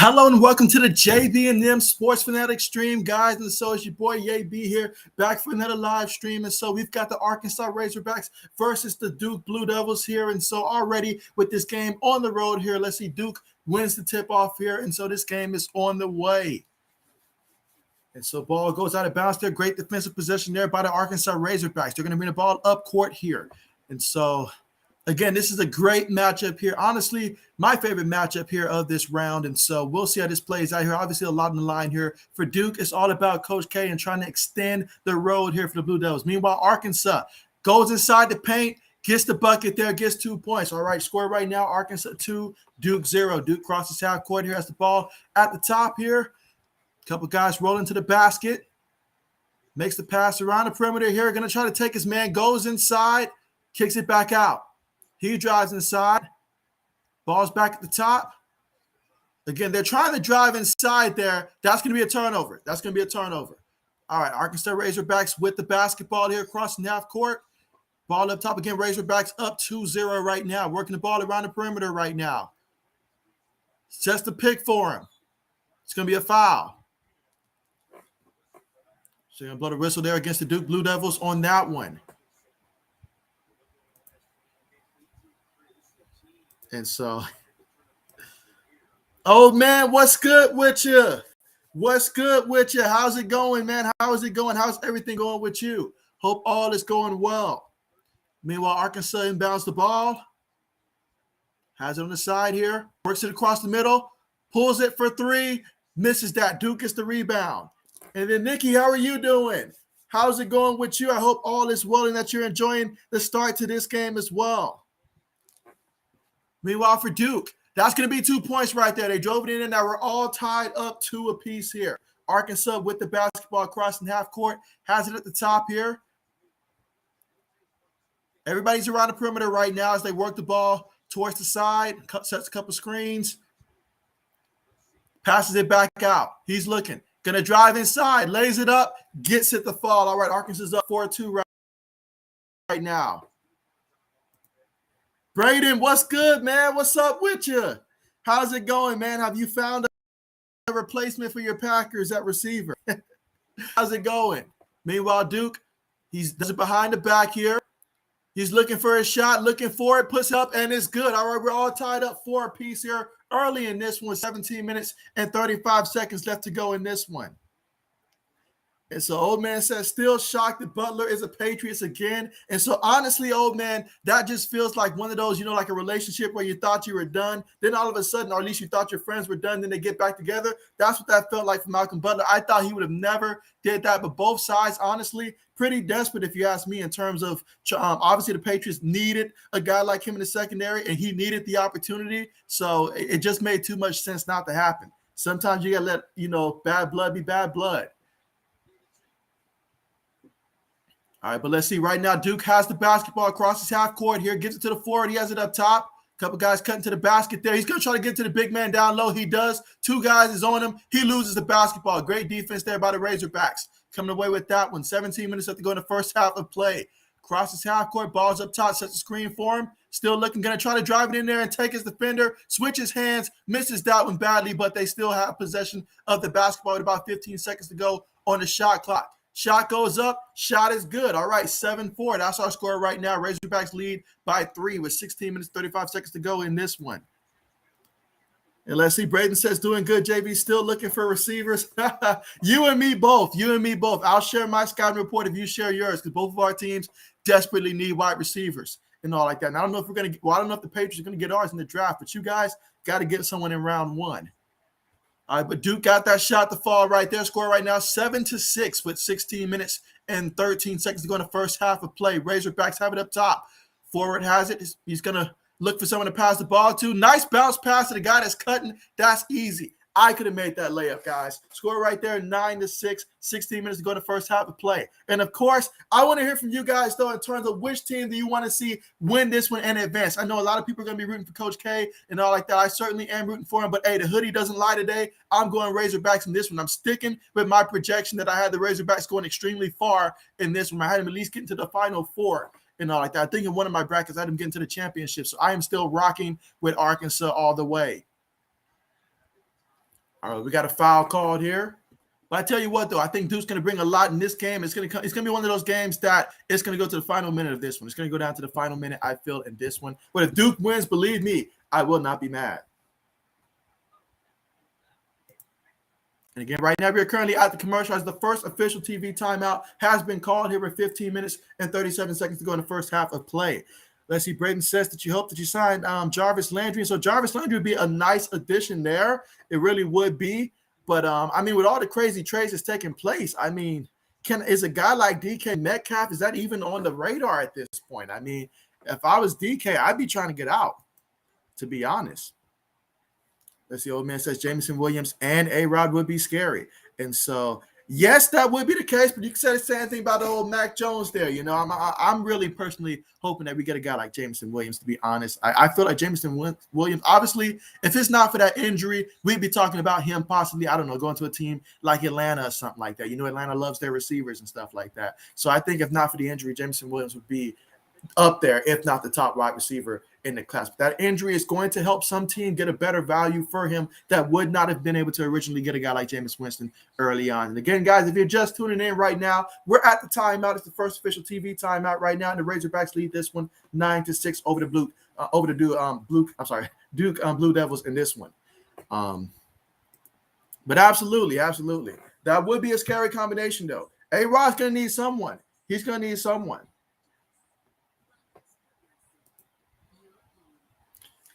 Hello and welcome to the JB&M Sports Fanatic stream, guys. And so it's your boy JB here, back for another live stream. And so we've got the Arkansas Razorbacks versus the Duke Blue Devils here. And so already with this game on the road here, let's see, Duke wins the tip-off here. And so this game is on the way. And so ball goes out of bounds there. Great defensive possession there by the Arkansas Razorbacks. They're going to bring the ball up court here. And so again, this is a great matchup here. Honestly, my favorite matchup here of this round. And so we'll see how this plays out here. Obviously, a lot on the line here. For Duke, it's all about Coach K and trying to extend the road here for the Blue Devils. Meanwhile, Arkansas goes inside the paint, gets the bucket there, gets 2 points. All right, score right now, Arkansas 2, Duke 0. Duke crosses half court here, has the ball at the top here. A couple guys rolling to the basket. Makes the pass around the perimeter here. Going to try to take his man, goes inside, kicks it back out. He drives inside. Ball's back at the top. Again, they're trying to drive inside there. That's going to be a turnover. That's going to be a turnover. All right, Arkansas Razorbacks with the basketball here crossing half court. Ball up top again. Razorbacks up 2-0 right now. Working the ball around the perimeter right now. It's just a pick for him. It's going to be a foul. So you're going to blow the whistle there against the Duke Blue Devils on that one. And so, oh, man, what's good with you? What's good with you? How's it going, man? How is it going? How's everything going with you? Hope all is going well. Meanwhile, Arkansas inbounds the ball. Has it on the side here. Works it across the middle. Pulls it for three. Misses that. Duke gets the rebound. And then, Nikki, how are you doing? How's it going with you? I hope all is well and that you're enjoying the start to this game as well. Meanwhile, for Duke, that's going to be 2 points right there. They drove it in, and now we're all tied up 2 apiece here. Arkansas with the basketball crossing half court. Has it at the top here. Everybody's around the perimeter right now as they work the ball towards the side. Sets a couple screens. Passes it back out. He's looking. Going to drive inside, lays it up, gets it to fall. All right, Arkansas's up 4-2 right now. Braden, what's good, man? What's up with you? How's it going, man? Have you found a replacement for your Packers at receiver? How's it going? Meanwhile, Duke, he does it behind the back here. He's looking for a shot, looking for it, puts it up, and it's good. All right, we're all tied up 4 apiece here. Early in this one, 17 minutes and 35 seconds left to go in this one. And so old man says, still shocked that Butler is a Patriots again. And so honestly, old man, that just feels like one of those, like a relationship where you thought you were done. Then all of a sudden, or at least you thought your friends were done, then they get back together. That's what that felt like for Malcolm Butler. I thought he would have never did that. But both sides, honestly, pretty desperate if you ask me in terms of obviously the Patriots needed a guy like him in the secondary, and he needed the opportunity. So it just made too much sense not to happen. Sometimes you got to let, bad blood be bad blood. All right, but let's see. Right now, Duke has the basketball across his half court here. Gives it to the forward. He has it up top. A couple guys cutting to the basket there. He's going to try to get to the big man down low. He does. 2 guys is on him. He loses the basketball. Great defense there by the Razorbacks. Coming away with that one. 17 minutes left to go in the first half of play. Crosses half court. Ball's up top. Sets a screen for him. Still looking. Going to try to drive it in there and take his defender. Switches hands. Misses that one badly, but they still have possession of the basketball with about 15 seconds to go on the shot clock. Shot goes up. Shot is good. All right, 7-4. That's our score right now. Razorbacks lead by 3 with 16 minutes, 35 seconds to go in this one. And let's see. Braden says, doing good, JB. Still looking for receivers. You and me both. You and me both. I'll share my scouting report if you share yours, because both of our teams desperately need wide receivers and all like that. And I don't know if we're going to – I don't know if the Patriots are going to get ours in the draft, but you guys got to get someone in round 1. All right, but Duke got that shot to fall right there. Score right now 7-6 with 16 minutes and 13 seconds to go in the first half of play. Razorbacks have it up top. Forward has it. He's going to look for someone to pass the ball to. Nice bounce pass to the guy that's cutting. That's easy. I could have made that layup, guys. Score right there, 9-6, 16 minutes to go in the first half of play. And, of course, I want to hear from you guys, though, in terms of which team do you want to see win this one and advance. I know a lot of people are going to be rooting for Coach K and all like that. I certainly am rooting for him. But, hey, the hoodie doesn't lie today. I'm going Razorbacks in this one. I'm sticking with my projection that I had the Razorbacks going extremely far in this one. I had them at least getting to the Final Four and all like that. I think in one of my brackets, I had them getting to the championship. So I am still rocking with Arkansas all the way. All right, we got a foul called here. But I tell you what, though, I think Duke's going to bring a lot in this game. It's going to be one of those games that it's going to go to the final minute of this one. It's going to go down to the final minute, I feel, in this one. But if Duke wins, believe me, I will not be mad. And again, right now, we are currently at the commercial as the first official TV timeout has been called here with 15 minutes and 37 seconds to go in the first half of play. Let's see. Braden says that you hope that you signed Jarvis Landry. So Jarvis Landry would be a nice addition there. It really would be. But, I mean, with all the crazy trades that's taking place, I mean, is a guy like DK Metcalf, is that even on the radar at this point? I mean, if I was DK, I'd be trying to get out, to be honest. Let's see. Old man says Jameson Williams and A-Rod would be scary. And so, yes, that would be the case, but you can say the same thing about the old Mac Jones there. You know, I'm really personally hoping that we get a guy like Jameson Williams, to be honest. I feel like Jameson Williams, obviously, if it's not for that injury, we'd be talking about him possibly, I don't know, going to a team like Atlanta or something like that. You know, Atlanta loves their receivers and stuff like that. So I think if not for the injury, Jameson Williams would be up there, if not the top wide receiver in the class. But that injury is going to help some team get a better value for him that would not have been able to originally get a guy like Jameis Winston early on. And again, guys, if you're just tuning in right now, we're at the timeout. It's the first official TV timeout right now, and the Razorbacks lead this one 9-6 over the Duke Blue Devils in this one. But absolutely, that would be a scary combination, though. A-Rod's going to need someone. He's going to need someone.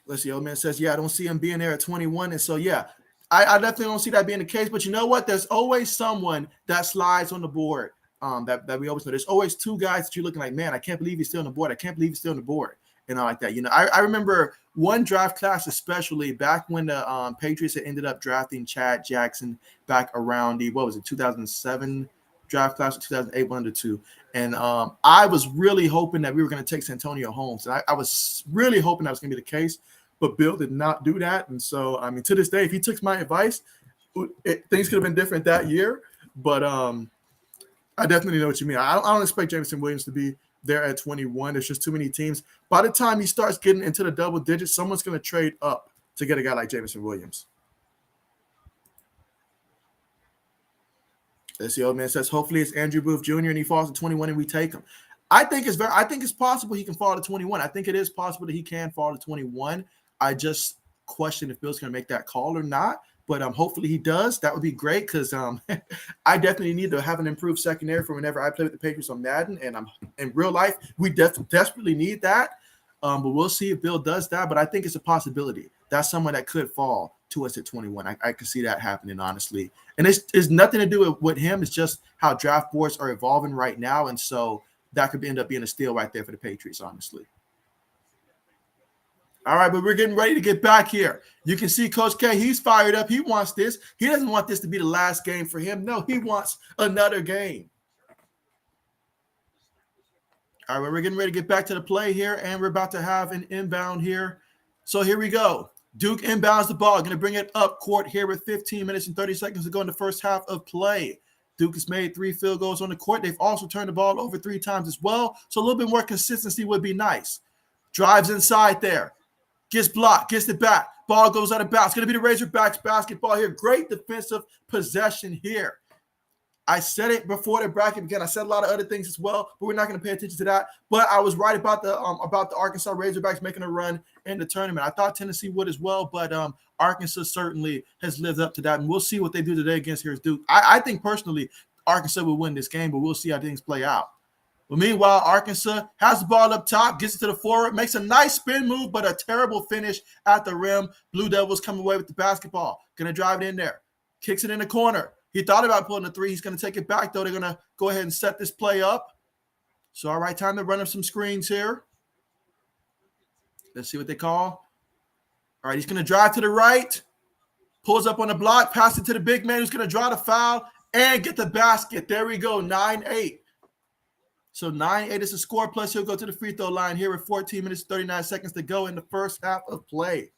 Let's see. Old man says, yeah, I don't see him being there at 21. And so, yeah, I definitely don't see that being the case. But you know what? There's always someone that slides on the board that we always know. There's always two guys that you're looking like, man, I can't believe he's still on the board. I can't believe he's still on the board. And all like that. You know, I remember one draft class, especially back when the Patriots had ended up drafting Chad Jackson back around the, 2007 draft class, or 2008, 1 to 2. And I was really hoping that we were going to take Santonio Holmes. And I was really hoping that was going to be the case. But Bill did not do that. And so, I mean, to this day, if he took my advice, things could have been different that year. But I definitely know what you mean. I don't expect Jameson Williams to be there at 21. There's just too many teams. By the time he starts getting into the double digits, someone's going to trade up to get a guy like Jameson Williams. Let's see. Old man says, hopefully it's Andrew Booth Jr. and he falls to 21 and we take him. I think it's possible he can fall to 21. I think it is possible that he can fall to 21. I just question if Bill's going to make that call or not. But hopefully he does. That would be great because I definitely need to have an improved secondary for whenever I play with the Patriots on Madden. And in real life, we desperately need that. But we'll see if Bill does that. But I think it's a possibility. That's someone that could fall to us at 21. I could see that happening, honestly. And it's nothing to do with him. It's just how draft boards are evolving right now. And so that could end up being a steal right there for the Patriots, honestly. All right, but we're getting ready to get back here. You can see Coach K, he's fired up. He wants this. He doesn't want this to be the last game for him. No, he wants another game. All right, we're getting ready to get back to the play here, and we're about to have an inbound here. So here we go. Duke inbounds the ball. Going to bring it up court here with 15 minutes and 30 seconds to go in the first half of play. Duke has made 3 field goals on the court. They've also turned the ball over 3 times as well. So a little bit more consistency would be nice. Drives inside there. Gets blocked, gets it back. Ball goes out of bounds. It's going to be the Razorbacks basketball here. Great defensive possession here. I said it before the bracket began. I said a lot of other things as well, but we're not going to pay attention to that. But I was right about the Arkansas Razorbacks making a run in the tournament. I thought Tennessee would as well, but Arkansas certainly has lived up to that. And we'll see what they do today against here's Duke. I think personally Arkansas will win this game, but we'll see how things play out. But meanwhile, Arkansas has the ball up top, gets it to the forward, makes a nice spin move, but a terrible finish at the rim. Blue Devils come away with the basketball. Going to drive it in there. Kicks it in the corner. He thought about pulling the 3. He's going to take it back, though. They're going to go ahead and set this play up. So, all right, time to run up some screens here. Let's see what they call. All right, he's going to drive to the right. Pulls up on the block, pass it to the big man who's going to draw the foul and get the basket. There we go, 9-8. So 9-8 is the score, plus he'll go to the free throw line here with 14 minutes, 39 seconds to go in the first half of play.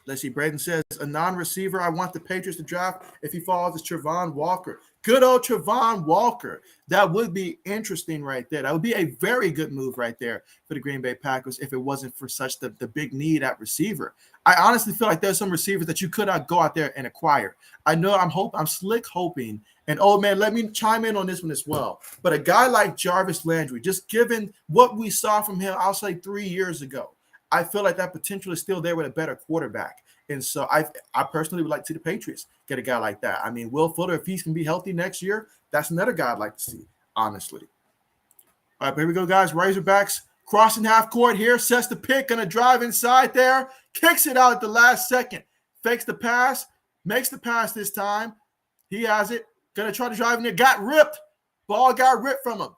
Let's see. Braden says, a non-receiver I want the Patriots to draft if he falls is Trevon Walker. Good old Trevon Walker. That would be interesting right there. That would be a very good move right there for the Green Bay Packers if it wasn't for such the big need at receiver. I honestly feel like there's some receivers that you could not go out there and acquire. I know I'm slick hoping, and oh man, let me chime in on this one as well. But a guy like Jarvis Landry, just given what we saw from him, I'll say 3 years ago, I feel like that potential is still there with a better quarterback. And so I personally would like to see the Patriots get a guy like that. I mean, Will Fuller, if he's going to be healthy next year, that's another guy I'd like to see, honestly. All right, here we go, guys. Razorbacks crossing half court here, sets the pick, going to drive inside there, kicks it out at the last second, fakes the pass, makes the pass this time. He has it, going to try to drive in there, got ripped. Ball got ripped from him.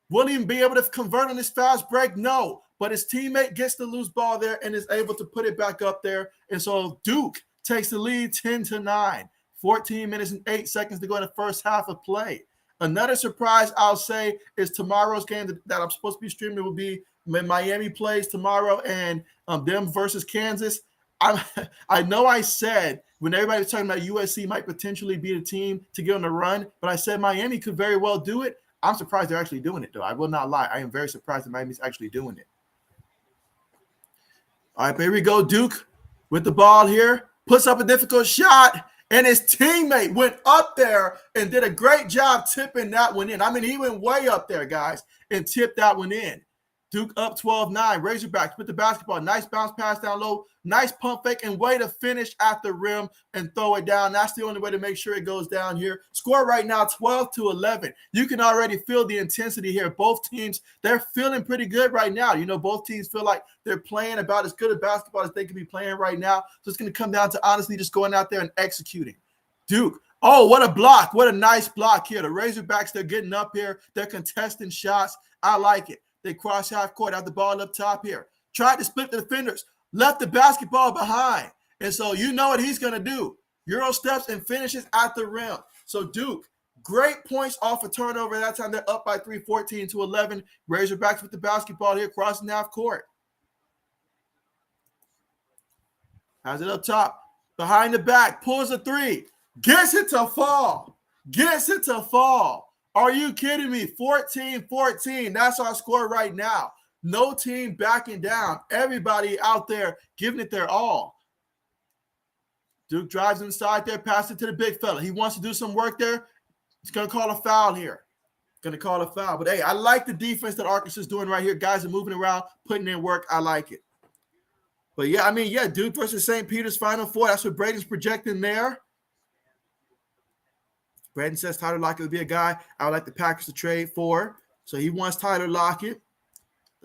Will he be able to convert on this fast break? No. But his teammate gets the loose ball there and is able to put it back up there. And so Duke takes the lead 10-9. 14 minutes and 8 seconds to go in the first half of play. Another surprise, I'll say, is tomorrow's game that I'm supposed to be streaming will be when Miami plays tomorrow and them versus Kansas. I know I said when everybody was talking about USC might potentially be the team to get on the run, but I said Miami could very well do it. I'm surprised they're actually doing it, though. I will not lie. I am very surprised that Miami's actually doing it. All right, here we go. Duke with the ball here. Puts up a difficult shot, and his teammate went up there and did a great job tipping that one in. I mean, he went way up there, guys, and tipped that one in. Duke up 12-9. Razorbacks with the basketball. Nice bounce pass down low. Nice pump fake and way to finish at the rim and throw it down. That's the only way to make sure it goes down here. Score right now 12-11. You can already feel the intensity here. Both teams, they're feeling pretty good right now. You know, both teams feel like they're playing about as good a basketball as they can be playing right now. So it's going to come down to honestly just going out there and executing. Duke. Oh, what a block. What a nice block here. The Razorbacks, they're getting up here. They're contesting shots. I like it. They cross half court, have the ball up top here. Tried to split the defenders, left the basketball behind. And so you know what he's going to do. Euro steps and finishes at the rim. So Duke, great points off a turnover. That time they're up by 3, 14-11. Razorbacks with the basketball here, crossing half court. Has it up top. Behind the back, pulls a three. Gets it to fall. Gets it to fall. Are you kidding me? 14-14. That's our score right now. No team backing down. Everybody out there giving it their all. Duke drives inside there, passes it to the big fella. He wants to do some work there. He's going to call a foul here. Going to call a foul. But, hey, I like the defense that Arkansas is doing right here. Guys are moving around, putting in work. I like it. But, yeah, I mean, yeah, Duke versus St. Peter's Final Four. That's what Braden's projecting there. Braden says Tyler Lockett would be a guy I would like the Packers to trade for. So he wants Tyler Lockett.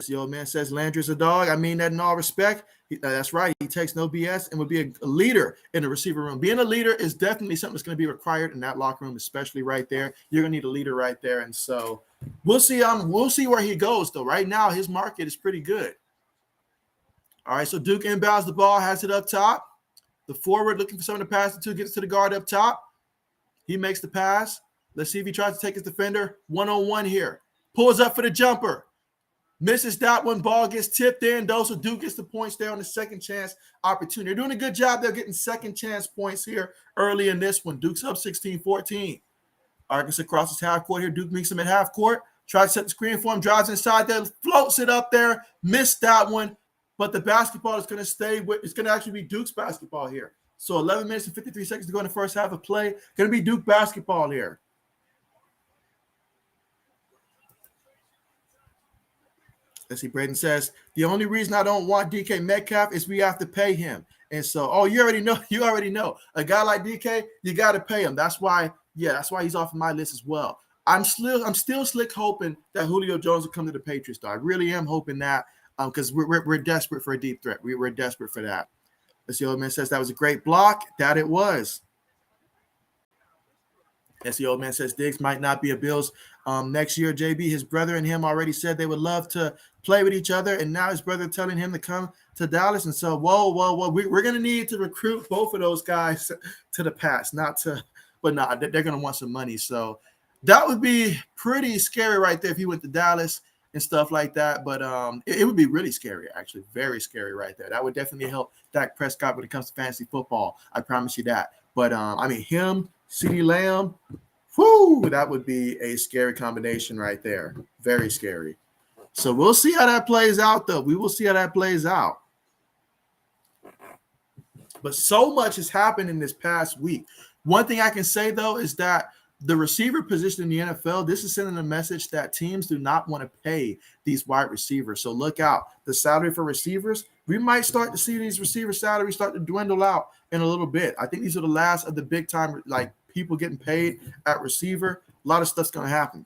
The old man says Landry's a dog. I mean that in all respect. That's right. He takes no BS and would be a leader in the receiver room. Being a leader is definitely something that's going to be required in that locker room, especially right there. You're going to need a leader right there. And so we'll see. We'll see where he goes, though. Right now, his market is pretty good. All right, so Duke inbounds the ball, has it up top. The forward looking for someone to pass it to, gets to the guard up top. He makes the pass. Let's see if he tries to take his defender one-on-one here. Pulls up for the jumper. Misses that one. Ball gets tipped in. Though, so Duke gets the points there on the second chance opportunity. They're doing a good job. They're getting second chance points here early in this one. Duke's up 16-14. Arkansas crosses half court here. Duke meets him at half court. Tries to set the screen for him. Drives inside there. Floats it up there. Missed that one. But the basketball is going to stay with – it's going to actually be Duke's basketball here. So 11 minutes and 53 seconds to go in the first half of play. Going to be Duke basketball here. Let's see, Braden says, the only reason I don't want DK Metcalf is we have to pay him. And so, you already know. A guy like DK, you got to pay him. That's why he's off of my list as well. I'm still slick hoping that Julio Jones will come to the Patriots, though. I really am hoping that because we're desperate for a deep threat. We're desperate for that. Let's see, old man says that was a great block. That it was. As the old man says, Diggs might not be a Bills next year. JB, his brother and him already said they would love to play with each other, and now his brother telling him to come to Dallas. And so, we're going to need to recruit both of those guys to the Pats. They're going to want some money. So that would be pretty scary right there if he went to Dallas. and stuff like that. But it would be really scary, actually, very scary right there. That would definitely help Dak Prescott when it comes to fantasy football. I promise you that. But I mean, him, CeeDee Lamb, whoo, that would be a scary combination right there. Very scary. So we'll see how that plays out, though. We will see how that plays out. But so much has happened in this past week. One thing I can say, though, is that the receiver position in the NFL, this is sending a message that teams do not want to pay these wide receivers. So look out. The salary for receivers, we might start to see these receiver salaries start to dwindle out in a little bit. I think these are the last of the big time, like people getting paid at receiver. A lot of stuff's going to happen.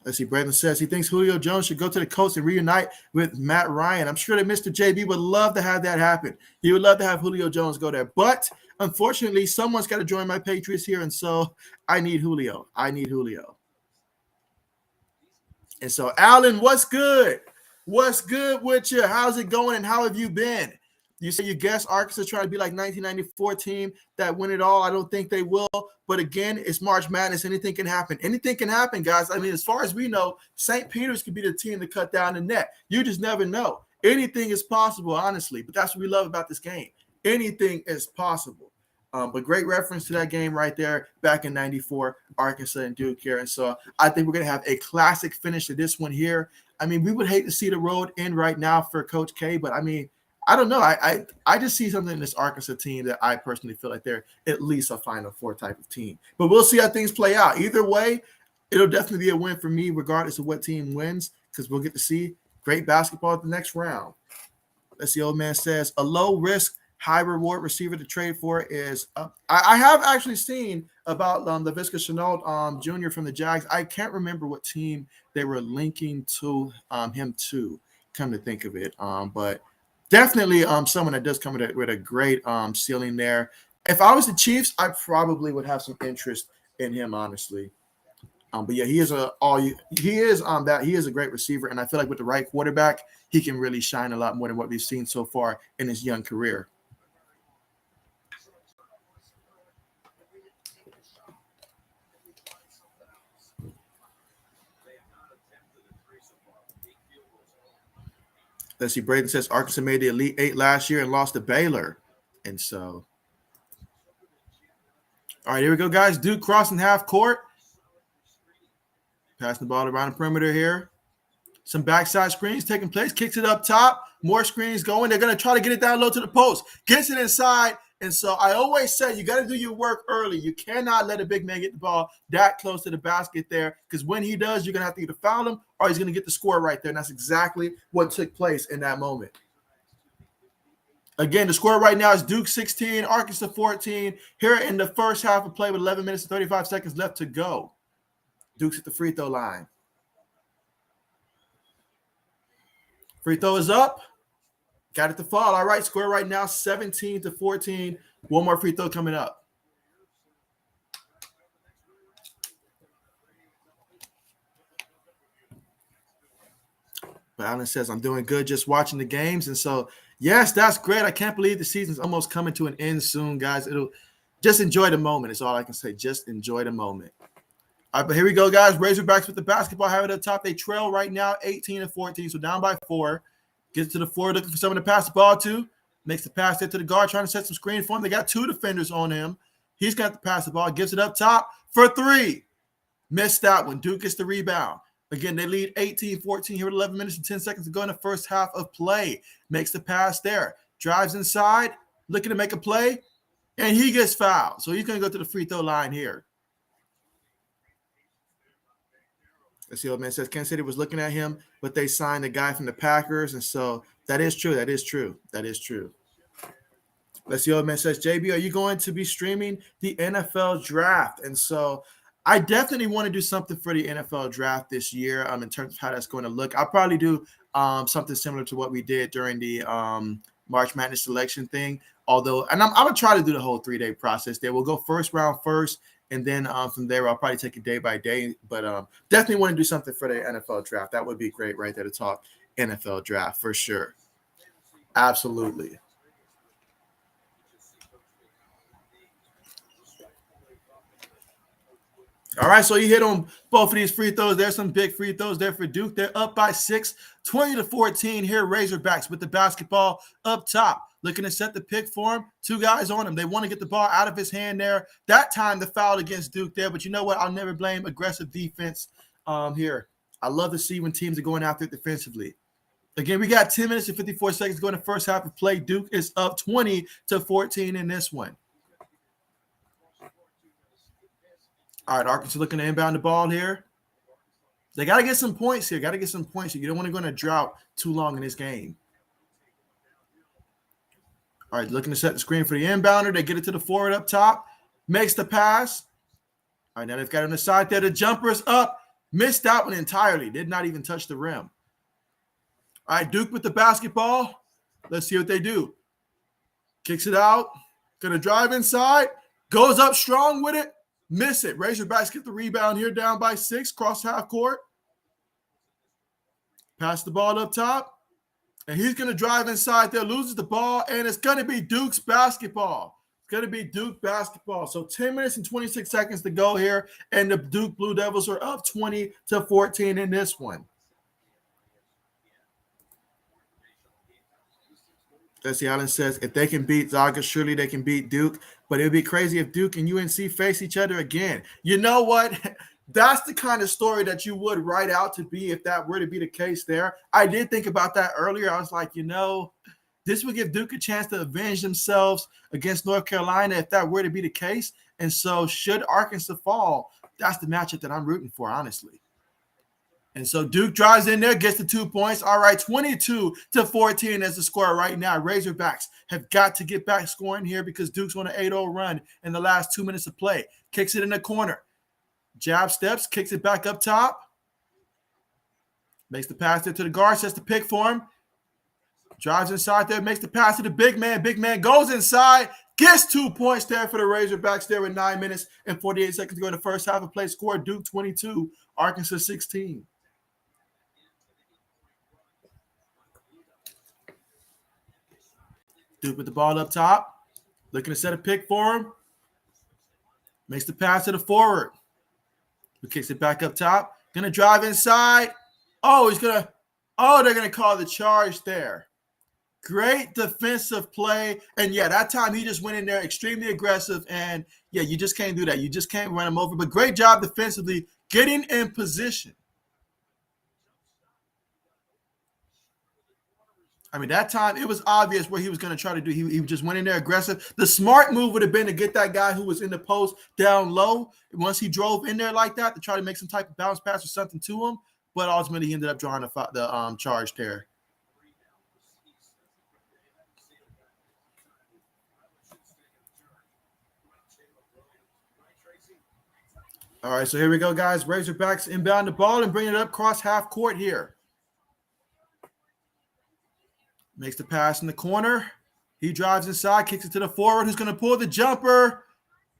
Let's see. Brandon says he thinks Julio Jones should go to the Colts and reunite with Matt Ryan. I'm sure that Mr. JB would love to have that happen. He would love to have Julio Jones go there. But unfortunately, someone's got to join my Patriots here, and so I need Julio. And so, Alan, what's good? What's good with you? How's it going, and how have you been? You say you guess Arkansas trying to be like 1994 team that win it all. I don't think they will. But again, it's March Madness. Anything can happen. Anything can happen, guys. I mean, as far as we know, St. Peter's could be the team to cut down the net. You just never know. Anything is possible, honestly. But that's what we love about this game. Anything is possible. But great reference to that game right there back in 94, Arkansas and Duke here. And so I think we're going to have a classic finish to this one here. I mean, we would hate to see the road end right now for Coach K, but I mean, I don't know. I just see something in this Arkansas team that I personally feel like they're at least a Final Four type of team. But we'll see how things play out. Either way, it'll definitely be a win for me regardless of what team wins because we'll get to see great basketball at the next round. Let's see, old man says, a low-risk, high-reward receiver to trade for is I have actually seen about Laviska Shenault Jr. from the Jags. I can't remember what team they were linking to him to, come to think of it. But definitely someone that does come with a great ceiling there. If I was the Chiefs, I probably would have some interest in him, honestly. But yeah, he is a great receiver, and I feel like with the right quarterback, he can really shine a lot more than what we've seen so far in his young career. Let's see. Braden says Arkansas made the Elite Eight last year and lost to Baylor. And so, all right, here we go, guys. Duke crossing half court. Passing the ball around the perimeter here. Some backside screens taking place. Kicks it up top. More screens going. They're going to try to get it down low to the post. Gets it inside. And so I always say you got to do your work early. You cannot let a big man get the ball that close to the basket there because when he does, you're going to have to either foul him or he's going to get the score right there. And that's exactly what took place in that moment. Again, the score right now is Duke 16, Arkansas 14. Here in the first half of play with 11 minutes and 35 seconds left to go. Duke's at the free throw line. Free throw is up. Got it to fall. All right, score right now 17-14. One more free throw coming up. But Alan says, I'm doing good just watching the games. And so, yes, that's great. I can't believe the season's almost coming to an end soon, guys. It'll just enjoy the moment. Is all I can say. Just enjoy the moment. All right, but here we go, guys. Razorbacks with the basketball. Have it at the top. They trail right now 18-14. So down by 4. Gets to the floor, looking for someone to pass the ball to. Makes the pass there to the guard, trying to set some screen for him. They got 2 defenders on him. He's got to pass the ball. Gives it up top for 3. Missed that one. Duke gets the rebound. Again, they lead 18-14 here with 11 minutes and 10 seconds to go in the first half of play. Makes the pass there. Drives inside, looking to make a play, and he gets fouled. So he's going to go to the free throw line here. Let's see, old man says Kansas City was looking at him, but they signed a guy from the Packers. And so that is true. That is true. Let's see, old man says, JB, are you going to be streaming the NFL draft? And so I definitely want to do something for the NFL draft this year in terms of how that's going to look. I'll probably do something similar to what we did during the March Madness selection thing. Although, and I'm going to try to do the whole 3-day process there. We'll go first round first. And then from there, I'll probably take it day by day. But definitely want to do something for the NFL draft. That would be great right there to talk NFL draft for sure. Absolutely. All right, so he hit on both of these free throws. There's some big free throws there for Duke. They're up by 6, 20-14 here. Razorbacks with the basketball up top, looking to set the pick for him. 2 guys on him. They want to get the ball out of his hand there. That time the foul against Duke there, but you know what? I'll never blame aggressive defense here. I love to see when teams are going after it defensively. Again, we got 10 minutes and 54 seconds going to the first half of play. Duke is up 20-14 in this one. All right, Arkansas looking to inbound the ball here. They got to get some points here. You don't want to go in a drought too long in this game. All right, looking to set the screen for the inbounder. They get it to the forward up top. Makes the pass. All right, now they've got it on the side there. The jumper's up. Missed that one entirely. Did not even touch the rim. All right, Duke with the basketball. Let's see what they do. Kicks it out. Going to drive inside. Goes up strong with it. Miss it. Razorbacks get the rebound here, down by 6, cross half court. Pass the ball up top. And he's going to drive inside there, loses the ball, and it's going to be Duke's basketball. It's going to be Duke basketball. So 10 minutes and 26 seconds to go here, and the Duke Blue Devils are up 20-14 in this one. Jesse Allen says, if they can beat Zaga, surely they can beat Duke. But it would be crazy if Duke and UNC face each other again. You know what? That's the kind of story that you would write out to be if that were to be the case there. I did think about that earlier. I was like, this would give Duke a chance to avenge themselves against North Carolina if that were to be the case. And so should Arkansas fall, that's the matchup that I'm rooting for, honestly. And so Duke drives in there, gets the 2 points. All right, 22-14 as the score right now. Razorbacks have got to get back scoring here because Duke's on an 8-0 run in the last 2 minutes of play. Kicks it in the corner. Jab steps, kicks it back up top. Makes the pass there to the guard, sets the pick for him. Drives inside there, makes the pass to the big man. Big man goes inside, gets 2 points there for the Razorbacks there with 9 minutes and 48 seconds to go in the first half of play. Score Duke 22, Arkansas 16. Duke with the ball up top, looking to set a pick for him. Makes the pass to the forward. Who kicks it back up top. Gonna drive inside. They're gonna call the charge there. Great defensive play. And yeah, that time he just went in there extremely aggressive. And yeah, you just can't do that. You just can't run him over. But great job defensively getting in position. I mean, that time it was obvious what he was going to try to do. He just went in there aggressive. The smart move would have been to get that guy who was in the post down low. Once he drove in there like that, to try to make some type of bounce pass or something to him. But ultimately, he ended up drawing the charge there. All right, so here we go, guys. Razorbacks inbound the ball and bring it up cross half court here. Makes the pass in the corner. He drives inside, kicks it to the forward, who's going to pull the jumper.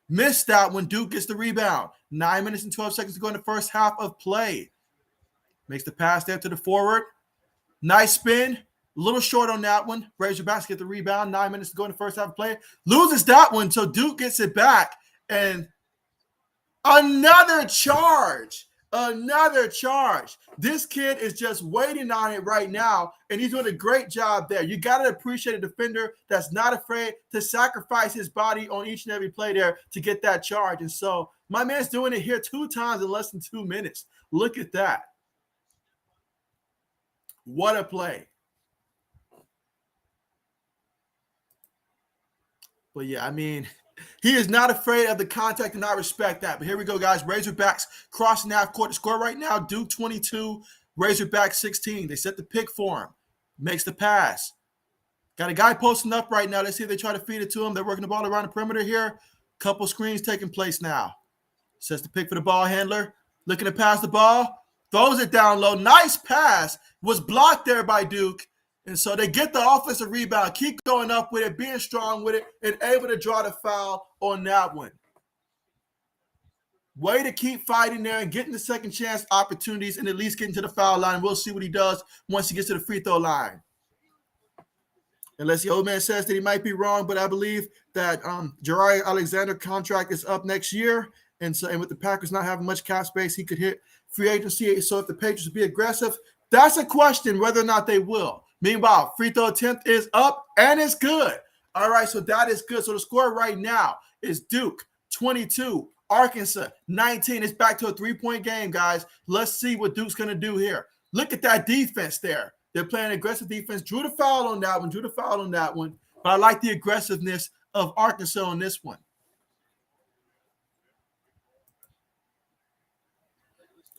Missed that when Duke gets the rebound. 9 minutes and 12 seconds to go in the first half of play. Makes the pass there to the forward. Nice spin. A little short on that one. Razorbacks get the rebound. 9 minutes to go in the first half of play. Loses that one, so Duke gets it back. And another charge. This kid is just waiting on it right now, and he's doing a great job there. You got to appreciate a defender that's not afraid to sacrifice his body on each and every play there to get that charge. And so my man's doing it here 2 times in less than 2 minutes. Look at that. What a play. But yeah, I mean, he is not afraid of the contact, and I respect that. But here we go, guys. Razorbacks crossing half court. The score right now, Duke 22, Razorbacks 16. They set the pick for him. Makes the pass. Got a guy posting up right now. Let's see if they try to feed it to him. They're working the ball around the perimeter here. Couple screens taking place now. Sets the pick for the ball handler. Looking to pass the ball. Throws it down low. Nice pass. Was blocked there by Duke. And so they get the offensive rebound, keep going up with it, being strong with it, and able to draw the foul on that one. Way to keep fighting there and getting the second chance opportunities and at least getting to the foul line. We'll see what he does once he gets to the free throw line. Unless the old man says that he might be wrong, but I believe that Jariah Alexander contract is up next year. And with the Packers not having much cap space, he could hit free agency. So if the Patriots be aggressive, that's a question whether or not they will. Meanwhile, free throw attempt is up and it's good. All right, so that is good. So the score right now is Duke 22, Arkansas 19. It's back to a 3-point game, guys. Let's see what Duke's going to do here. Look at that defense there. They're playing aggressive defense. Drew the foul on that one. But I like the aggressiveness of Arkansas on this one.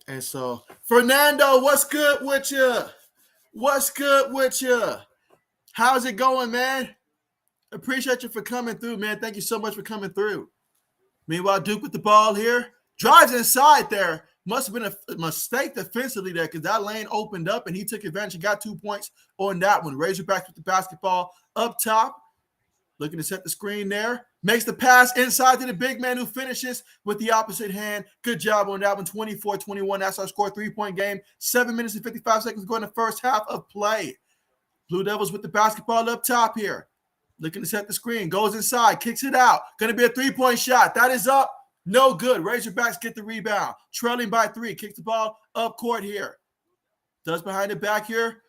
And so, Fernando, what's good with you? What's good with you? How's it going, man? Appreciate you for coming through, man. Thank you so much for coming through. Meanwhile, Duke with the ball here. Drives inside there. Must have been a mistake defensively there because that lane opened up and he took advantage and got 2 points on that one. Razorbacks with the basketball up top. Looking to set the screen there. Makes the pass inside to the big man who finishes with the opposite hand. Good job on that one. 24-21. That's our score. 3-point game. 7 minutes and 55 seconds going in the first half of play. Blue Devils with the basketball up top here. Looking to set the screen. Goes inside. Kicks it out. Going to be a 3-point shot. That is up. No good. Razorbacks get the rebound. Trailing by 3. Kicks the ball up court here. Does behind the back here.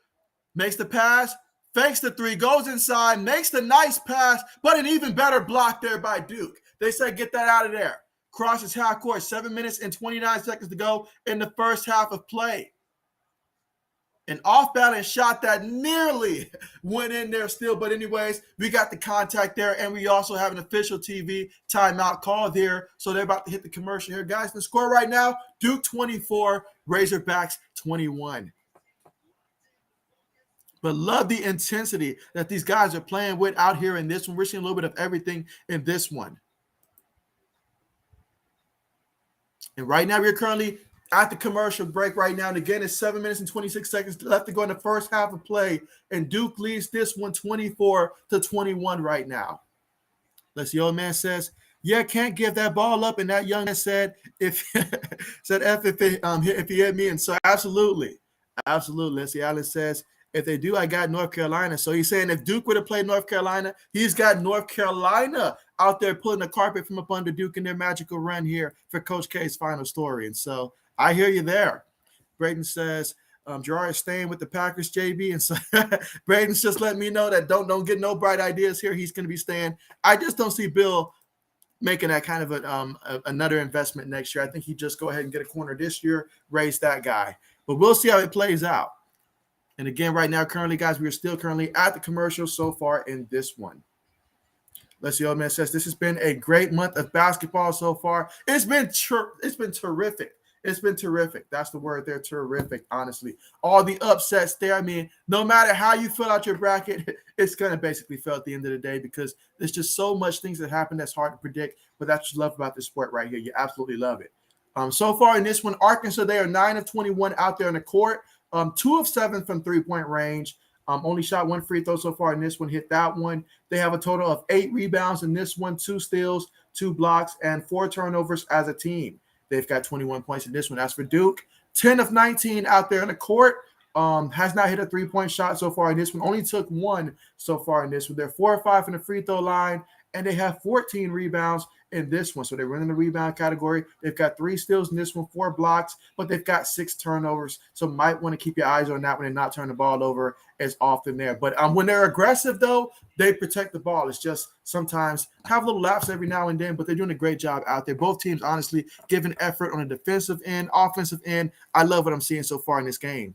Makes the pass. Fakes the 3, goes inside, makes the nice pass, but an even better block there by Duke. They said, get that out of there. Crosses half court, 7 minutes and 29 seconds to go in the first half of play. An off-balance shot that nearly went in there still. But anyways, we got the contact there, and we also have an official TV timeout call there. So they're about to hit the commercial here. Guys, the score right now, Duke 24, Razorbacks 21. But love the intensity that these guys are playing with out here in this one. We're seeing a little bit of everything in this one. And right now, we're currently at the commercial break right now. And again, it's 7 minutes and 26 seconds left to go in the first half of play. And Duke leads this one 24-21 right now. Let's see, old man says, yeah, can't give that ball up. And that young man said, if he hit me. And so absolutely. Let's see, Allen says, if they do, I got North Carolina. So he's saying if Duke would have played North Carolina, he's got North Carolina out there pulling the carpet from up under Duke in their magical run here for Coach K's final story. And so I hear you there. Braden says, Gerard is staying with the Packers, JB. And so Braden's just letting me know that don't get no bright ideas here. He's going to be staying. I just don't see Bill making that kind of another investment next year. I think he'd just go ahead and get a corner this year, raise that guy. But we'll see how it plays out. And again, right now, currently, guys, we are still currently at the commercial so far in this one. Let's see, old man says, this has been a great month of basketball so far. It's been terrific. It's been terrific. That's the word there, terrific, honestly. All the upsets there. I mean, no matter how you fill out your bracket, it's going to basically fail at the end of the day because there's just so much things that happen that's hard to predict. But that's what you love about this sport right here. You absolutely love it. So far in this one, Arkansas, they are 9 of 21 out there on the court. 2 of 7 from 3-point range. Only shot 1 free throw so far in this one. Hit that one. They have a total of 8 rebounds in this one, 2 steals, 2 blocks, and 4 turnovers as a team. They've got 21 points in this one. As for Duke, 10 of 19 out there on the court. Has not hit a 3-point shot so far in this one. Only took 1 so far in this one. They're 4 or 5 from the free throw line, and they have 14 rebounds in this one. So they're running the rebound category. They've got 3 steals in this one, 4 blocks, but they've got 6 turnovers. So might want to keep your eyes on that one and not turn the ball over as often there. But when they're aggressive, though, they protect the ball. It's just sometimes have little laps every now and then, but they're doing a great job out there. Both teams, honestly, giving effort on the defensive end, offensive end. I love what I'm seeing so far in this game.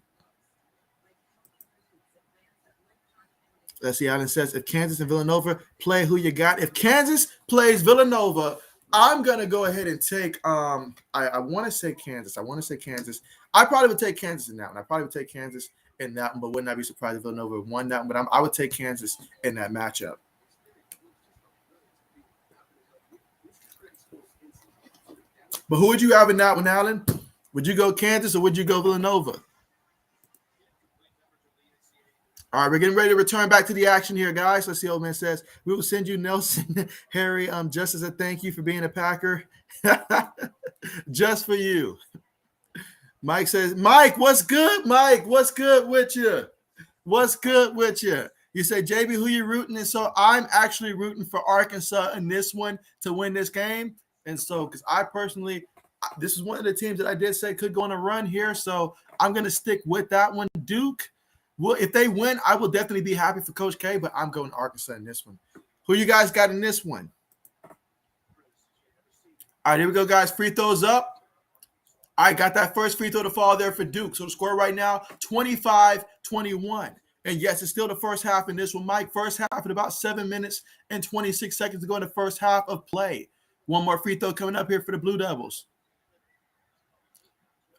Let's see, Allen says, if Kansas and Villanova play who you got. If Kansas plays Villanova, I'm going to go ahead and take I want to say Kansas. I probably would take Kansas in that one. But would not be surprised if Villanova won that one. But I would take Kansas in that matchup. But who would you have in that one, Allen? Would you go Kansas or would you go Villanova? All right, we're getting ready to return back to the action here, guys. Let's see, old man says, we will send you Nelson, Harry, just as a thank you for being a Packer. Just for you. Mike says, Mike, what's good, Mike? What's good with you? You say, JB, who you rooting? And so I'm actually rooting for Arkansas in this one to win this game. And so, because I personally, this is one of the teams that I did say could go on a run here. So I'm going to stick with that one. Duke, well, if they win, I will definitely be happy for Coach K, but I'm going Arkansas in this one. Who you guys got in this one? All right, here we go, guys. Free throws up. I got that first free throw to fall there for Duke. So the score right now, 25-21. And yes, it's still the first half in this one, Mike. First half at about 7 minutes and 26 seconds to go in the first half of play. One more free throw coming up here for the Blue Devils.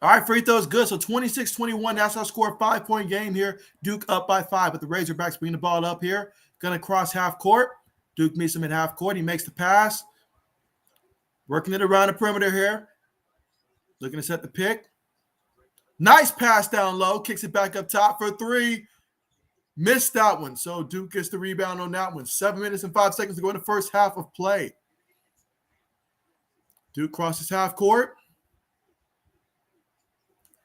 All right, free throws good. So 26-21, that's our score. 5-point game here. Duke up by 5, but the Razorbacks bring the ball up here. Going to cross half court. Duke meets him at half court. He makes the pass. Working it around the perimeter here. Looking to set the pick. Nice pass down low. Kicks it back up top for 3. Missed that one. So Duke gets the rebound on that one. 7 minutes and 5 seconds to go in the first half of play. Duke crosses half court.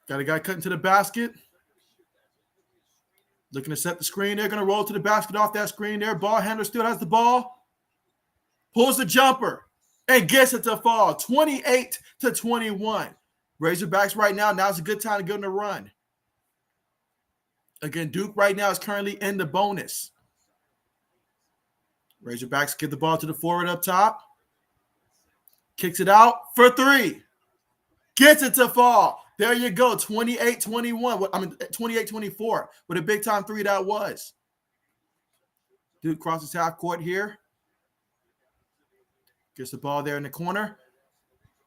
Got a guy cutting to the basket. Looking to set the screen. They're going to roll to the basket off that screen there. Ball handler still has the ball. Pulls the jumper and gets it to fall. 28-21. Razorbacks right now. Now's a good time to get on the run. Again, Duke right now is currently in the bonus. Razorbacks give the ball to the forward up top. Kicks it out for 3. Gets it to fall. There you go, 28-21. I mean, 28-24. What a big-time 3 that was. Duke crosses half court here. Gets the ball there in the corner.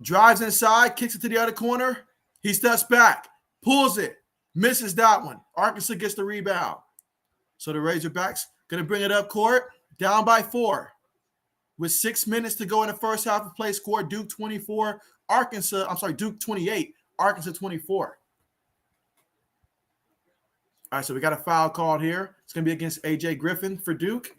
Drives inside, kicks it to the other corner. He steps back, pulls it, misses that one. Arkansas gets the rebound. So the Razorbacks going to bring it up court, down by 4. With 6 minutes to go in the first half of play, score Duke 24, Duke 28, Arkansas 24. All right, so we got a foul called here. It's going to be against A.J. Griffin for Duke.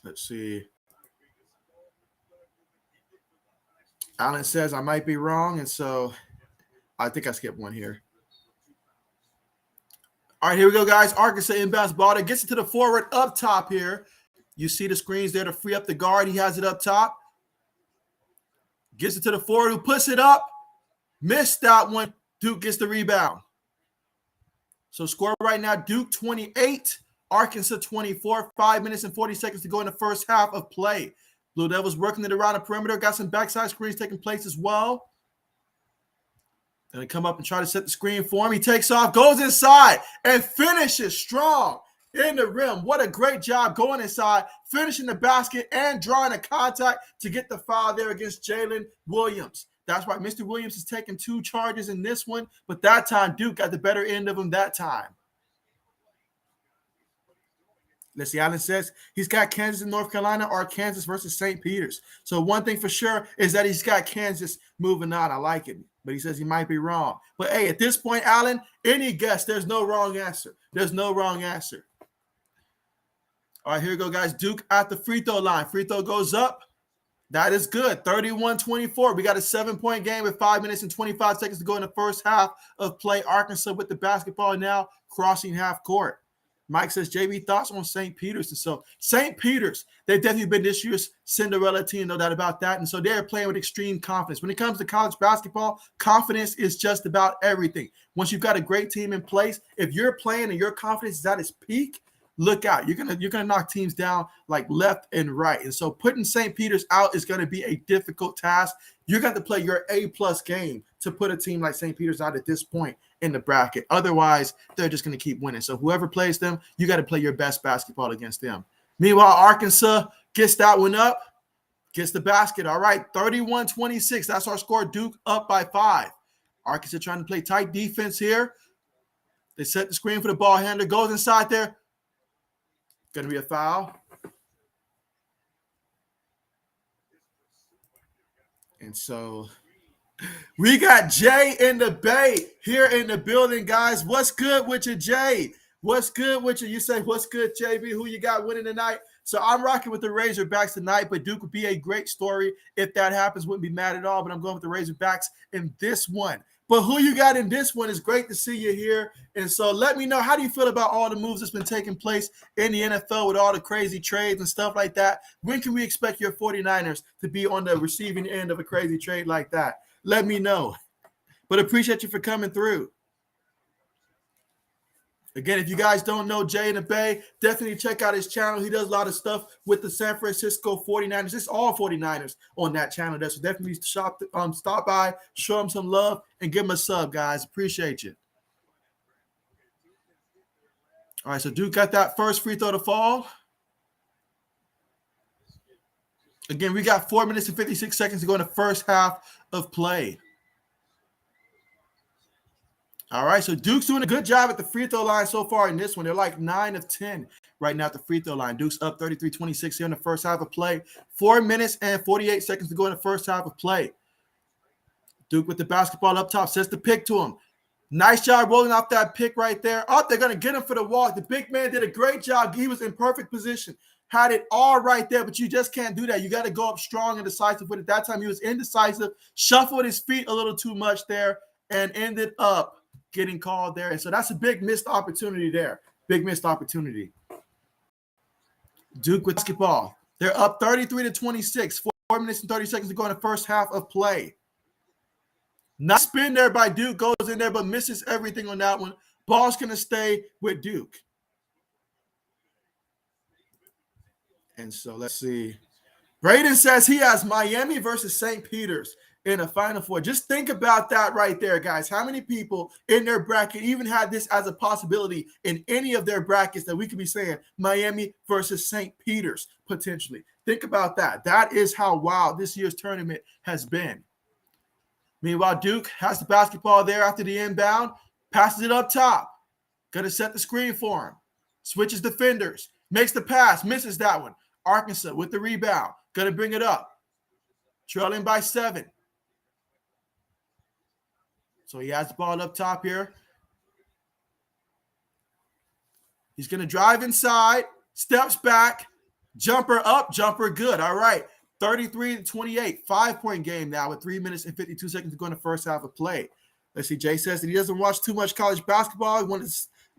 Let's see. Allen says I might be wrong, and so I think I skipped one here. All right, here we go, guys. Arkansas inbounds ball. That gets it to the forward up top here. You see the screens there to free up the guard. He has it up top. Gets it to the forward who puts it up. Missed that one. Duke gets the rebound. So score right now, Duke 28, Arkansas 24. 5 minutes and 40 seconds to go in the first half of play. Blue Devils working it around the perimeter. Got some backside screens taking place as well. Going to come up and try to set the screen for him. He takes off, goes inside, and finishes strong in the rim. What a great job going inside, finishing the basket, and drawing a contact to get the foul there against Jalen Williams. That's right. Mr. Williams has taken 2 charges in this one, but that time Duke got the better end of him that time. Let's see, Allen says he's got Kansas and North Carolina or Kansas versus St. Peter's. So one thing for sure is that he's got Kansas moving on. I like it. But he says he might be wrong. But, hey, at this point, Allen, any guess, there's no wrong answer. There's no wrong answer. All right, here we go, guys. Duke at the free throw line. Free throw goes up. That is good. 31-24. We got a 7-point game with 5 minutes and 25 seconds to go in the first half of play. Arkansas with the basketball now crossing half court. Mike says, JB, thoughts on St. Peter's? And so St. Peter's, they've definitely been this year's Cinderella team, no doubt about that. And so they're playing with extreme confidence. When it comes to college basketball, confidence is just about everything. Once you've got a great team in place, if you're playing and your confidence is at its peak, look out. You're gonna knock teams down like left and right. And so putting St. Peter's out is going to be a difficult task. You're going to play your A-plus game to put a team like St. Peter's out at this point in the bracket. Otherwise, they're just going to keep winning. So whoever plays them, you got to play your best basketball against them. Meanwhile, Arkansas gets that one up, gets the basket. All right, 31-26. That's our score. Duke up by 5. Arkansas trying to play tight defense here. They set the screen for the ball handler. Goes inside there. Going to be a foul. And so we got Jay in the Bay here in the building, guys. What's good with you, Jay? What's good with you? You say, what's good, JB? Who you got winning tonight? So I'm rocking with the Razorbacks tonight, but Duke would be a great story if that happens. Wouldn't be mad at all, but I'm going with the Razorbacks in this one. But who you got in this one is great to see you here. And so let me know, how do you feel about all the moves that's been taking place in the NFL with all the crazy trades and stuff like that? When can we expect your 49ers to be on the receiving end of a crazy trade like that? Let me know. But appreciate you for coming through. Again, if you guys don't know Jay in the Bay, definitely check out his channel. He does a lot of stuff with the San Francisco 49ers. It's all 49ers on that channel. So definitely stop by, show him some love, and give him a sub, guys. Appreciate you. All right, so Duke got that first free throw to fall. Again, we got 4 minutes and 56 seconds to go in the first half of play. All right, so Duke's doing a good job at the free throw line so far in this one. They're like 9 of 10 right now at the free throw line. Duke's up 33-26 here in the first half of play. 4 minutes and 48 seconds to go in the first half of play. Duke with the basketball up top, sets the pick to him. Nice job rolling off that pick right there. Oh, they're going to get him for the walk. The big man did a great job. He was in perfect position. Had it all right there, but you just can't do that. You got to go up strong and decisive with it. That time he was indecisive, shuffled his feet a little too much there, and ended up getting called there. And so that's a big missed opportunity there. Big missed opportunity. Duke with basketball. They're up 33-26. 4 minutes and 30 seconds to go in the first half of play. Nice spin there by Duke. Goes in there, but misses everything on that one. Ball's going to stay with Duke. And so let's see. Braden says he has Miami versus St. Peter's in a Final Four. Just think about that right there, guys. How many people in their bracket even had this as a possibility in any of their brackets that we could be saying Miami versus St. Peter's potentially? Think about that. That is how wild this year's tournament has been. Meanwhile, Duke has the basketball there after the inbound, passes it up top. Going to set the screen for him. Switches defenders, makes the pass, misses that one. Arkansas with the rebound, going to bring it up. Trailing by 7. So he has the ball up top here. He's going to drive inside, steps back, jumper up, jumper good. All right, 33-28, 5-point game now with 3 minutes and 52 seconds to go in the first half of play. Let's see, Jay says that he doesn't watch too much college basketball.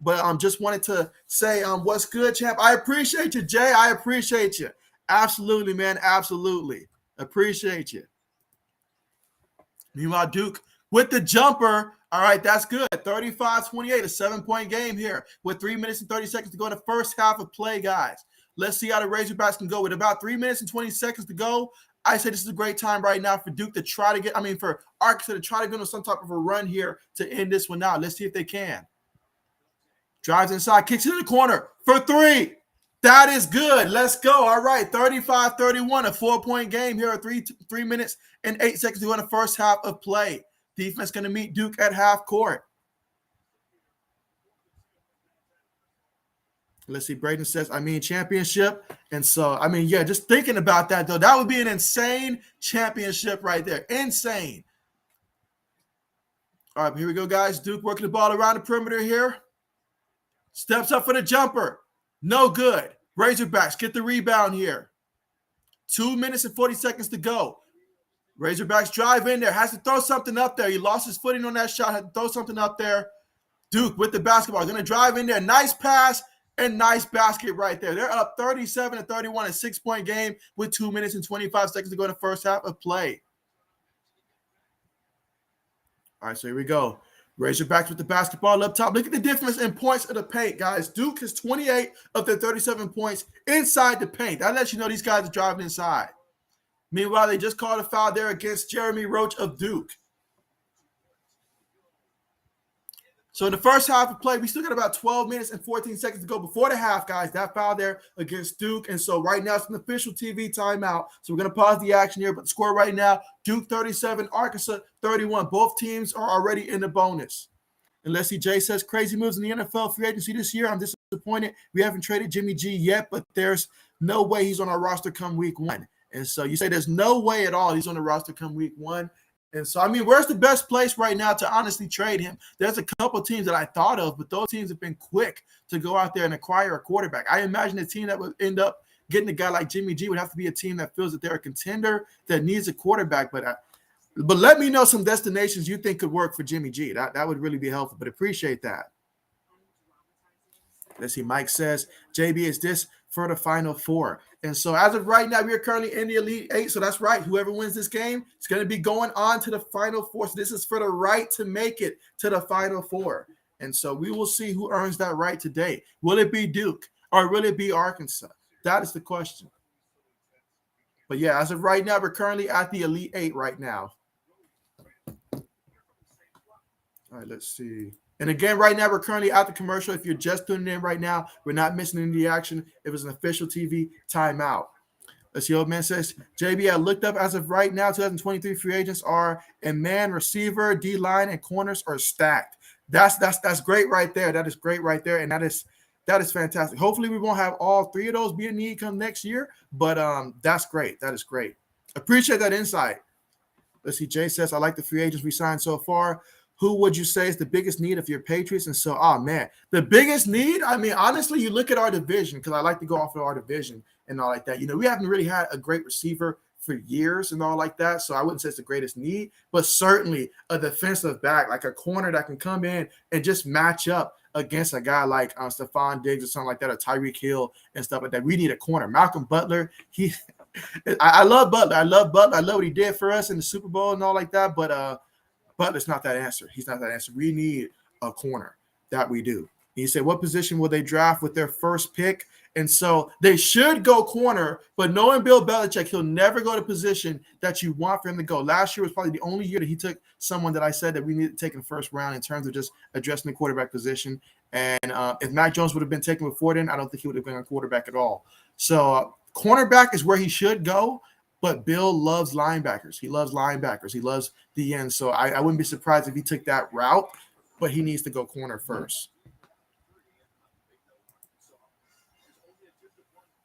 But just wanted to say, what's good, champ? I appreciate you, Jay. I appreciate you. Absolutely, man. Absolutely. Appreciate you. Meanwhile, Duke with the jumper. All right, that's good. 35-28, a 7-point game here with 3 minutes and 30 seconds to go in the first half of play, guys. Let's see how the Razorbacks can go. With about 3 minutes and 20 seconds to go, I say this is a great time right now for Duke to try to get, for Arkansas to try to go on some type of a run here to end this one out. Let's see if they can. Drives inside, kicks it in the corner for 3. That is good. Let's go. All right, 35-31, a 4-point game here. 3 minutes and 8 seconds to go in the first half of play. Defense going to meet Duke at half court. Let's see. Braden says, championship. And so, yeah, just thinking about that, though, that would be an insane championship right there. Insane. All right, here we go, guys. Duke working the ball around the perimeter here. Steps up for the jumper. No good. Razorbacks get the rebound here. 2 minutes and 40 seconds to go. Razorbacks drive in there. Has to throw something up there. He lost his footing on that shot. Had to throw something up there. Duke with the basketball. Going to drive in there. Nice pass and nice basket right there. They're up 37-31, a 6-point game with 2 minutes and 25 seconds to go in the first half of play. All right, so here we go. Razorbacks with the basketball up top. Look at the difference in points of the paint, guys. Duke has 28 of their 37 points inside the paint. That lets you know these guys are driving inside. Meanwhile, they just called a foul there against Jeremy Roach of Duke. So in the first half of play, we still got about 12 minutes and 14 seconds to go before the half, guys. That foul there against Duke. And so right now it's an official TV timeout. So we're going to pause the action here. But the score right now, Duke 37, Arkansas 31. Both teams are already in the bonus. And let's see, Jay says, crazy moves in the NFL free agency this year. I'm disappointed. We haven't traded Jimmy G yet, but there's no way he's on our roster come week 1. And so you say there's no way at all he's on the roster come week 1. And so, where's the best place right now to honestly trade him? There's a couple teams that I thought of, but those teams have been quick to go out there and acquire a quarterback. I imagine the team that would end up getting a guy like Jimmy G would have to be a team that feels that they're a contender that needs a quarterback. But let me know some destinations you think could work for Jimmy G. That would really be helpful, but appreciate that. Let's see. Mike says, JB, is this for the Final Four? And so as of right now, we are currently in the Elite Eight. So that's right. Whoever wins this game is going to be going on to the Final Four. So this is for the right to make it to the Final Four. And so we will see who earns that right today. Will it be Duke or will it be Arkansas? That is the question. But yeah, as of right now, we're currently at the Elite Eight right now. All right, let's see. And again, right now, we're currently at the commercial. If you're just tuning in right now, we're not missing any of the action. It was an official TV timeout. Let's see, old man says, JB, I looked up as of right now, 2023 free agents are in man, receiver, D-line, and corners are stacked. That's great right there. That is great right there. And that is fantastic. Hopefully we won't have all three of those be a need come next year, but that's great. That is great. Appreciate that insight. Let's see, Jay says, I like the free agents we signed so far. Who would you say is the biggest need of your Patriots? And so, man, the biggest need, I mean, honestly, you look at our division, because I like to go off of our division and all like that. You know, we haven't really had a great receiver for years and all like that, so I wouldn't say it's the greatest need, but certainly a defensive back, like a corner that can come in and just match up against a guy like Stephon Diggs or something like that, or Tyreek Hill and stuff like that. We need a corner. Malcolm Butler, I love Butler. I love what he did for us in the Super Bowl and all like that, but Butler's not that answer. He's not that answer. We need a corner. That we do. He said, what position will they draft with their first pick? And so they should go corner, but knowing Bill Belichick, he'll never go to position that you want for him to go. Last year was probably the only year that he took someone that I said that we needed to take in the first round in terms of just addressing the quarterback position. And if Mac Jones would have been taken before then, I don't think he would have been a quarterback at all. So cornerback is where he should go. But Bill loves linebackers. He loves linebackers. He loves the end. So I wouldn't be surprised if he took that route, but he needs to go corner first.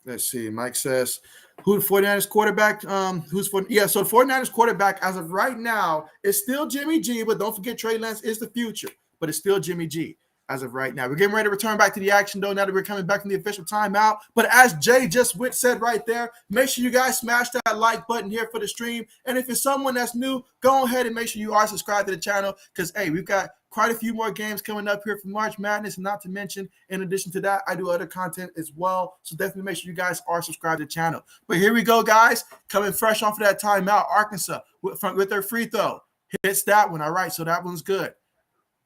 Let's see. Mike says, who the 49ers quarterback? So the 49ers quarterback as of right now is still Jimmy G, but don't forget Trey Lance is the future, but it's still Jimmy G as of right now. We're getting ready to return back to the action, though, now that we're coming back from the official timeout. But as Jay just said right there, make sure you guys smash that like button here for the stream. And if you're someone that's new, go ahead and make sure you are subscribed to the channel because, hey, we've got quite a few more games coming up here for March Madness. And not to mention, in addition to that, I do other content as well. So definitely make sure you guys are subscribed to the channel. But here we go, guys. Coming fresh off of that timeout, Arkansas with their free throw. Hits that one. All right, so that one's good.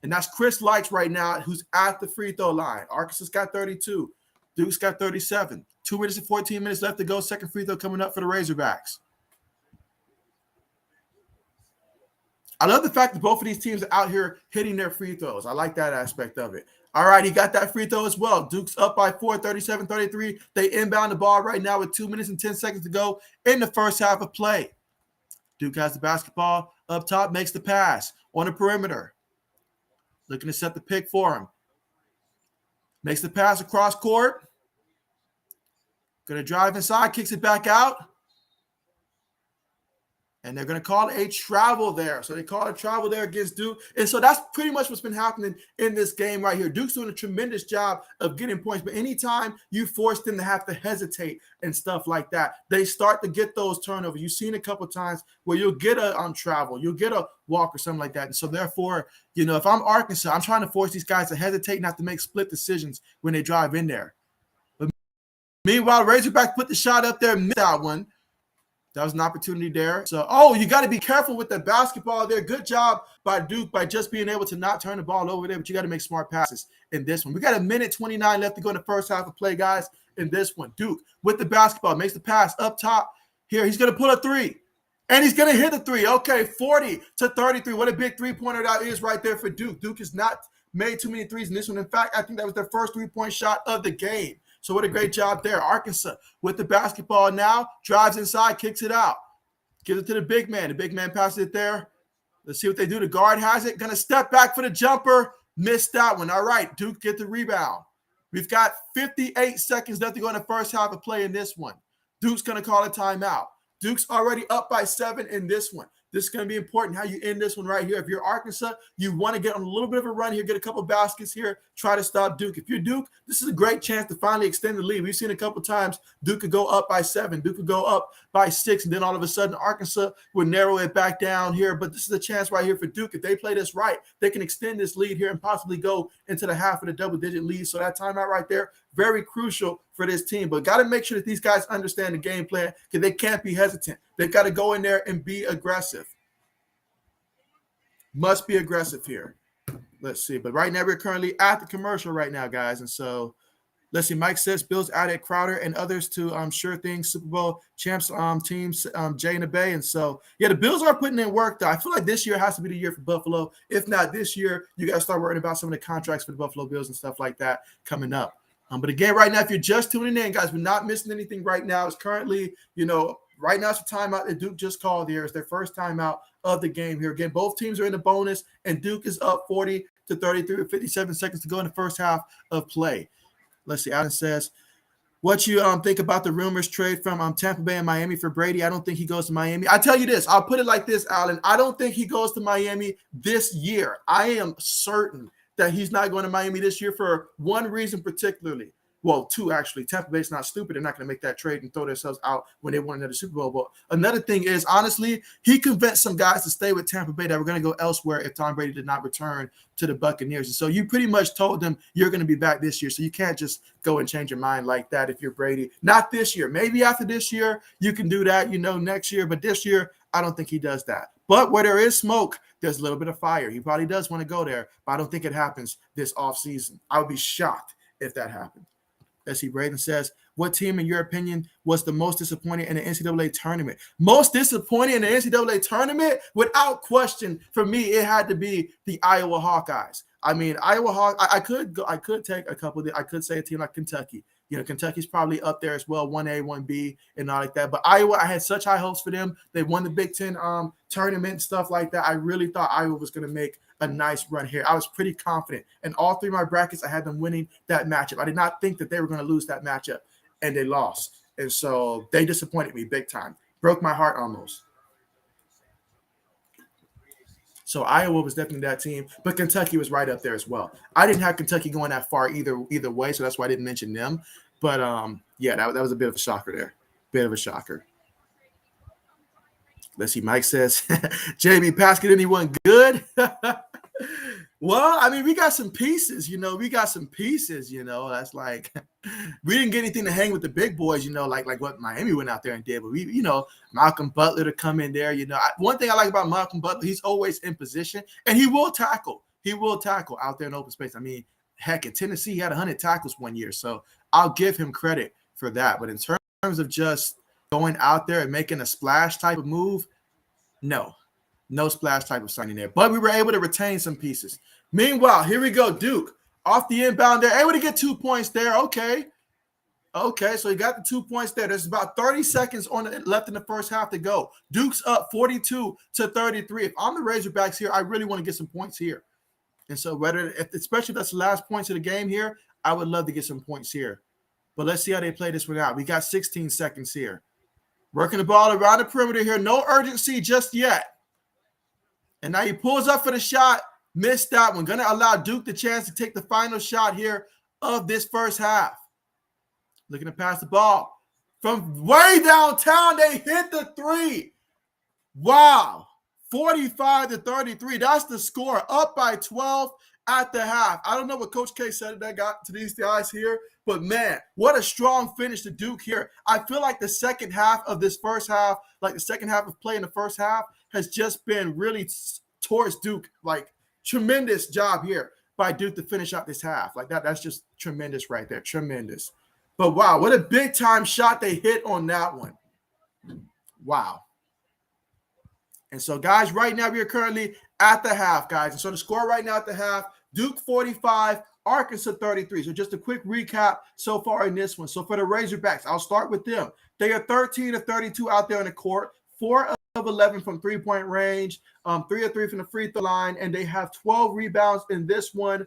And that's Chris Lights right now, who's at the free throw line. Arkansas's got 32. Duke's got 37. 2 minutes and 14 minutes left to go. Second free throw coming up for the Razorbacks. I love the fact that both of these teams are out here hitting their free throws. I like that aspect of it. All right, he got that free throw as well. Duke's up by 4, 37-33. They inbound the ball right now with 2 minutes and 10 seconds to go in the first half of play. Duke has the basketball up top, makes the pass on the perimeter. Looking to set the pick for him. Makes the pass across court. Going to drive inside, kicks it back out. And they're going to call a travel there. So they call a travel there against Duke. And so that's pretty much what's been happening in this game right here. Duke's doing a tremendous job of getting points. But anytime you force them to have to hesitate and stuff like that, they start to get those turnovers. You've seen a couple times where you'll get a travel, you'll get a walk or something like that. And so therefore, you know, if I'm Arkansas, I'm trying to force these guys to hesitate and have to make split decisions when they drive in there. But meanwhile, Razorback put the shot up there, missed that one. That was an opportunity there. So, you got to be careful with the basketball there. Good job by Duke by just being able to not turn the ball over there, but you got to make smart passes in this one. We got 1:29 left to go in the first half of play, guys, in this one. Duke with the basketball makes the pass up top here. He's going to pull a three, and he's going to hit the three. Okay, 40-33. What a big three-pointer that is right there for Duke. Duke has not made too many threes in this one. In fact, I think that was their first three-point shot of the game. So what a great job there. Arkansas with the basketball now, drives inside, kicks it out. Gives it to the big man. The big man passes it there. Let's see what they do. The guard has it. Going to step back for the jumper. Missed that one. All right, Duke get the rebound. We've got 58 seconds left to go in the first half of play in this one. Duke's going to call a timeout. Duke's already up by 7 in this one. This is going to be important how you end this one right here. If you're Arkansas, you want to get on a little bit of a run here, get a couple baskets here, try to stop Duke. If you're Duke, this is a great chance to finally extend the lead. We've seen a couple times Duke could go up by 7, Duke could go up by 6, and then all of a sudden Arkansas would narrow it back down here. But this is a chance right here for Duke. If they play this right, they can extend this lead here and possibly go into the half of the double-digit lead. So that timeout right there, very crucial for this team. But got to make sure that these guys understand the game plan because they can't be hesitant. They've got to go in there and be aggressive. Must be aggressive here. Let's see. But right now, we're currently at the commercial right now, guys. And so let's see. Mike says Bills added Crowder and others to sure thing Super Bowl champs teams, Jay and the Bay. And so, yeah, the Bills are putting in work, though. I feel like this year has to be the year for Buffalo. If not this year, you got to start worrying about some of the contracts for the Buffalo Bills and stuff like that coming up. But again, right now, if you're just tuning in, guys, we're not missing anything right now. It's currently, right now it's a timeout that Duke just called here. It's their first timeout of the game here. Again, both teams are in the bonus, and Duke is up 40-33 with 57 seconds to go in the first half of play. Let's see. Adam says, what you think about the rumors trade from Tampa Bay and Miami for Brady? I don't think he goes to Miami. I tell you this. I'll put it like this, Alan. I don't think he goes to Miami this year. I am certain that he's not going to Miami this year for one reason particularly. Well, two, actually. Tampa Bay's not stupid. They're not going to make that trade and throw themselves out when they won another Super Bowl. But another thing is, honestly, he convinced some guys to stay with Tampa Bay that were going to go elsewhere if Tom Brady did not return to the Buccaneers. And so you pretty much told them you're going to be back this year. So you can't just go and change your mind like that if you're Brady. Not this year. Maybe after this year, you can do that, next year. But this year, I don't think he does that. But where there is smoke, there's a little bit of fire. He probably does want to go there, but I don't think it happens this offseason. I would be shocked if that happened. Let's see. Braden says, what team, in your opinion, was the most disappointing in the NCAA tournament? Most disappointing in the NCAA tournament? Without question, for me, it had to be the Iowa Hawkeyes. I mean, Iowa Hawkeyes, I could take a couple I could say a team like Kentucky. Kentucky's probably up there as well, 1A, 1B, and all like that. But Iowa, I had such high hopes for them. They won the Big Ten tournament and stuff like that. I really thought Iowa was going to make a nice run here. I was pretty confident. And all three of my brackets, I had them winning that matchup. I did not think that they were going to lose that matchup, and they lost. And so they disappointed me big time. Broke my heart almost. So Iowa was definitely that team, but Kentucky was right up there as well. I didn't have Kentucky going that far either way, so that's why I didn't mention them. But, yeah, that was a bit of a shocker there. Bit of a shocker. Let's see. Mike says, JB, Pascal, anyone good? Well, I mean, we got some pieces, That's like we didn't get anything to hang with the big boys, like what Miami went out there and did. But we, Malcolm Butler to come in there, One thing I like about Malcolm Butler, he's always in position, and he will tackle. He will tackle out there in open space. I mean, heck, in Tennessee, he had 100 tackles one year, so I'll give him credit for that. But in terms of just going out there and making a splash type of move, no splash type of signing there. But we were able to retain some pieces. Meanwhile, here we go. Duke off the inbound there, able to get 2 points there. Okay, so he got the 2 points there. There's about 30 seconds left in the first half to go. Duke's up 42-33. If I'm the Razorbacks here, I really want to get some points here. And so especially if that's the last points of the game here, I would love to get some points here. But let's see how they play this one out. We got 16 seconds here. Working the ball around the perimeter here. No urgency just yet. And now he pulls up for the shot. Missed that one. Going to allow Duke the chance to take the final shot here of this first half. Looking to pass the ball. From way downtown, they hit the three. Wow. 45-33. That's the score. Up by 12 at the half. I don't know what Coach K said that got to these guys here, but man, what a strong finish to Duke here. I feel like the second half of this first half, like the second half of play in the first half, has just been really towards Duke. Like, tremendous job here by Duke to finish out this half. Like that's just tremendous right there. Tremendous. But wow, what a big time shot they hit on that one. Wow. And so, guys, right now we are currently at the half, guys. And so the score right now at the half, Duke 45, Arkansas 33. So just a quick recap so far in this one. So for the Razorbacks, I'll start with them. They are 13-32 out there on the court, 4 of 11 from three-point range, 3 of 3 from the free throw line, and they have 12 rebounds in this one,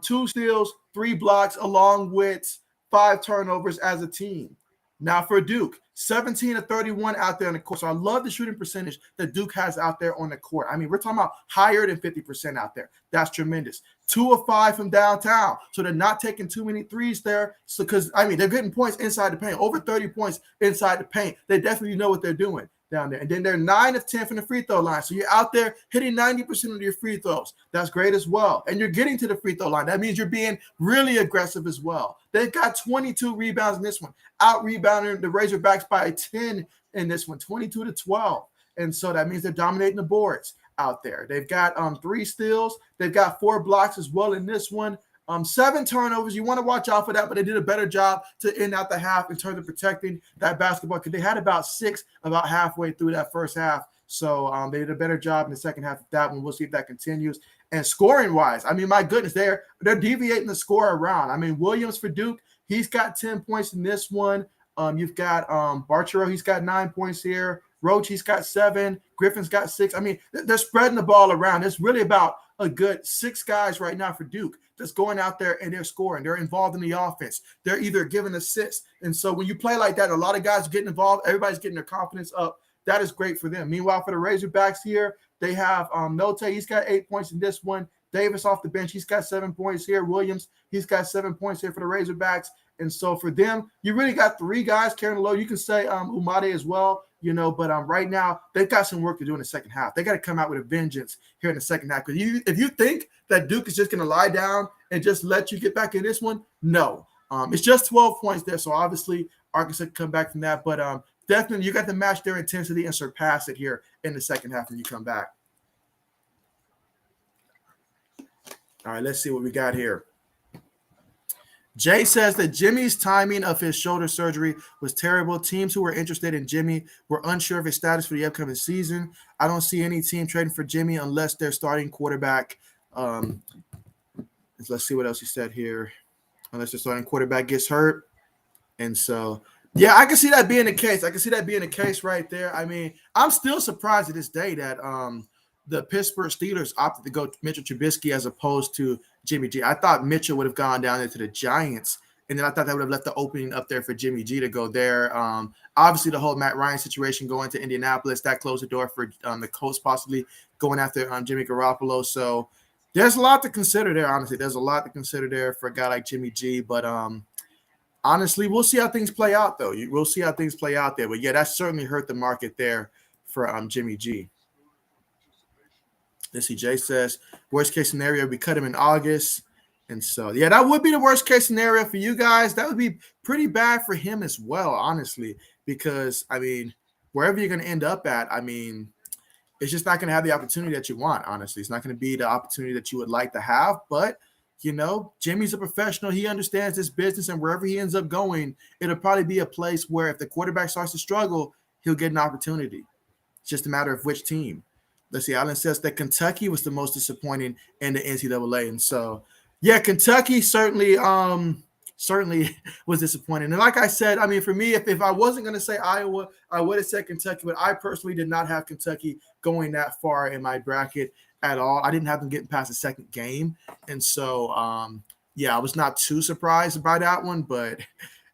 2 steals, 3 blocks, along with 5 turnovers as a team. Now for Duke, 17 to 31 out there on the court. So I love the shooting percentage that Duke has out there on the court. I mean, we're talking about higher than 50% out there. That's tremendous. 2 of 5 from downtown. So they're not taking too many threes there. So because I mean, they're getting points inside the paint, over 30 points inside the paint. They definitely know what they're doing down there. And then they're 9 of 10 from the free throw line. So you're out there hitting 90% of your free throws. That's great as well. And you're getting to the free throw line. That means you're being really aggressive as well. They've got 22 rebounds in this one, out rebounding the Razorbacks by 10 in this one, 22 to 12. And so that means they're dominating the boards out there. They've got 3 steals. They've got 4 blocks as well in this one. 7 turnovers. You want to watch out for that, but they did a better job to end out the half in terms of protecting that basketball because they had about 6 about halfway through that first half. So they did a better job in the second half of that one. We'll see if that continues. And scoring-wise, I mean, my goodness, they're deviating the score around. I mean, Williams for Duke, he's got 10 points in this one. You've got Barchero, he's got 9 points here. Roach, he's got 7. Griffin's got 6. I mean, they're spreading the ball around. It's really about a good 6 guys right now for Duke that's going out there and they're scoring. They're involved in the offense. They're either giving assists. And so when you play like that, a lot of guys are getting involved. Everybody's getting their confidence up. That is great for them. Meanwhile, for the Razorbacks here, they have Note. He's got 8 points in this one. Davis off the bench. He's got 7 points here. Williams, he's got 7 points here for the Razorbacks. And so for them, you really got 3 guys carrying the load. You can say Umade as well, you know, but right now they've got some work to do in the second half. They got to come out with a vengeance here in the second half. Because if you think that Duke is just going to lie down and just let you get back in this one, no. It's just 12 points there. So obviously Arkansas can come back from that. But definitely you got to match their intensity and surpass it here in the second half when you come back. All right, let's see what we got here. Jay says that Jimmy's timing of his shoulder surgery was terrible. Teams who were interested in Jimmy were unsure of his status for the upcoming season. I don't see any team trading for Jimmy unless their starting quarterback. Let's see what else he said here. Unless their starting quarterback gets hurt. And so, yeah, I can see that being the case. I can see that being the case right there. I mean, I'm still surprised to this day that the Pittsburgh Steelers opted to go Mitchell Trubisky as opposed to Jimmy G. I thought Mitchell would have gone down into the Giants, and then I thought that would have left the opening up there for Jimmy G to go there. Obviously, the whole Matt Ryan situation going to Indianapolis, that closed the door for the Colts possibly going after Jimmy Garoppolo. So there's a lot to consider there, honestly. There's a lot to consider there for a guy like Jimmy G. But honestly, we'll see how things play out, though. We'll see how things play out there. But, yeah, that certainly hurt the market there for Jimmy G. Let's see, Jay says, worst case scenario, we cut him in August. And so, yeah, that would be the worst case scenario for you guys. That would be pretty bad for him as well, honestly, because, I mean, wherever you're going to end up at, I mean, it's just not going to have the opportunity that you want, honestly. It's not going to be the opportunity that you would like to have. But, you know, Jimmy's a professional. He understands this business, and wherever he ends up going, it'll probably be a place where if the quarterback starts to struggle, he'll get an opportunity. It's just a matter of which team. Let's see, Allen says that Kentucky was the most disappointing in the NCAA. And so, yeah, Kentucky certainly was disappointing. And like I said, I mean, for me, if I wasn't going to say Iowa, I would have said Kentucky. But I personally did not have Kentucky going that far in my bracket at all. I didn't have them getting past the second game. And so, yeah, I was not too surprised by that one. But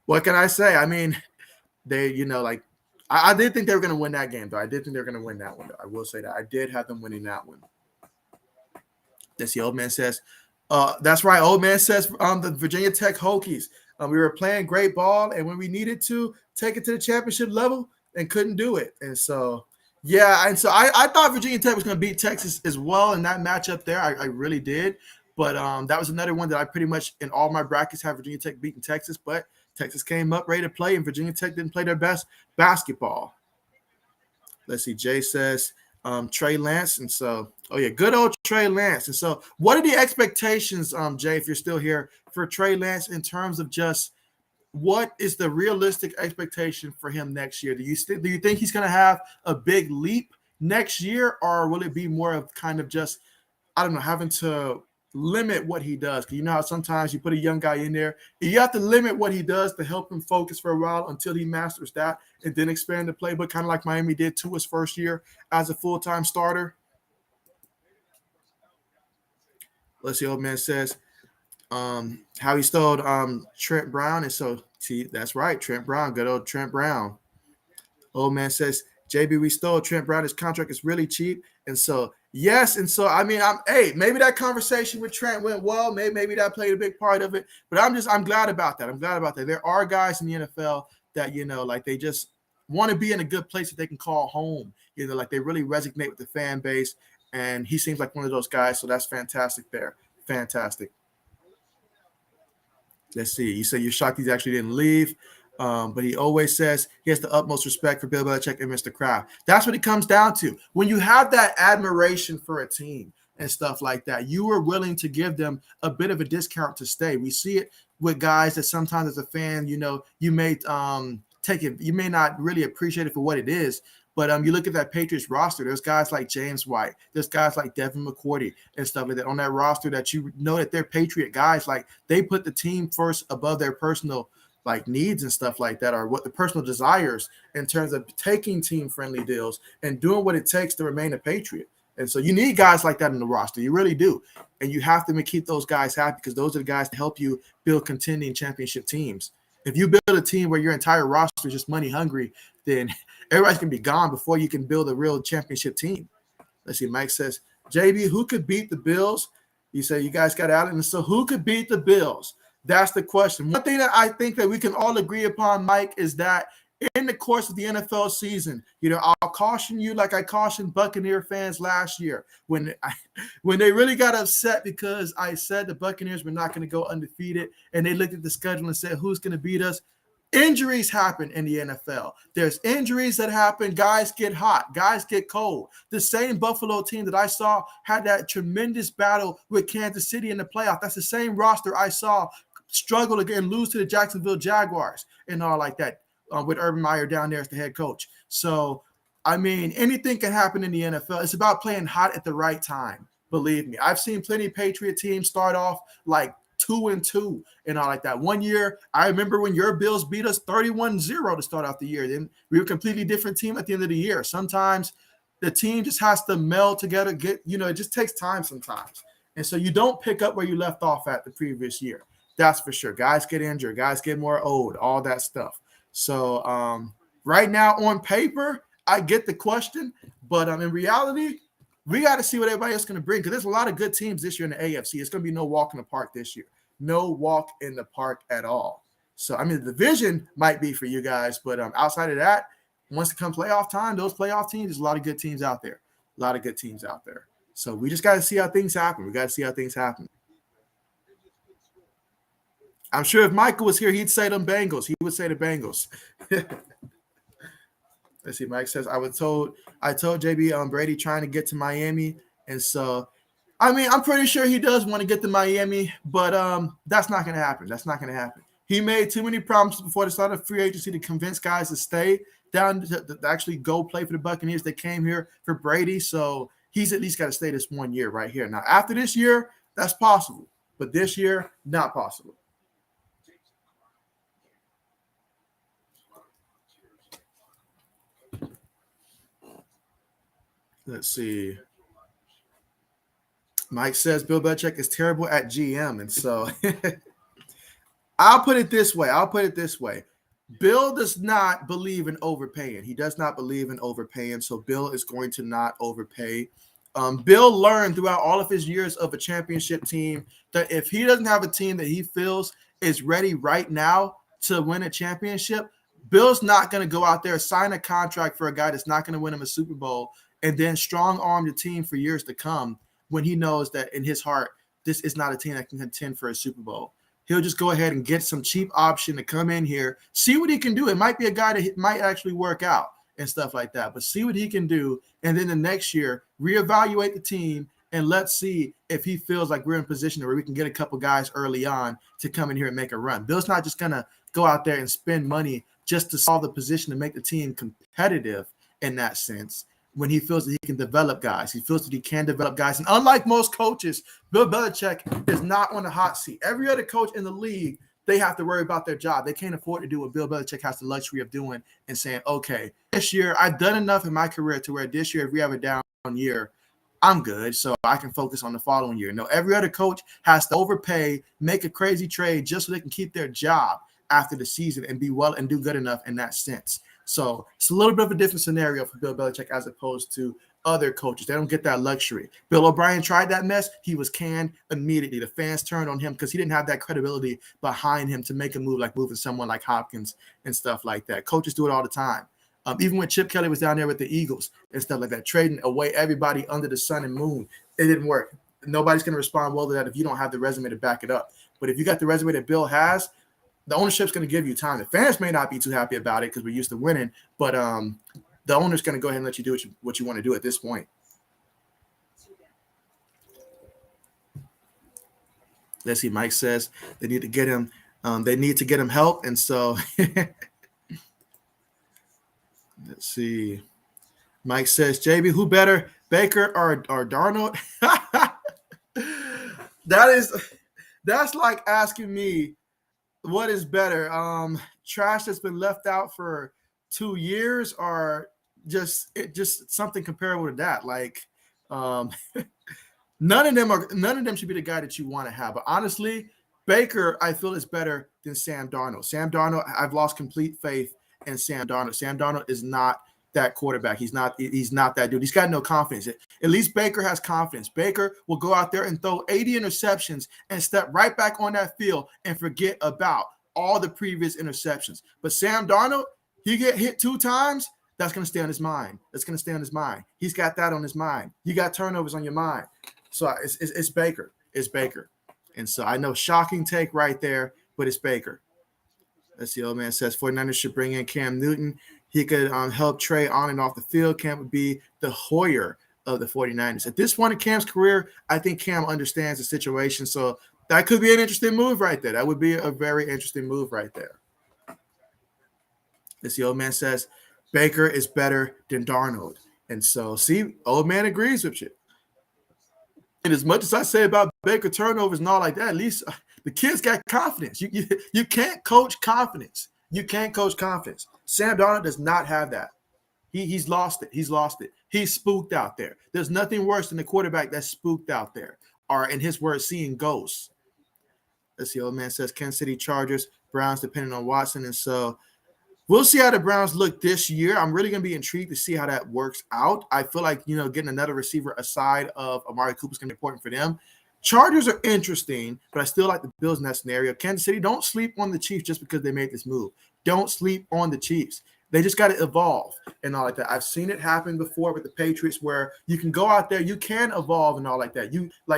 what can I say? I mean, they, you know, like, I did think they were going to win that game, though. I did think they were going to win that one, though. I will say that. I did have them winning that one. That's the old man says. That's right. Old man says the Virginia Tech Hokies. We were playing great ball, and when we needed to take it to the championship level and couldn't do it. And so, yeah, and so I thought Virginia Tech was going to beat Texas as well in that matchup there. I really did. But that was another one that I pretty much in all my brackets have Virginia Tech beating Texas, but Texas came up ready to play, and Virginia Tech didn't play their best basketball. Let's see. Jay says Trey Lance. And so, oh, yeah, good old Trey Lance. And so what are the expectations, Jay, if you're still here, for Trey Lance in terms of just what is the realistic expectation for him next year? Do you think he's going to have a big leap next year, or will it be more of kind of just, I don't know, having to limit what he does? Because you know how sometimes you put a young guy in there, and you have to limit what he does to help him focus for a while until he masters that and then expand the playbook, kind of like Miami did to his first year as a full-time starter. Let's see, old man says, How he stole Trent Brown. And so, see, that's right, Trent Brown, good old Trent Brown. Old man says, JB, we stole Trent Brown. His contract is really cheap. And so, yes. And so, I mean, maybe that conversation with Trent went well. Maybe that played a big part of it. But I'm glad about that. I'm glad about that. There are guys in the NFL that, like they just want to be in a good place that they can call home. Like they really resonate with the fan base. And he seems like one of those guys. So that's fantastic there. Fantastic. Let's see. You say you're shocked he actually didn't leave. But he always says he has the utmost respect for Bill Belichick and Mr. Kraft. That's what it comes down to. When you have that admiration for a team and stuff like that, you are willing to give them a bit of a discount to stay. We see it with guys that sometimes as a fan, you may take it, you may not really appreciate it for what it is. But you look at that Patriots roster, there's guys like James White, there's guys like Devin McCourty and stuff like that on that roster that you know that they're Patriot guys. Like they put the team first above their personal like needs and stuff like that, or what the personal desires in terms of taking team-friendly deals and doing what it takes to remain a Patriot. And so you need guys like that in the roster. You really do. And you have to keep those guys happy because those are the guys to help you build contending championship teams. If you build a team where your entire roster is just money hungry, then everybody's going to be gone before you can build a real championship team. Let's see. Mike says, JB, who could beat the Bills? You say you guys got Allen. And so who could beat the Bills? That's the question. One thing that I think that we can all agree upon, Mike, is that in the course of the NFL season, I'll caution you like I cautioned Buccaneer fans last year when they really got upset because I said the Buccaneers were not going to go undefeated, and they looked at the schedule and said, who's going to beat us? Injuries happen in the NFL. There's injuries that happen. Guys get hot. Guys get cold. The same Buffalo team that I saw had that tremendous battle with Kansas City in the playoff. That's the same roster I saw struggle again, lose to the Jacksonville Jaguars and all like that with Urban Meyer down there as the head coach. So, I mean, anything can happen in the NFL. It's about playing hot at the right time. Believe me. I've seen plenty of Patriot teams start off like 2-2 and all like that. One year, I remember when your Bills beat us 31-0 to start off the year. Then we were a completely different team at the end of the year. Sometimes the team just has to meld together. It just takes time sometimes. And so you don't pick up where you left off at the previous year. That's for sure. Guys get injured. Guys get more old, all that stuff. So right now on paper, I get the question. But in reality, we got to see what everybody else is going to bring because there's a lot of good teams this year in the AFC. It's going to be no walk in the park this year. No walk in the park at all. So, I mean, the division might be for you guys. But outside of that, once it comes playoff time, those playoff teams, there's a lot of good teams out there. A lot of good teams out there. So we just got to see how things happen. We got to see how things happen. I'm sure if Michael was here, he'd say them Bengals. He would say the Bengals. Let's see. Mike says, I told JB Brady trying to get to Miami. And so, I mean, I'm pretty sure he does want to get to Miami, but that's not going to happen. That's not going to happen. He made too many promises before the start of free agency to convince guys to stay down to actually go play for the Buccaneers. They came here for Brady. So he's at least got to stay this 1 year right here. Now, after this year, that's possible. But this year, not possible. Let's see. Mike says Bill Belichick is terrible at GM. And so I'll put it this way. Bill does not believe in overpaying. He does not believe in overpaying. So Bill is going to not overpay. Bill learned throughout all of his years of a championship team that if he doesn't have a team that he feels is ready right now to win a championship, Bill's not going to go out there, sign a contract for a guy that's not going to win him a Super Bowl, and then strong arm the team for years to come when he knows that in his heart, this is not a team that can contend for a Super Bowl. He'll just go ahead and get some cheap option to come in here, see what he can do. It might be a guy that might actually work out and stuff like that, but see what he can do. And then the next year, reevaluate the team and let's see if he feels like we're in a position where we can get a couple guys early on to come in here and make a run. Bill's not just going to go out there and spend money just to solve the position to make the team competitive in that sense. When he feels that he can develop guys. He feels that he can develop guys. And unlike most coaches, Bill Belichick is not on the hot seat. Every other coach in the league, they have to worry about their job. They can't afford to do what Bill Belichick has the luxury of doing and saying, okay, this year I've done enough in my career to where this year, if we have a down year, I'm good, so I can focus on the following year. No, every other coach has to overpay, make a crazy trade just so they can keep their job after the season and be well and do good enough in that sense. So it's a little bit of a different scenario for Bill Belichick as opposed to other coaches. They don't get that luxury. Bill O'Brien tried that mess. He was canned immediately. The fans turned on him because he didn't have that credibility behind him to make a move like moving someone like Hopkins and stuff like that. Coaches do it all the time. Even when Chip Kelly was down there with the Eagles and stuff like that, trading away everybody under the sun and moon, it didn't work. Nobody's going to respond well to that if you don't have the resume to back it up. But if you got the resume that Bill has, the ownership's going to give you time. The fans may not be too happy about it because we're used to winning, but the owner's going to go ahead and let you do what you want to do at this point. Let's see. Mike says they need to get him. They need to get him help, and so let's see. Mike says, JB, who better, Baker or Darnold? That's like asking me what is better, trash that's been left out for 2 years or just something comparable to that. Like none of them should be the guy that you want to have. But honestly, Baker, I feel, is better than Sam Darnold. Sam Darnold, I've lost complete faith in Sam Darnold. Sam Darnold is not that quarterback. He's not that dude. He's got no confidence. At least Baker has confidence. Baker will go out there and throw 80 interceptions and step right back on that field and forget about all the previous interceptions. But Sam Darnold, he get hit 2 times, that's going to stay on his mind. That's going to stay on his mind. He's got that on his mind. You got turnovers on your mind. So it's Baker. It's Baker. And so I know, shocking take right there, but it's Baker. Let's see. Old man says 49ers should bring in Cam Newton. He could help Trey on and off the field. Cam would be the Hoyer of the 49ers. At this point in Cam's career, I think Cam understands the situation. So that could be an interesting move right there. That would be a very interesting move right there. Let's see. Old man says Baker is better than Darnold. And so, see, old man agrees with you. And as much as I say about Baker turnovers and all like that, at least the kid's got confidence. You can't coach confidence. You can't coach confidence. Sam Darnold does not have that. He's lost it. He's lost it. He's spooked out there. There's nothing worse than the quarterback that's spooked out there, or in his words, seeing ghosts. Let's see. Old man says Kansas City Chargers, Browns, depending on Watson. And so we'll see how the Browns look this year. I'm really going to be intrigued to see how that works out. I feel like, getting another receiver aside of Amari Cooper is going to be important for them. Chargers are interesting, but I still like the Bills in that scenario. Kansas City, don't sleep on the Chiefs just because they made this move. Don't sleep on the Chiefs. They just got to evolve and all like that. I've seen it happen before with the Patriots where you can go out there, you can evolve and all like that.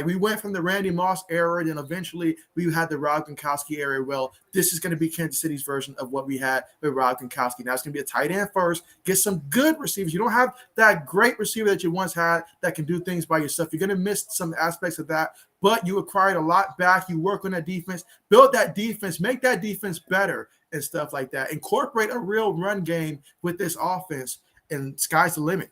We went from the Randy Moss era, and eventually we had the Rob Gronkowski era. Well, this is going to be Kansas City's version of what we had with Rob Gronkowski. Now it's going to be a tight end first. Get some good receivers. You don't have that great receiver that you once had that can do things by yourself. You're going to miss some aspects of that, but you acquired a lot back. You work on that defense, build that defense, make that defense better and stuff like that. Incorporate a real run game with this offense, and sky's the limit.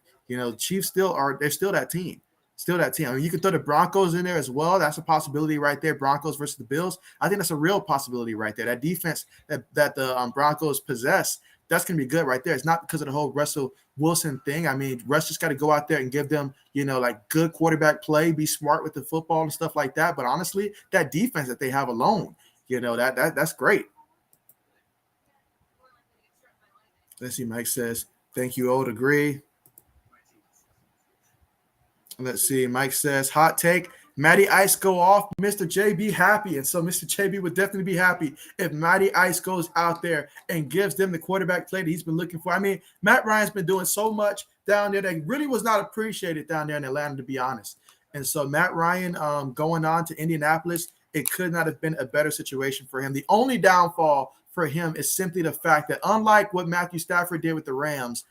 Chiefs they're still that team. Still that team. I mean, you can throw the Broncos in there as well. That's a possibility right there. Broncos versus the Bills. I think that's a real possibility right there. That defense that the Broncos possess, that's going to be good right there. It's not because of the whole Russell Wilson thing. I mean, Russ just got to go out there and give them, like good quarterback play, be smart with the football and stuff like that. But honestly, that defense that they have alone, that's great. Let's see. Mike says, thank you, Old. Agree. Let's see. Mike says, hot take. Matty Ice go off, Mr. JB happy. And so Mr. JB would definitely be happy if Matty Ice goes out there and gives them the quarterback play that he's been looking for. I mean, Matt Ryan's been doing so much down there that really was not appreciated down there in Atlanta, to be honest. And so Matt Ryan going on to Indianapolis, it could not have been a better situation for him. The only downfall for him is simply the fact that, unlike what Matthew Stafford did with the Rams,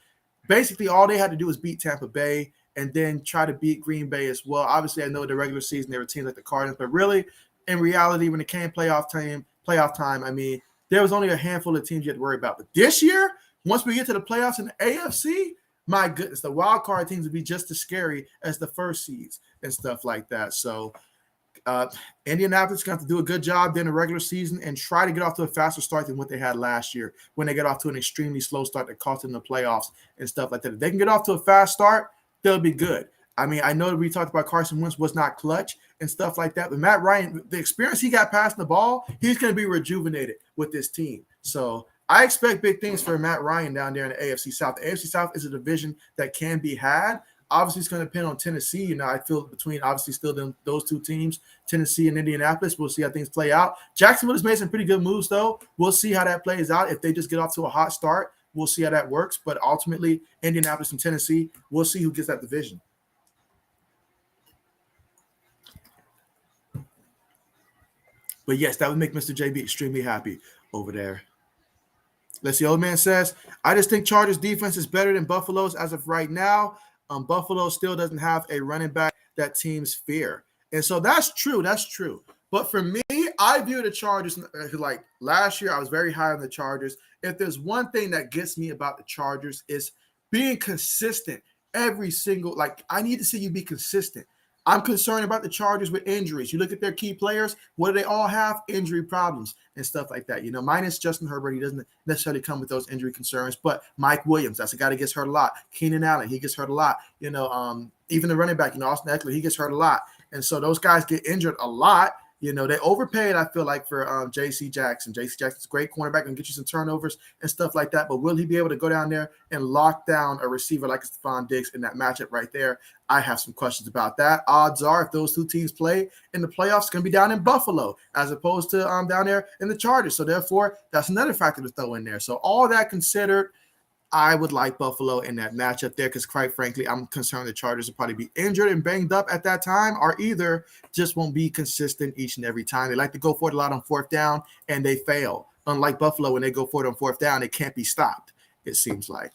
basically all they had to do was beat Tampa Bay and then try to beat Green Bay as well. Obviously, I know the regular season there were teams like the Cardinals, but really, in reality, when it came playoff time, I mean, there was only a handful of teams you had to worry about. But this year, once we get to the playoffs in the AFC, my goodness, the wild card teams would be just as scary as the first seeds and stuff like that. So Indianapolis is going to have to do a good job during the regular season and try to get off to a faster start than what they had last year when they got off to an extremely slow start that cost them the playoffs and stuff like that. If they can get off to a fast start, they'll be good. I mean, I know that we talked about Carson Wentz was not clutch and stuff like that, but Matt Ryan, the experience he got passing the ball, he's going to be rejuvenated with this team. So I expect big things for Matt Ryan down there in the AFC South. The AFC South is a division that can be had. Obviously, it's going to depend on Tennessee. You know, I feel between obviously still those two teams, Tennessee and Indianapolis. We'll see how things play out. Jacksonville has made some pretty good moves, though. We'll see how that plays out. If they just get off to a hot start, we'll see how that works. But ultimately, Indianapolis and Tennessee, we'll see who gets that division. But yes, that would make Mr. JB extremely happy over there. Let's see. Old man says, I just think Chargers defense is better than Buffalo's as of right now. Buffalo still doesn't have a running back that teams fear. And so that's true. That's true. But for me, I view the Chargers like last year, I was very high on the Chargers. If there's one thing that gets me about the Chargers is being consistent every single, like I need to see you be consistent. I'm concerned about the Chargers with injuries. You look at their key players, what do they all have? Injury problems and stuff like that. You know, minus Justin Herbert, he doesn't necessarily come with those injury concerns, but Mike Williams, that's a guy that gets hurt a lot. Keenan Allen, he gets hurt a lot. You know, even the running back, you know, Austin Eckler, he gets hurt a lot. And so those guys get injured a lot. You know, they overpaid, I feel like, for J.C. Jackson. J.C. Jackson's a great cornerback and get you some turnovers and stuff like that. But will he be able to go down there and lock down a receiver like Stephon Diggs in that matchup right there? I have some questions about that. Odds are if those two teams play in the playoffs, it's going to be down in Buffalo as opposed to down there in the Chargers. So, therefore, that's another factor to throw in there. So, all that considered, I would like Buffalo in that matchup there because, quite frankly, I'm concerned the Chargers will probably be injured and banged up at that time or either just won't be consistent each and every time. They like to go for it a lot on fourth down, and they fail. Unlike Buffalo, when they go for it on fourth down, it can't be stopped, it seems like.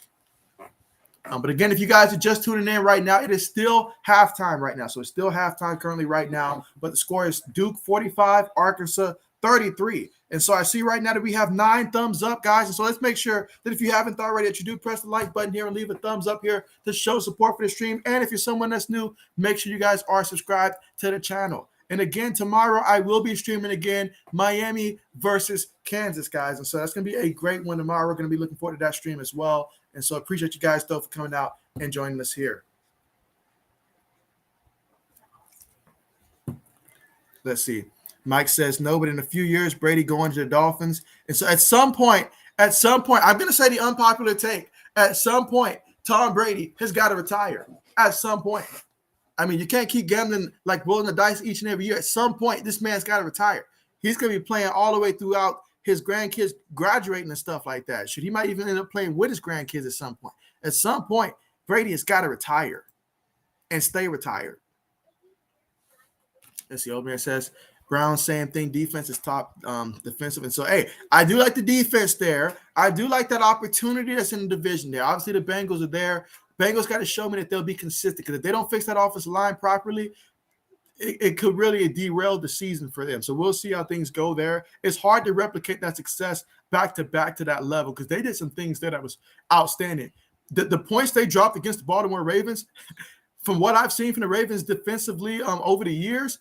But again, if you guys are just tuning in right now, it is still halftime right now. So it's still halftime currently right now. But the score is Duke 45, Arkansas 33. And so I see right now that we have 9 thumbs up, guys. And so let's make sure that if you haven't already, that you do press the like button here and leave a thumbs up here to show support for the stream. And if you're someone that's new, make sure you guys are subscribed to the channel. And again, tomorrow I will be streaming again Miami versus Kansas, guys. And so that's going to be a great one tomorrow. We're going to be looking forward to that stream as well. And so I appreciate you guys, though, for coming out and joining us here. Let's see. Mike says no, but in a few years, Brady going to the Dolphins. And so at some point, I'm going to say the unpopular take. At some point, Tom Brady has got to retire. At some point. I mean, you can't keep gambling, like rolling the dice each and every year. At some point, this man's got to retire. He's going to be playing all the way throughout his grandkids graduating and stuff like that. He might even end up playing with his grandkids at some point. At some point, Brady has got to retire and stay retired. Let's see. Old man says, Brown, same thing. Defense is top defensive. And so, hey, I do like the defense there. I do like that opportunity that's in the division there. Obviously, the Bengals are there. Bengals got to show me that they'll be consistent because if they don't fix that offensive line properly, it could really derail the season for them. So we'll see how things go there. It's hard to replicate that success back to that level because they did some things there that was outstanding. The points they dropped against the Baltimore Ravens, from what I've seen from the Ravens defensively over the years,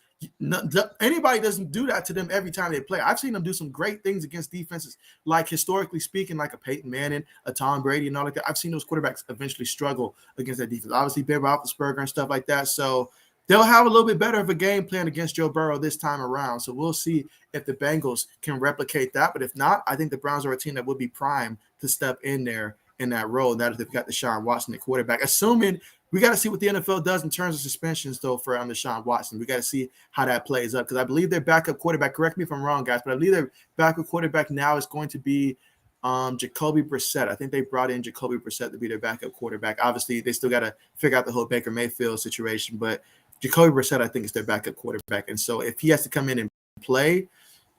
anybody doesn't do that to them every time they play. I've seen them do some great things against defenses, like historically speaking, like a Peyton Manning, a Tom Brady, and all like that. I've seen those quarterbacks eventually struggle against that defense. Obviously, Ben Roethlisberger and stuff like that. So they'll have a little bit better of a game plan against Joe Burrow this time around. So we'll see if the Bengals can replicate that. But if not, I think the Browns are a team that would be primed to step in there in that role. That if they've got Deshaun Watson at quarterback, assuming we got to see what the NFL does in terms of suspensions, though, for Deshaun Watson. We got to see how that plays up because I believe their backup quarterback, correct me if I'm wrong, guys, but I believe their backup quarterback now is going to be Jacoby Brissett. I think they brought in Jacoby Brissett to be their backup quarterback. Obviously, they still got to figure out the whole Baker Mayfield situation, but Jacoby Brissett, I think, is their backup quarterback. And so if he has to come in and play,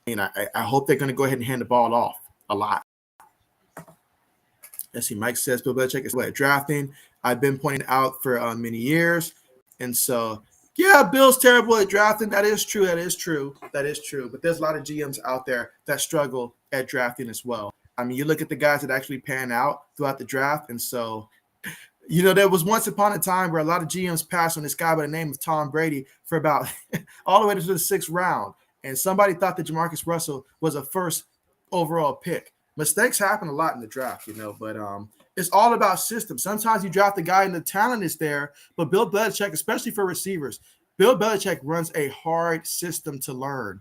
I hope they're going to go ahead and hand the ball off a lot. Let's see. Mike says Bill Belichick is at drafting. I've been pointing out for many years. And so, yeah, Bill's terrible at drafting. That is true. But there's a lot of GMs out there that struggle at drafting as well. I mean, you look at the guys that actually pan out throughout the draft. And so, there was once upon a time where a lot of GMs passed on this guy by the name of Tom Brady for about all the way to the 6th round. And somebody thought that Jamarcus Russell was a first overall pick. Mistakes happen a lot in the draft, but It's all about systems. Sometimes you draft a guy and the talent is there, but Bill Belichick, especially for receivers, Bill Belichick runs a hard system to learn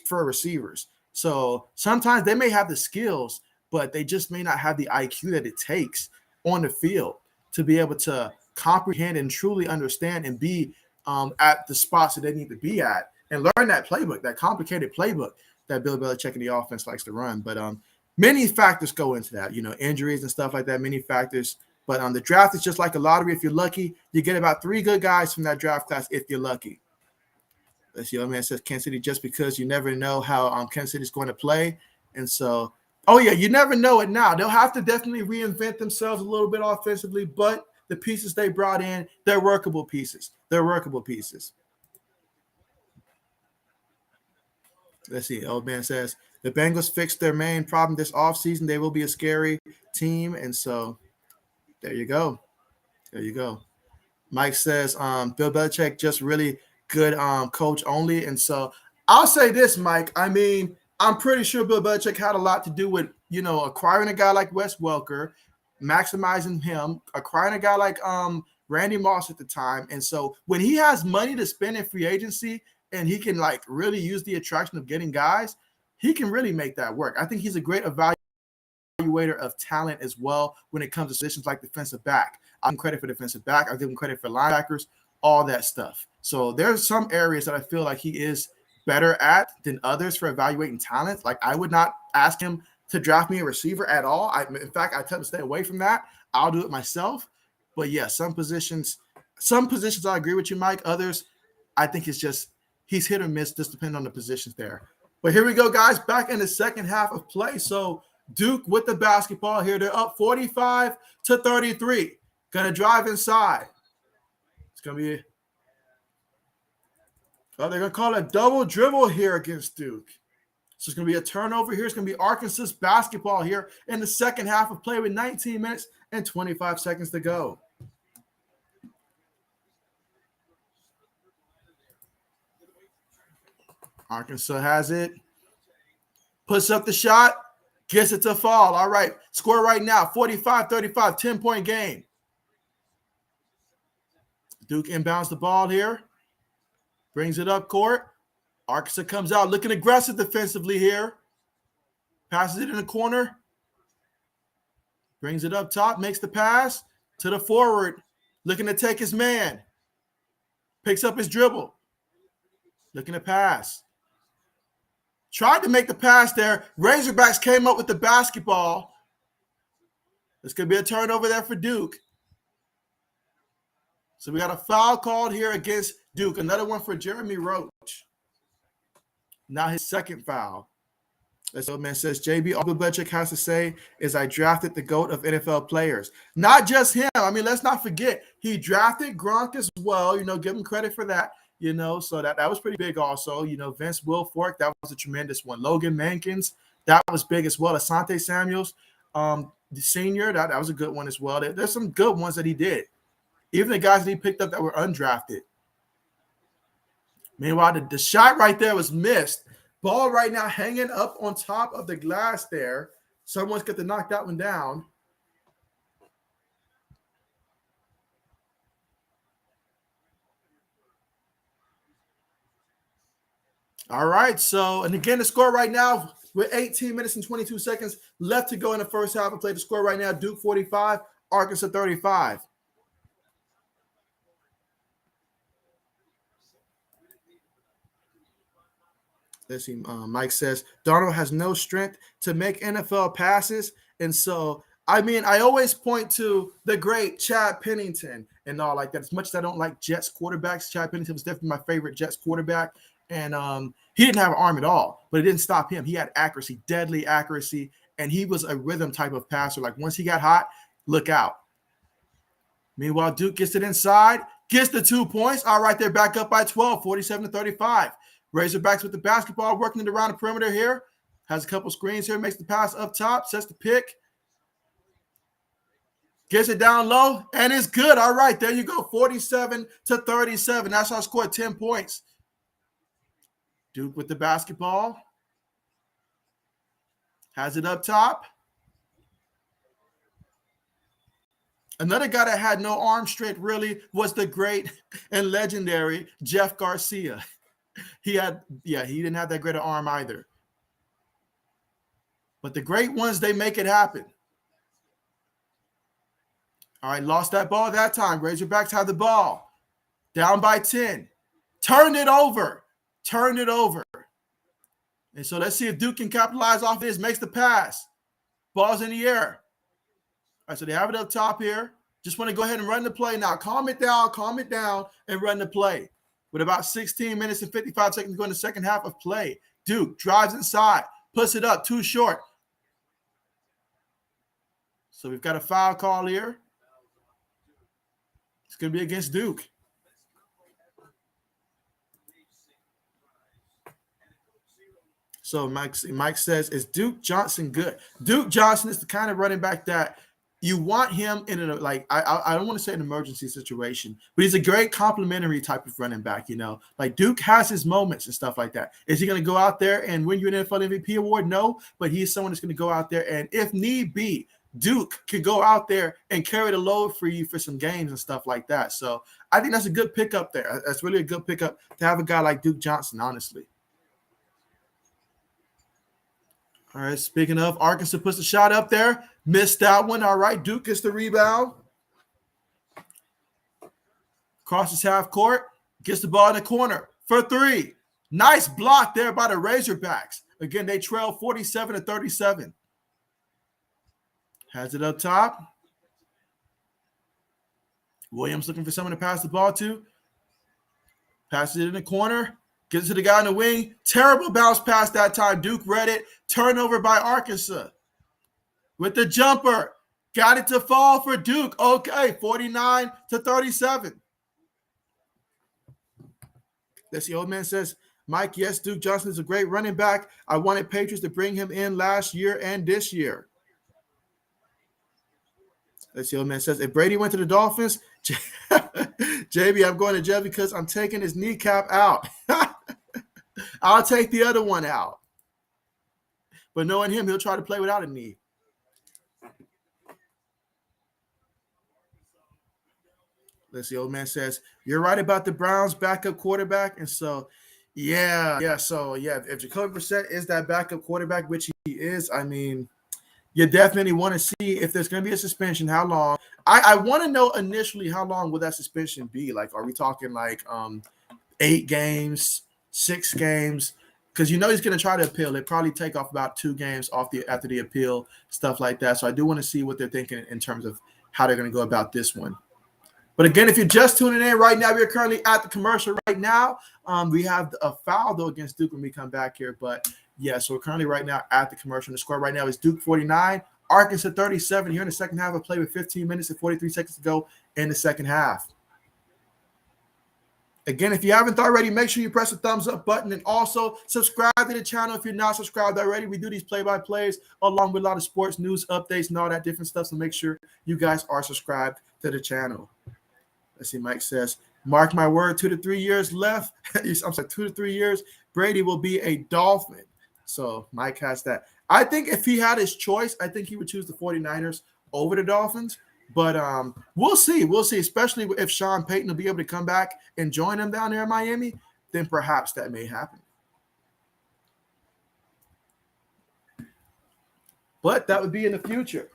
for receivers. So sometimes they may have the skills, but they just may not have the IQ that it takes on the field to be able to comprehend and truly understand and be at the spots that they need to be at and learn that playbook, that complicated playbook that Bill Belichick and the offense likes to run. But many factors go into that, injuries and stuff like that, many factors. But the draft is just like a lottery. If you're lucky, you get about 3 good guys from that draft class if you're lucky. Let's see, man says Kansas City just because you never know how Kansas City is going to play. And so, you never know it now. They'll have to definitely reinvent themselves a little bit offensively, but the pieces they brought in, they're workable pieces. Let's see. Old man says the Bengals fixed their main problem this offseason. They will be a scary team. And so there you go. Mike says Bill Belichick just really good coach only. And so I'll say this, Mike. I mean, I'm pretty sure Bill Belichick had a lot to do with, acquiring a guy like Wes Welker, maximizing him, acquiring a guy like Randy Moss at the time. And so when he has money to spend in free agency and he can really use the attraction of getting guys, he can really make that work. I think he's a great evaluator of talent as well when it comes to positions like defensive back. I give him credit for defensive back. I give him credit for linebackers, all that stuff. So there's some areas that I feel like he is better at than others for evaluating talent. Like I would not ask him to draft me a receiver at all. In fact, I tell him to stay away from that. I'll do it myself. But yeah, some positions I agree with you, Mike. Others, I think it's just he's hit or miss, just depending on the positions there. But here we go, guys, back in the second half of play. So Duke with the basketball here. They're up 45-33. Gonna drive inside. It's gonna be they're gonna call a double dribble here against Duke. So it's gonna be a turnover here. It's gonna be Arkansas's basketball here in the second half of play with 19 minutes and 25 seconds to go. Arkansas has it. Puts up the shot. Gets it to fall. All right. Score right now. 45-35. 10-point game. Duke inbounds the ball here. Brings it up court. Arkansas comes out looking aggressive defensively here. Passes it in the corner. Brings it up top. Makes the pass to the forward. Looking to take his man. Picks up his dribble. Looking to pass. Tried to make the pass there. Razorbacks came up with the basketball. This could be a turnover there for Duke. So we got a foul called here against Duke. Another one for Jeremy Roach. Now his second foul. This old man says, JB, all Bill Belichick has to say is I drafted the GOAT of NFL players. Not just him. I mean, let's not forget, he drafted Gronk as well. Give him credit for that. So that was pretty big also. Vince Wilfork, that was a tremendous one. Logan Mankins, that was big as well. Asante Samuels, the senior, that was a good one as well. There's some good ones that he did. Even the guys that he picked up that were undrafted. Meanwhile, the shot right there was missed. Ball right now hanging up on top of the glass there. Someone's got to knock that one down. All right, so, and again, the score right now with 18 minutes and 22 seconds left to go in the first half of play. The score right now, Duke 45, Arkansas 35. Let's see, Mike says, Darnold has no strength to make NFL passes. And so, I mean, I always point to the great Chad Pennington and all like that. As much as I don't like Jets quarterbacks, Chad Pennington was definitely my favorite Jets quarterback. And he didn't have an arm at all, but it didn't stop him. He had accuracy, deadly accuracy, and he was a rhythm type of passer. Like once he got hot, look out. Meanwhile, Duke gets it inside, gets the 2 points. All right, they're back up by 12, 47-35. Razorbacks with the basketball, working it around the perimeter here. Has a couple screens here, makes the pass up top, sets the pick. Gets it down low, and it's good. All right, there you go, 47-37. That's how I scored 10 points. Duke with the basketball. Has it up top. Another guy that had no arm strength really was the great and legendary Jeff Garcia. He didn't have that great an arm either. But the great ones, they make it happen. All right, lost that ball that time. Razorbacks have the ball. Down by 10. Turn it over. Turn it over. And so let's see if Duke can capitalize off this. Makes the pass. Ball's in the air. All right, so they have it up top here. Just want to go ahead and run the play now. Calm it down, and run the play. With about 16 minutes and 55 seconds to go in the second half of play. Duke drives inside, puts it up, too short. So we've got a foul call here. It's going to be against Duke. So Mike says, is Duke Johnson good? Duke Johnson is the kind of running back that you want him in a, like, I don't want to say an emergency situation, but he's a great complementary type of running back, you know. Like Duke has his moments and stuff like that. Is he going to go out there and win you an NFL MVP award? No, but he's someone that's going to go out there and if need be, Duke could go out there and carry the load for you for some games and stuff like that. So I think that's a good pickup there. That's really a good pickup to have a guy like Duke Johnson, honestly. All right, speaking of, Arkansas puts the shot up there. Missed that one. All right, Duke gets the rebound. Crosses half court. Gets the ball in the corner for three. Nice block there by the Razorbacks. Again, they trail 47-37. Has it up top. Williams looking for someone to pass the ball to. Passes it in the corner. Gives it to the guy in the wing. Terrible bounce pass that time. Duke read it. Turnover by Arkansas. With the jumper. Got it to fall for Duke. Okay, 49-37. That's the old man says, Mike, yes, Duke Johnson is a great running back. I wanted Patriots to bring him in last year and this year. That's the old man says, if Brady went to the Dolphins, JB, I'm going to jail because I'm taking his kneecap out. I'll take the other one out. But knowing him, he'll try to play without a knee. Let's see, old man says, you're right about the Browns' backup quarterback. And so, if Jacoby Brissett is that backup quarterback, which he is, I mean, you definitely want to see if there's going to be a suspension, how long. I want to know initially how long will that suspension be? Like, are we talking like 8 games, 6 games? Because you know he's going to try to appeal. It probably take off about 2 games after the appeal, stuff like that. So I do want to see what they're thinking in terms of how they're going to go about this one. But again, if you're just tuning in right now, we're currently at the commercial right now. We have a foul, though, against Duke when we come back here. But, yeah, so we're currently right now at the commercial. The score right now is Duke 49, Arkansas 37 here in the second half of play with 15 minutes and 43 seconds to go in the second half. Again, if you haven't already, make sure you press the thumbs up button and also subscribe to the channel if you're not subscribed already. We do these play-by-plays along with a lot of sports news updates and all that different stuff, so make sure you guys are subscribed to the channel. Let's see, Mike says, mark my word, 2 to 3 years left. I'm sorry, 2 to 3 years, Brady will be a Dolphin. So Mike has that. I think if he had his choice, I think he would choose the 49ers over the Dolphins. But we'll see. We'll see, especially if Sean Payton will be able to come back and join them down there in Miami, then perhaps that may happen. But that would be in the future.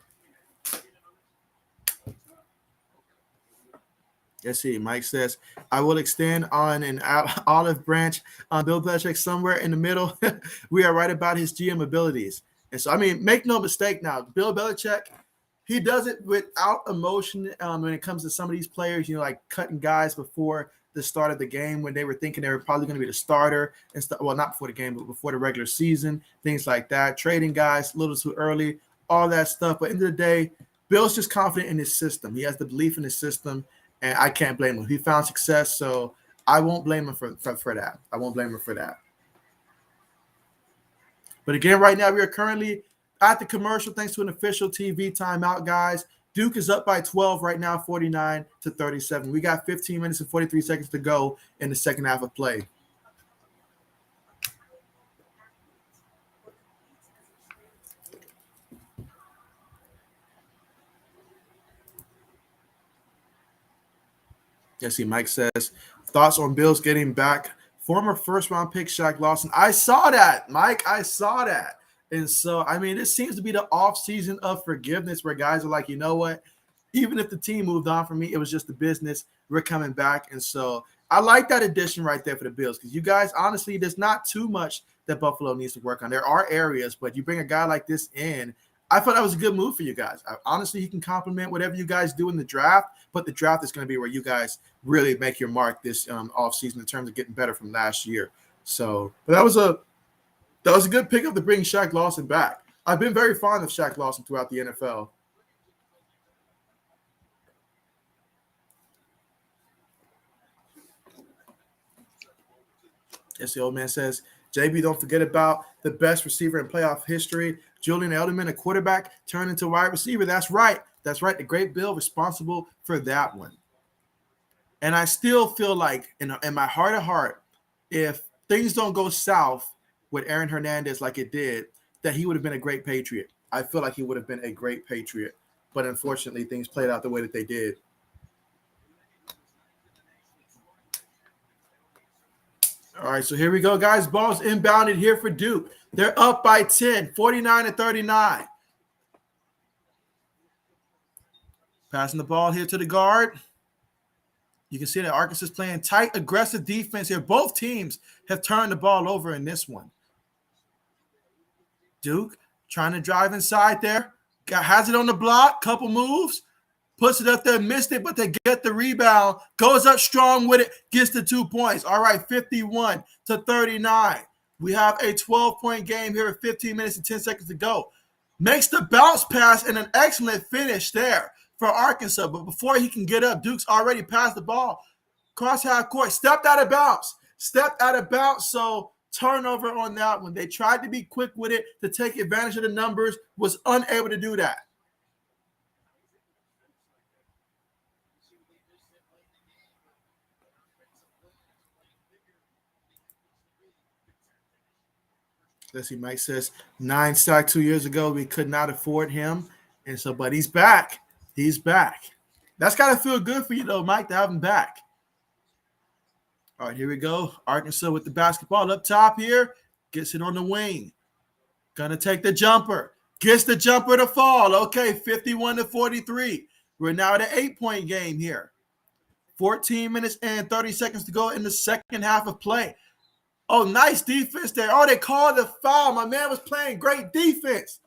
Let's see. Mike says, I will extend on an olive branch on Bill Belichick somewhere in the middle. We are right about his GM abilities. And so, I mean, make no mistake now, Bill Belichick, he does it without emotion when it comes to some of these players, you know, like cutting guys before the start of the game when they were thinking they were probably going to be the starter and stuff. Well, not before the game, but before the regular season, things like that. Trading guys a little too early, all that stuff. But at the end of the day, Bill's just confident in his system. He has the belief in his system, and I can't blame him. He found success, so I won't blame him for that. I won't blame him for that. But again, right now we are currently at the commercial thanks to an official TV timeout, guys. Duke is up by 12 right now, 49-37. We got 15 minutes and 43 seconds to go in the second half of play. Yes, see, Mike says, thoughts on Bills getting back former first round pick Shaq Lawson. I saw that, Mike. I saw that. And so, I mean, it seems to be the off season of forgiveness where guys are like, you know what? Even if the team moved on from me, it was just the business. We're coming back. And so I like that addition right there for the Bills because you guys, honestly, there's not too much that Buffalo needs to work on. There are areas, but you bring a guy like this in. I thought that was a good move for you guys. Honestly, he can complement whatever you guys do in the draft, but the draft is going to be where you guys really make your mark this offseason in terms of getting better from last year. So but that was a good pickup to bring Shaq Lawson back. I've been very fond of Shaq Lawson throughout the NFL. Yes, the old man says, JB, don't forget about the best receiver in playoff history, Julian Edelman, a quarterback turned into a wide receiver. That's right. That's right. The great Bill responsible for that one. And I still feel like, in my heart of heart, if things don't go south with Aaron Hernandez like it did, that he would have been a great Patriot. I feel like he would have been a great Patriot. But unfortunately, things played out the way that they did. All right, so here we go, guys. Ball's inbounded here for Duke. They're up by 10, 49-39. Passing the ball here to the guard. You can see that Arkansas is playing tight, aggressive defense here. Both teams have turned the ball over in this one. Duke trying to drive inside there. Has it on the block, couple moves. Puts it up there, missed it, but they get the rebound. Goes up strong with it, gets the 2 points. All right, 51-39. We have a 12-point game here with 15 minutes and 10 seconds to go. Makes the bounce pass and an excellent finish there for Arkansas. But before he can get up, Duke's already passed the ball. Cross half court, stepped out of bounds. So turnover on that one. They tried to be quick with it to take advantage of the numbers, was unable to do that. Let's see, Mike says 9 sacks 2 years ago. We could not afford him. And so, but he's back. He's back. That's got to feel good for you, though, Mike, to have him back. All right, here we go. Arkansas with the basketball up top here. Gets it on the wing. Gonna take the jumper. Gets the jumper to fall. Okay, 51-43. We're now at an 8-point game here. 14 minutes and 30 seconds to go in the second half of play. Oh, nice defense there. Oh, they called the foul. My man was playing great defense.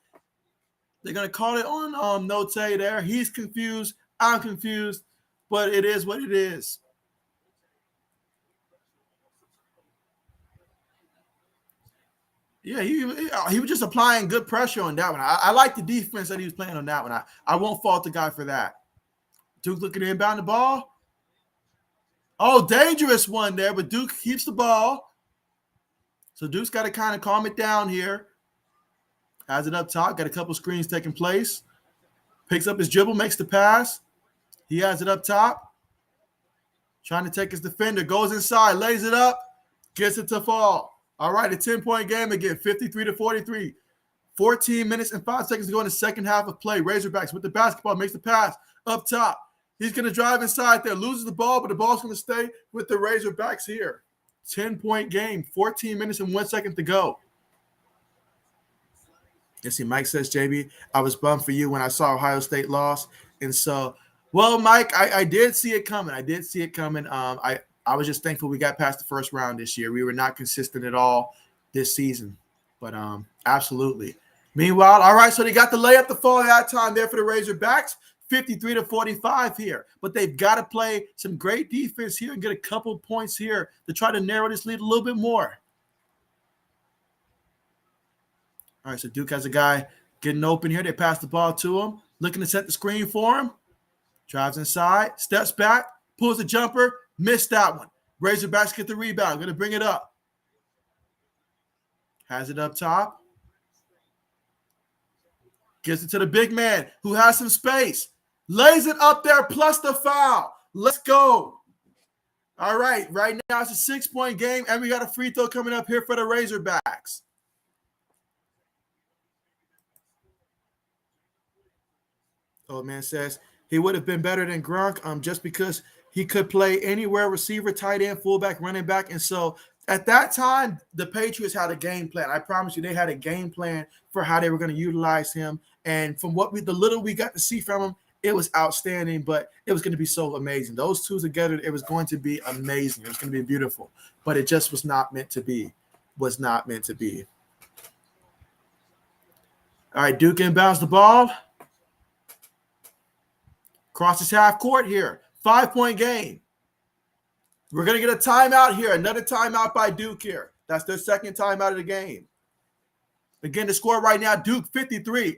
They're going to call it on Note there. He's confused. I'm confused. But it is what it is. Yeah, he was just applying good pressure on that one. I like the defense that he was playing on that one. I won't fault the guy for that. Duke looking to inbound the ball. Oh, dangerous one there, but Duke keeps the ball. So Duke's got to kind of calm it down here. Has it up top. Got a couple screens taking place. Picks up his dribble, makes the pass. He has it up top. Trying to take his defender. Goes inside, lays it up. Gets it to fall. All right, a 10-point game again, 53-43. 14 minutes and 5 seconds to go in the second half of play. Razorbacks with the basketball, makes the pass up top. He's going to drive inside there, loses the ball, but the ball's going to stay with the Razorbacks here. 10-point game, 14 minutes and 1 second to go. You see, Mike says, JB, I was bummed for you when I saw Ohio State lost. And so, well, Mike, I did see it coming. I was just thankful we got past the first round this year. We were not consistent at all this season. But absolutely. Meanwhile, all right, so they got the layup to fall that time there for the Razorbacks. 53-45 here. But they've got to play some great defense here and get a couple points here to try to narrow this lead a little bit more. All right, so Duke has a guy getting open here. They pass the ball to him, looking to set the screen for him. Drives inside, steps back, pulls the jumper, missed that one. Razorbacks get the rebound, going to bring it up. Has it up top. Gives it to the big man who has some space. Lays it up there plus the foul. Let's go. All right now it's a 6-point game, and we got a free throw coming up here for the Razorbacks. Old man says he would have been better than Gronk just because He could play anywhere, receiver, tight end, fullback, running back. And so at that time, the Patriots had a game plan. I promise you, they had a game plan for how they were going to utilize him. And from the little we got to see from him, it was outstanding, but it was going to be so amazing. Those two together, it was going to be amazing. It was going to be beautiful, but it just was not meant to be. Was not meant to be. All right, Duke inbounds the ball. Crosses half court here. 5-point game. We're going to get a timeout here. Another timeout by Duke here. That's their second timeout of the game. Again, the score right now, Duke 53,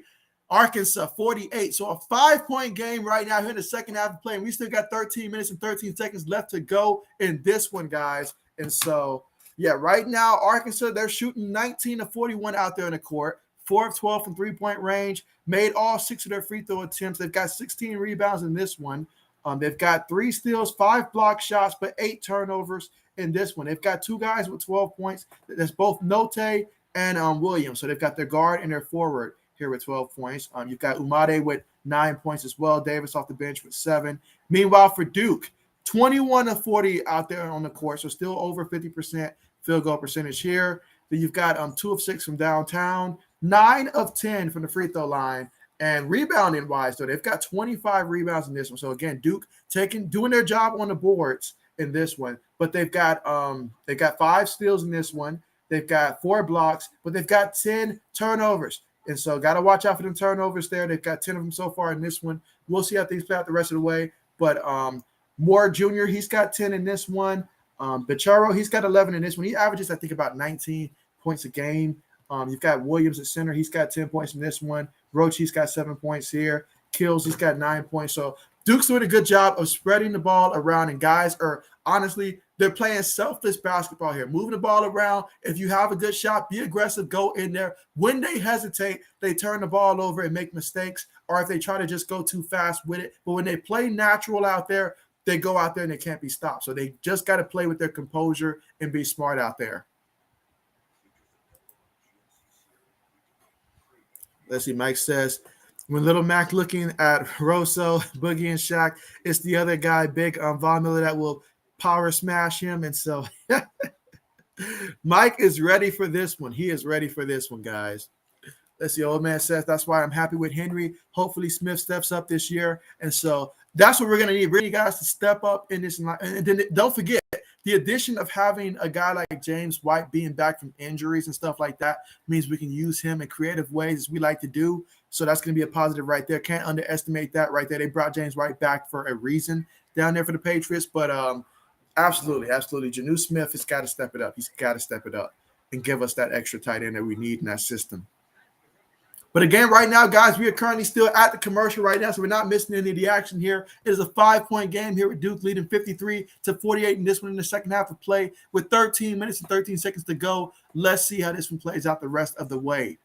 Arkansas 48. So a 5-point game right now here in the second half of play. We still got 13 minutes and 13 seconds left to go in this one, guys. And so, yeah, right now, Arkansas, they're shooting 19 of 41 out there in the court. 4 of 12 from three-point range. Made all 6 of their free throw attempts. They've got 16 rebounds in this one. They've got 3 steals, 5 block shots, but 8 turnovers in this one. They've got 2 guys with 12 points. That's both Note and Williams. So they've got their guard and their forward here with 12 points. You've got Umade with 9 points as well. Davis off the bench with 7. Meanwhile, for Duke, 21 of 40 out there on the court, so still over 50% field goal percentage here. Then you've got 2 of 6 from downtown, 9 of 10 from the free throw line. And rebounding wise, though, they've got 25 rebounds in this one. So again, Duke doing their job on the boards in this one. But they've got 5 steals in this one. They've got 4 blocks, but they've got 10 turnovers. And so got to watch out for them turnovers there. They've got 10 of them so far in this one. We'll see how things play out the rest of the way. But Moore Jr., he's got 10 in this one. Becharo, he's got 11 in this one. He averages, I think, about 19 points a game. You've got Williams at center. He's got 10 points in this one. Roach, he's got 7 points here. Kills, he's got 9 points. So Duke's doing a good job of spreading the ball around. And guys are honestly, they're playing selfless basketball here, moving the ball around. If you have a good shot, be aggressive, go in there. When they hesitate, they turn the ball over and make mistakes, or if they try to just go too fast with it. But when they play natural out there, they go out there and they can't be stopped. So they just got to play with their composure and be smart out there. Let's see, Mike says, when Little Mac looking at Rosso, Boogie, and Shaq, it's the other guy, Big Von Miller, that will power smash him. And so Mike is ready for this one. He is ready for this one, guys. Let's see, old man says, that's why I'm happy with Henry. Hopefully Smith steps up this year. And so that's what we're going to need, really, guys, to step up in this. And then don't forget, the addition of having a guy like James White being back from injuries and stuff like that means we can use him in creative ways as we like to do. So that's going to be a positive right there. Can't underestimate that right there. They brought James White back for a reason down there for the Patriots. But absolutely. Janu Smith has got to step it up. He's got to step it up and give us that extra tight end that we need in that system. But again, right now, guys, we are currently still at the commercial right now, so we're not missing any of the action here. It is a 5-point game here with Duke leading 53-48 in this one in the second half of play with 13 minutes and 13 seconds to go. Let's see how this one plays out the rest of the way.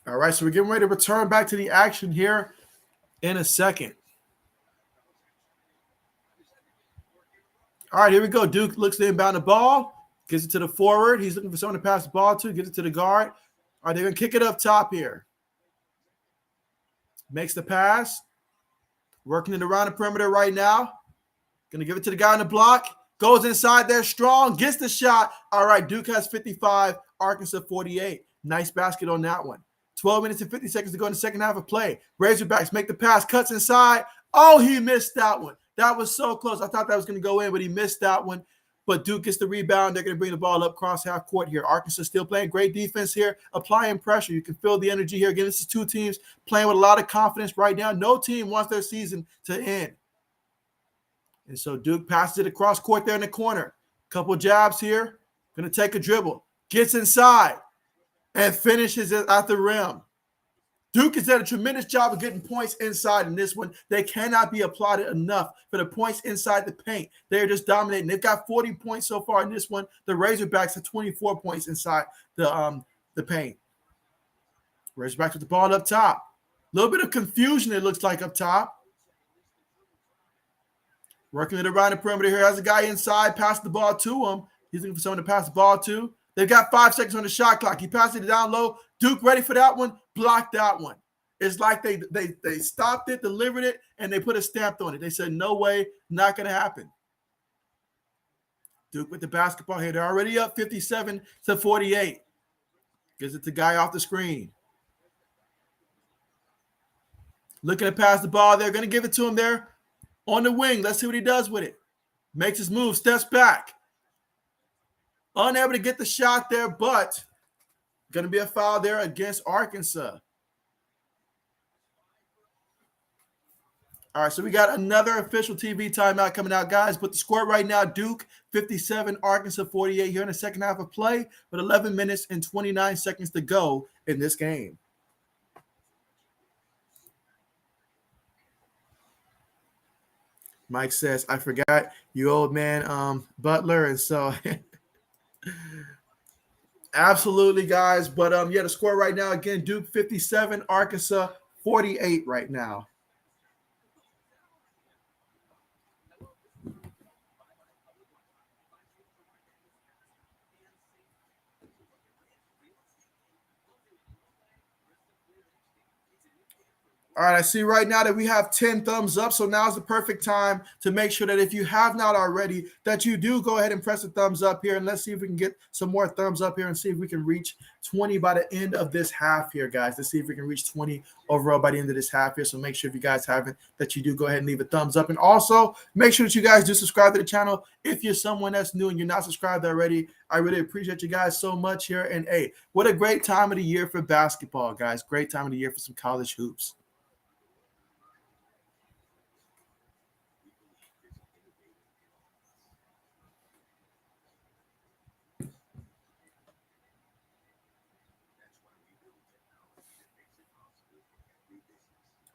All right, so we're getting ready to return back to the action here in a second. All right, here we go. Duke looks to inbound the ball, gets it to the forward. He's looking for someone to pass the ball to, gets it to the guard. All right, they're going to kick it up top here. Makes the pass. Working it around the perimeter right now. Going to give it to the guy on the block. Goes inside there strong, gets the shot. All right, Duke has 55, Arkansas 48. Nice basket on that one. 12 minutes and 50 seconds to go in the second half of play. Razorbacks make the pass, cuts inside. Oh, he missed that one. That was so close. I thought that was going to go in, but he missed that one. But Duke gets the rebound. They're going to bring the ball up across half court here. Arkansas still playing great defense here, applying pressure. You can feel the energy here. Again, this is 2 teams playing with a lot of confidence right now. No team wants their season to end. And so Duke passes it across court there in the corner. Couple jabs here. Going to take a dribble. Gets inside and finishes it at the rim. Duke has done a tremendous job of getting points inside in this one. They cannot be applauded enough for the points inside the paint. They're just dominating. They've got 40 points so far in this one. The Razorbacks have 24 points inside the paint. Razorbacks with the ball up top. A little bit of confusion, it looks like, up top. Working it around the perimeter here. Has a guy inside, pass the ball to him. He's looking for someone to pass the ball to. They've got 5 seconds on the shot clock. He passes it down low. Duke ready for that one. Blocked that one. It's like they stopped it, delivered it, and they put a stamp on it. They said, no way, not going to happen. Duke with the basketball here. They're already up 57-48. Gives it to guy off the screen. Looking to pass the ball. They're going to give it to him there on the wing. Let's see what he does with it. Makes his move, steps back. Unable to get the shot there, but going to be a foul there against Arkansas. All right, so we got another official TV timeout coming out, guys. But the score right now, Duke 57, Arkansas 48 here in the second half of play with 11 minutes and 29 seconds to go in this game. Mike says, I forgot you old man Butler. And so absolutely, guys. But yeah, the score right now, again, Duke 57, Arkansas 48 right now. All right, I see right now that we have 10 thumbs up, so now's the perfect time to make sure that if you have not already, that you do go ahead and press the thumbs up here, and let's see if we can get some more thumbs up here and see if we can reach 20 by the end of this half here, guys. Let's see if we can reach 20 overall by the end of this half here, so make sure if you guys haven't, that you do go ahead and leave a thumbs up, and also make sure that you guys do subscribe to the channel if you're someone that's new and you're not subscribed already. I really appreciate you guys so much here, and hey, what a great time of the year for basketball, guys. Great time of the year for some college hoops.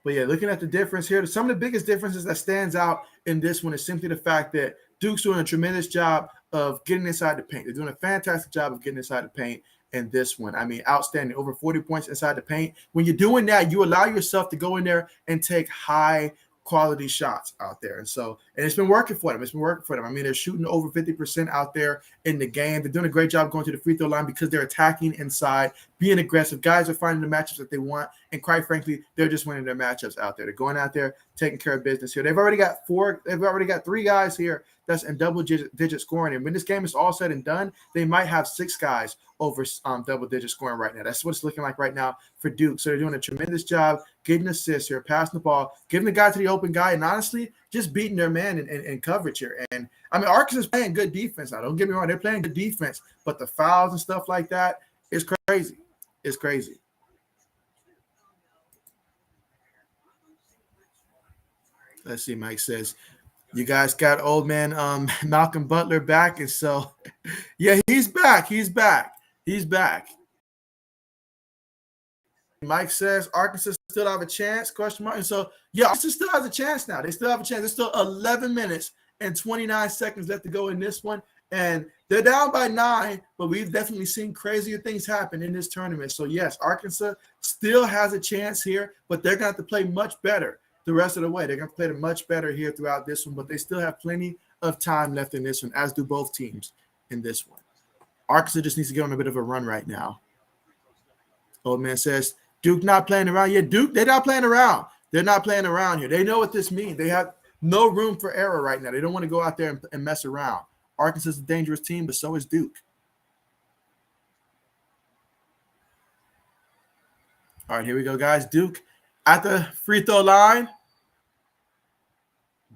But yeah, looking at the difference here, some of the biggest differences that stands out in this one is simply the fact that Duke's doing a tremendous job of getting inside the paint. They're doing a fantastic job of getting inside the paint in this one. I mean, outstanding. Over 40 points inside the paint. When you're doing that, you allow yourself to go in there and take high quality shots out there. And it's been working for them. It's been working for them. I mean, they're shooting over 50% out there in the game. They're doing a great job going to the free throw line because they're attacking inside, being aggressive. Guys are finding the matchups that they want. And quite frankly, they're just winning their matchups out there. They're going out there, taking care of business here. They've already got 3 guys here that's in double-digit scoring. And when this game is all said and done, they might have 6 guys over double-digit scoring right now. That's what it's looking like right now for Duke. So they're doing a tremendous job getting assists here, passing the ball, giving the guy to the open guy, and honestly, just beating their man in coverage here. And, I mean, Arkansas is playing good defense now. Don't get me wrong. They're playing good defense. But the fouls and stuff like that is crazy. It's crazy. Let's see, Mike says, you guys got old man Malcolm Butler back. And so, yeah, he's back. He's back. He's back. Mike says Arkansas still have a chance, question mark. And so, yeah, Arkansas still has a chance now. They still have a chance. There's still 11 minutes and 29 seconds left to go in this one. And they're down by 9, but we've definitely seen crazier things happen in this tournament. So, yes, Arkansas still has a chance here, but they're going to have to play much better the rest of the way. They're going to play much better here throughout this one, but they still have plenty of time left in this one, as do both teams in this one. Arkansas just needs to get on a bit of a run right now. Old man says, Duke not playing around. Yeah, Duke, they're not playing around. They're not playing around here. They know what this means. They have no room for error right now. They don't want to go out there and mess around. Arkansas is a dangerous team, but so is Duke. All right, here we go, guys. Duke at the free throw line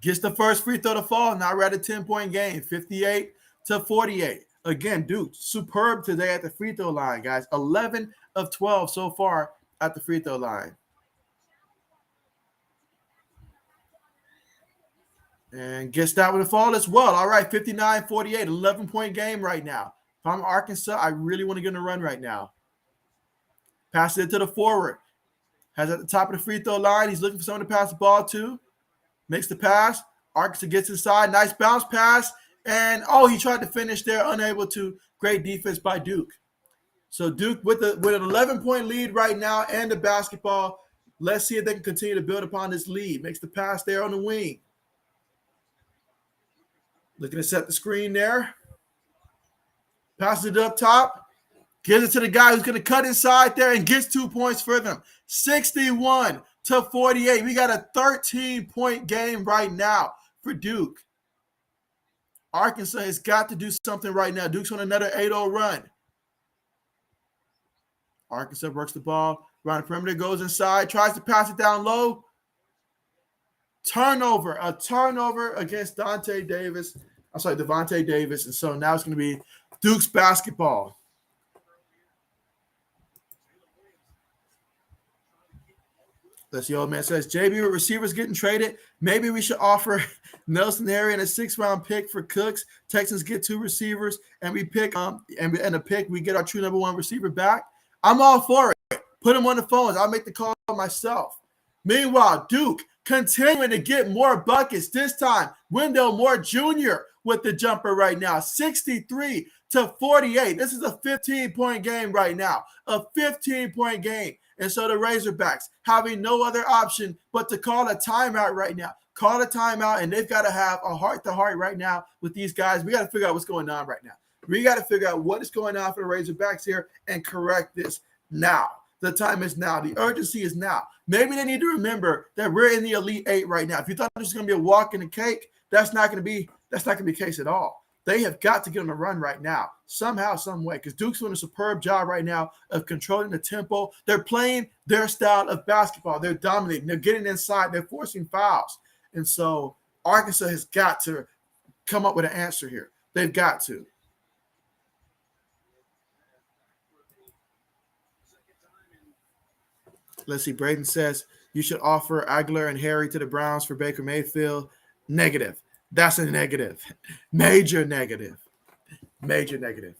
gets the first free throw to fall. Now we're at a 10-point game, 58-48. Again, Duke, superb today at the free throw line, guys. 11 of 12 so far at the free throw line. And gets that with a fall as well. All right, 59-48, 11-point game right now. If I'm Arkansas, I really want to get on a run right now. Pass it to the forward. Has at the top of the free throw line. He's looking for someone to pass the ball to. Makes the pass. Arkansas gets inside. Nice bounce pass. And, he tried to finish there. Unable to. Great defense by Duke. So Duke with an 11-point lead right now and the basketball. Let's see if they can continue to build upon this lead. Makes the pass there on the wing. Looking to set the screen there. Passes it up top. Gives it to the guy who's going to cut inside there and gets 2 points for them. 61-48. We got a 13-point game right now for Duke. Arkansas has got to do something right now. Duke's on another 8-0 run. Arkansas works the ball. Around the perimeter, goes inside. Tries to pass it down low. Turnover. A turnover against Devontae Davis. And so now it's going to be Duke's basketball. Let's see, old man says, JB with receivers getting traded. Maybe we should offer Nelson Harry and a 6th-round pick for Cooks. Texans get 2 receivers, and we pick and a pick. We get our true number 1 receiver back. I'm all for it. Put him on the phones. I'll make the call myself. Meanwhile, Duke continuing to get more buckets. This time, Wendell Moore Jr. with the jumper right now. 63-48. This is a 15-point game right now. A 15-point game. And so the Razorbacks having no other option but to call a timeout right now. Call a timeout, and they've got to have a heart-to-heart right now with these guys. We got to figure out what's going on right now. We got to figure out what is going on for the Razorbacks here and correct this now. The time is now. The urgency is now. Maybe they need to remember that we're in the Elite 8 right now. If you thought this was going to be a walk in the cake, that's not going to be the case at all. They have got to get on a run right now, somehow, some way, because Duke's doing a superb job right now of controlling the tempo. They're playing their style of basketball. They're dominating. They're getting inside. They're forcing fouls. And so Arkansas has got to come up with an answer here. They've got to. Let's see. Braden says you should offer Aguilar and Harry to the Browns for Baker Mayfield. Negative. That's a negative. Major negative. Major negative.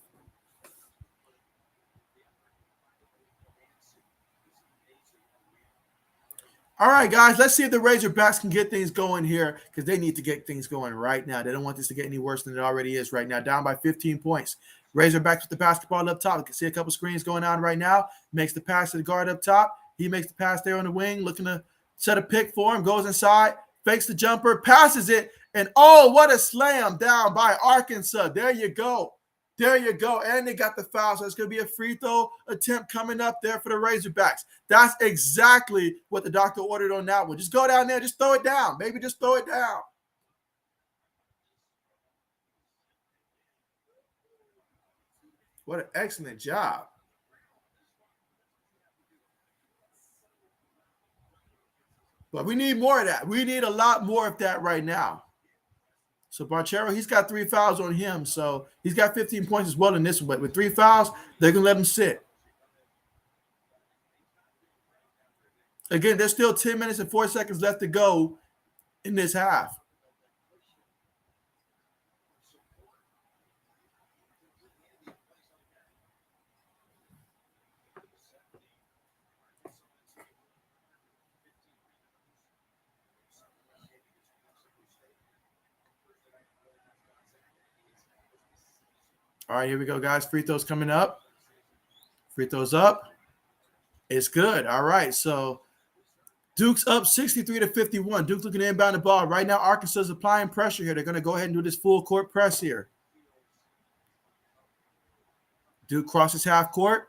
All right, guys, let's see if the Razorbacks can get things going here because they need to get things going right now. They don't want this to get any worse than it already is right now. Down by 15 points. Razorbacks with the basketball up top. You can see a couple screens going on right now. Makes the pass to the guard up top. He makes the pass there on the wing, looking to set a pick for him. Goes inside, fakes the jumper, passes it, and what a slam down by Arkansas. There you go. There you go. And they got the foul, so it's going to be a free throw attempt coming up there for the Razorbacks. That's exactly what the doctor ordered on that one. Just go down there. Just throw it down. Maybe just throw it down. What an excellent job. But we need more of that. We need a lot more of that right now. So Barchero, he's got 3 fouls on him. So he's got 15 points as well in this one. But with 3 fouls, they're going to let him sit. Again, there's still 10 minutes and 4 seconds left to go in this half. All right, here we go, guys. Free throws coming up. Free throws up. It's good. All right, so Duke's up 63-51. Duke looking to inbound the ball. Right now, Arkansas is applying pressure here. They're going to go ahead and do this full court press here. Duke crosses half court.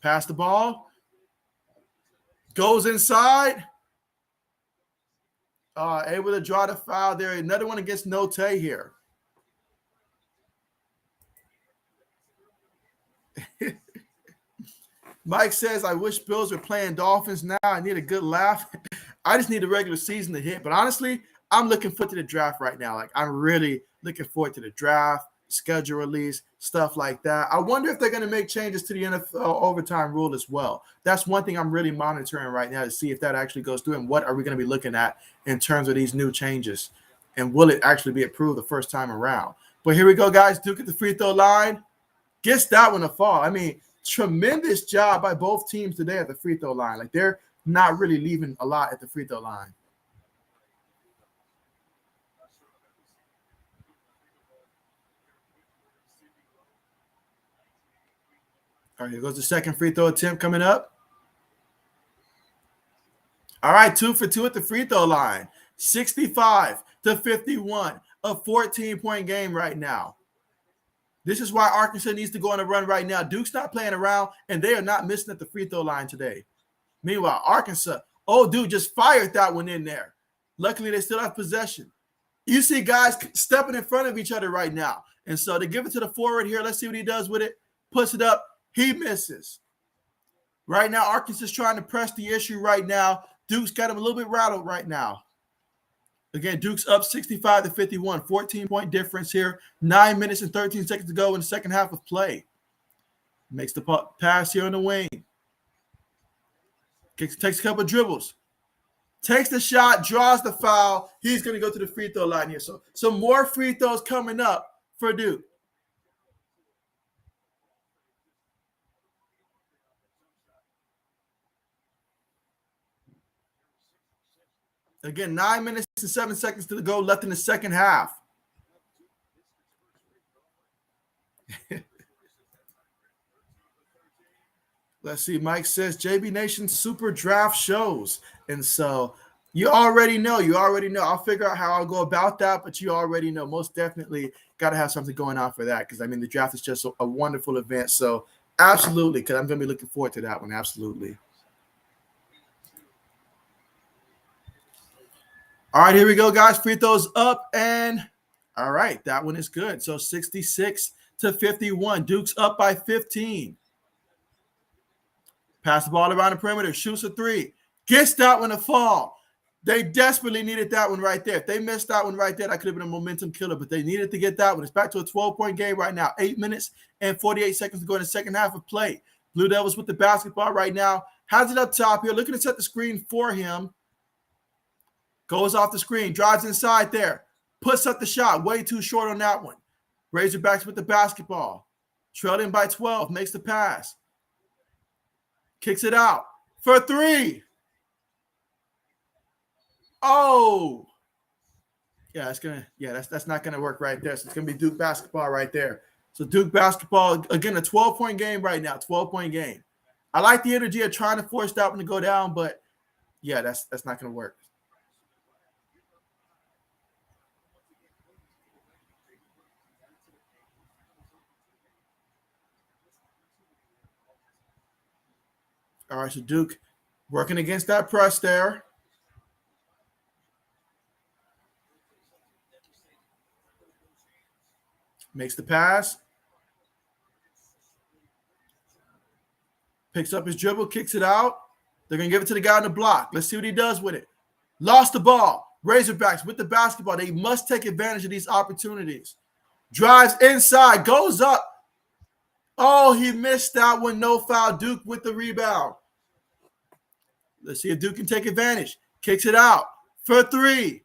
Pass the ball. Goes inside. Able to draw the foul there. Another one against Note here. Mike says, I wish Bills were playing Dolphins now. I need a good laugh. I just need the regular season to hit. But honestly, I'm looking forward to the draft right now. Like, I'm really looking forward to the draft, schedule release, stuff like that. I wonder if they're going to make changes to the NFL overtime rule as well. That's one thing I'm really monitoring right now to see if that actually goes through and what are we going to be looking at in terms of these new changes. And will it actually be approved the first time around? But here we go, guys. Duke at the free throw line. Gets that one to fall. I mean, tremendous job by both teams today at the free throw line. Like, they're not really leaving a lot at the free throw line. All right, here goes the second free throw attempt coming up. All right, 2 for 2 at the free throw line. 65-51, a 14-point game right now. This is why Arkansas needs to go on a run right now. Duke's not playing around, and they are not missing at the free throw line today. Meanwhile, Arkansas, dude, just fired that one in there. Luckily, they still have possession. You see guys stepping in front of each other right now. And so they give it to the forward here. Let's see what he does with it. Puts it up. He misses. Right now, Arkansas is trying to press the issue right now. Duke's got him a little bit rattled right now. Again, Duke's up 65-51, 14-point difference here. 9 minutes and 13 seconds to go in the second half of play. Makes the pass here on the wing. Takes a couple of dribbles. Takes the shot, draws the foul. He's going to go to the free throw line here. So some more free throws coming up for Duke. Again, 9 minutes and 7 seconds to go left in the second half. Let's see. Mike says JB Nation Super Draft shows. And so you already know. I'll figure out how I'll go about that, but you already know. Most definitely got to have something going on for that because, I mean, the draft is just a wonderful event. So absolutely, because I'm going to be looking forward to that one. Absolutely. All right, here we go, guys. Free throws up, and all right, that one is good. So 66-51. Duke's up by 15. Pass the ball around the perimeter. Shoots a three. Gets that one to fall. They desperately needed that one right there. If they missed that one right there, that could have been a momentum killer, but they needed to get that one. It's back to a 12-point game right now. 8 minutes and 48 seconds to go in the second half of play. Blue Devils with the basketball right now. Has it up top here. Looking to set the screen for him. Goes off the screen. Drives inside there. Puts up the shot. Way too short on that one. Razorbacks with the basketball. Trailing by 12. Makes the pass. Kicks it out for three. Oh. Yeah, that's not gonna work right there. So it's gonna be Duke basketball right there. So Duke basketball, again, a 12-point game right now. 12-point game. I like the energy of trying to force that one to go down, but yeah, that's not gonna work. All right, so Duke working against that press there. Makes the pass. Picks up his dribble, kicks it out. They're going to give it to the guy on the block. Let's see what he does with it. Lost the ball. Razorbacks with the basketball. They must take advantage of these opportunities. Drives inside, goes up. Oh, he missed that one. No foul. Duke with the rebound. Let's see if Duke can take advantage. Kicks it out for three.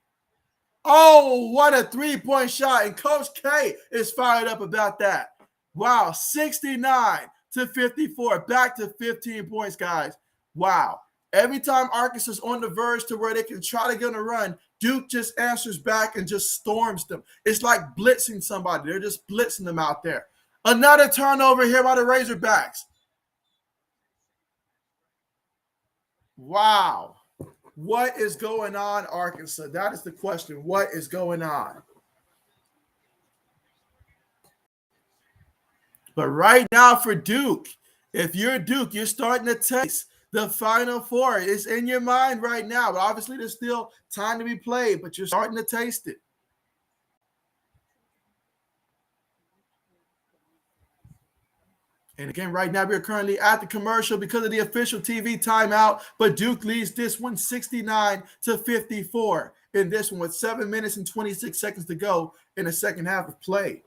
Oh, what a three-point shot. And Coach K is fired up about that. Wow, 69-54. Back to 15 points, guys. Wow. Every time Arkansas is on the verge to where they can try to get on a run, Duke just answers back and just storms them. It's like blitzing somebody. They're just blitzing them out there. Another turnover here by the Razorbacks. Wow. What is going on, Arkansas? That is the question. What is going on? But right now for Duke, if you're Duke, you're starting to taste the Final Four. It's in your mind right now. But obviously, there's still time to be played, but you're starting to taste it. And again, right now, we're currently at the commercial because of the official TV timeout. But Duke leads this one 69-54 in this one with 7 minutes and 26 seconds to go in the second half of play.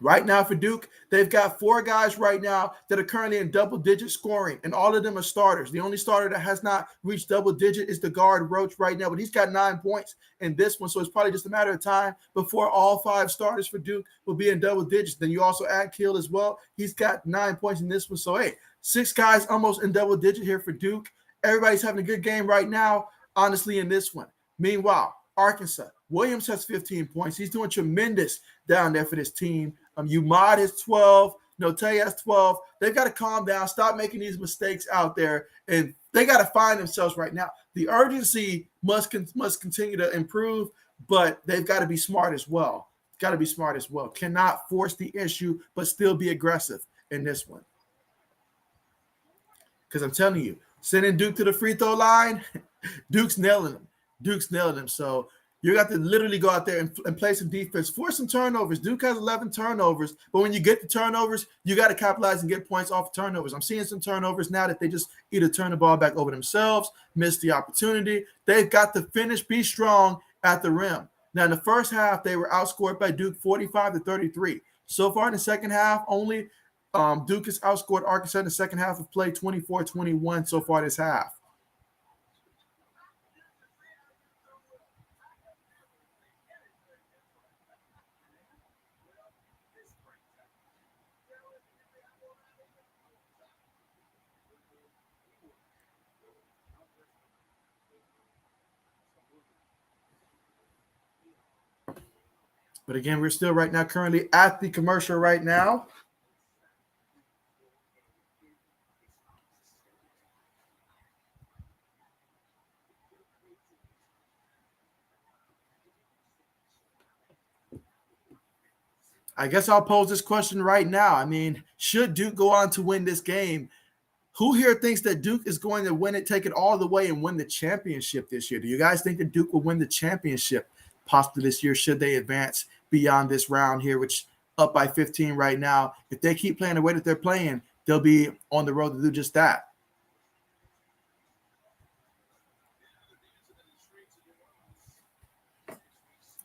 Right now for Duke, they've got 4 guys right now that are currently in double-digit scoring, and all of them are starters. The only starter that has not reached double-digit is the guard Roach right now, but he's got 9 points in this one, so it's probably just a matter of time before all 5 starters for Duke will be in double digits. Then you also add Kill as well. He's got 9 points in this one, so hey, 6 guys almost in double-digit here for Duke. Everybody's having a good game right now, honestly, in this one. Meanwhile, Arkansas, Williams has 15 points. He's doing tremendous down there for this team. Umad has 12. Note has 12. They've got to calm down, stop making these mistakes out there, and they got to find themselves right now. The urgency must continue to improve, but they've got to be smart as well. Got to be smart as well. Cannot force the issue, but still be aggressive in this one. Because I'm telling you, sending Duke to the free throw line, Duke's nailing them. Duke's nailing them. So you got to literally go out there and play some defense, force some turnovers. Duke has 11 turnovers, but when you get the turnovers, you got to capitalize and get points off of turnovers. I'm seeing some turnovers now that they just either turn the ball back over themselves, miss the opportunity. They've got to finish, be strong at the rim. Now, in the first half, they were outscored by Duke 45-33. So far in the second half, only Duke has outscored Arkansas in the second half of play 24-21 so far this half. But again, we're still right now currently at the commercial right now. I guess I'll pose this question right now. I mean, should Duke go on to win this game? Who here thinks that Duke is going to win it, take it all the way, and win the championship this year? Do you guys think that Duke will win the championship possibly this year should they advance beyond this round here, which up by 15 right now? If they keep playing the way that they're playing, they'll be on the road to do just that.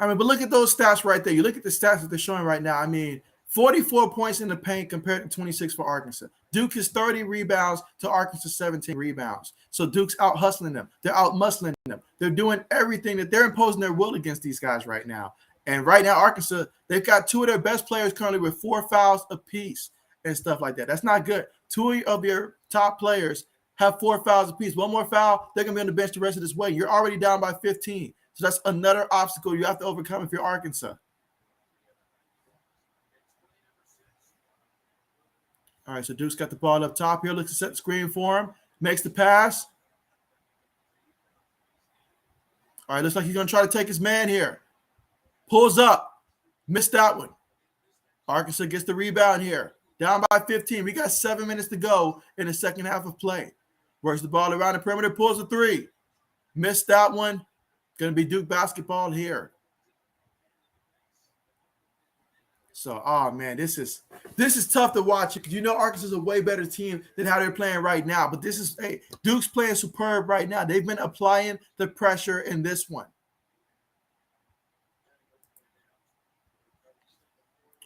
I mean, but look at those stats right there. You look at the stats that they're showing right now. I mean, 44 points in the paint compared to 26 for Arkansas. Duke is 30 rebounds to Arkansas 17 rebounds. So Duke's out hustling them. They're out muscling them. They're doing everything that they're imposing their will against these guys right now. And right now, Arkansas, they've got 2 of their best players currently with 4 fouls apiece and stuff like that. That's not good. 2 of your top players have 4 fouls apiece. One more foul, they're going to be on the bench the rest of this way. You're already down by 15. So that's another obstacle you have to overcome if you're Arkansas. All right, so Duke's got the ball up top here. Looks to set the screen for him. Makes the pass. All right, looks like he's going to try to take his man here. Pulls up. Missed that one. Arkansas gets the rebound here. Down by 15. We got 7 minutes to go in the second half of play. Works the ball around the perimeter. Pulls a 3. Missed that one. Going to be Duke basketball here. So, oh man, this is tough to watch because you know Arkansas is a way better team than how they're playing right now. But this is, hey, Duke's playing superb right now. They've been applying the pressure in this one.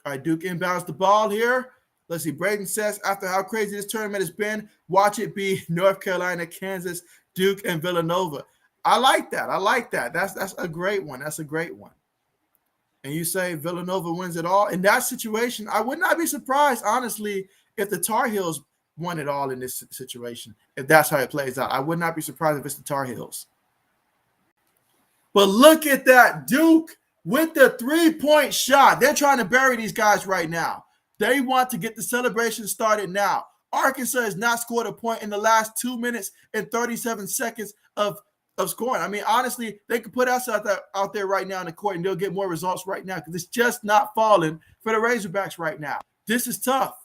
All right, Duke inbounds the ball here. Let's see. Braden says, after how crazy this tournament has been, watch it be North Carolina, Kansas, Duke, and Villanova. I like that. I like that. That's a great one. That's a great one. And you say Villanova wins it all. In that situation, I would not be surprised, honestly, if the Tar Heels won it all in this situation, if that's how it plays out. I would not be surprised if it's the Tar Heels. But look at that. Duke with the three-point shot. They're trying to bury these guys right now. They want to get the celebration started now. Arkansas has not scored a point in the last 2 minutes and 37 seconds of scoring. I mean, honestly, they could put us out there right now in the court and they'll get more results right now because it's just not falling for the Razorbacks right now. This is tough.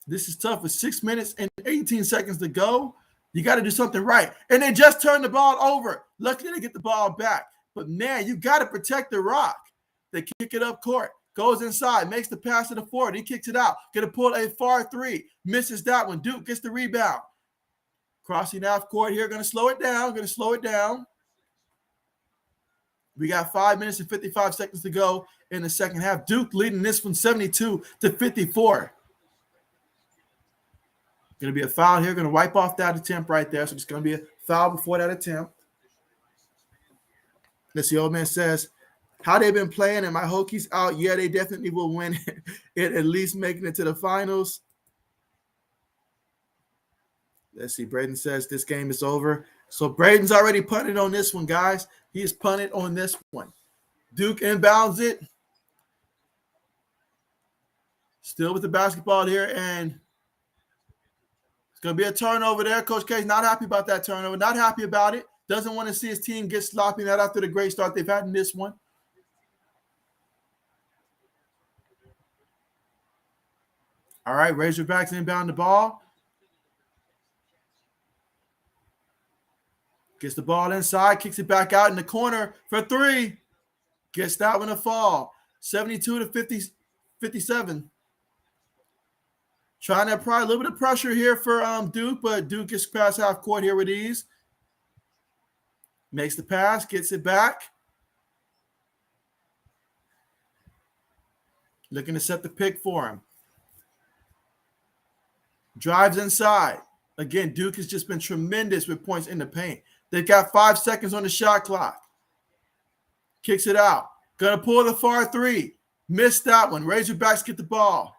This is tough. With 6 minutes and 18 seconds to go, you got to do something right. And they just turned the ball over. Luckily, they get the ball back. But, man, you got to protect the rock. They kick it up court. Goes inside. Makes the pass to the forward. He kicks it out. Going to pull a far 3. Misses that one. Duke gets the rebound. Crossing half court here. Going to slow it down. We got 5 minutes and 55 seconds to go in the second half. Duke leading this one 72-54. Going to be a foul here. Going to wipe off that attempt right there. So it's going to be a foul before that attempt. Let's see, old man says, how they've been playing and my Hokies out. Yeah, they definitely will win it, at least making it to the finals. Let's see, Braden says this game is over. So Braden's already punted on this one, guys. He is punted on this one. Duke inbounds it. Still with the basketball here, and it's going to be a turnover there. Coach K's not happy about that turnover. Not happy about it. Doesn't want to see his team get sloppy, not after the great start they've had in this one. All right, Razorbacks inbound the ball. Gets the ball inside, kicks it back out in the corner for three. Gets that one to fall. 72-57. Trying to apply a little bit of pressure here for Duke, but Duke gets past half court here with ease. Makes the pass, gets it back. Looking to set the pick for him. Drives inside. Again, Duke has just been tremendous with points in the paint. They've got 5 seconds on the shot clock. Kicks it out. Gonna pull the far three. Missed that one. Razorbacks get the ball.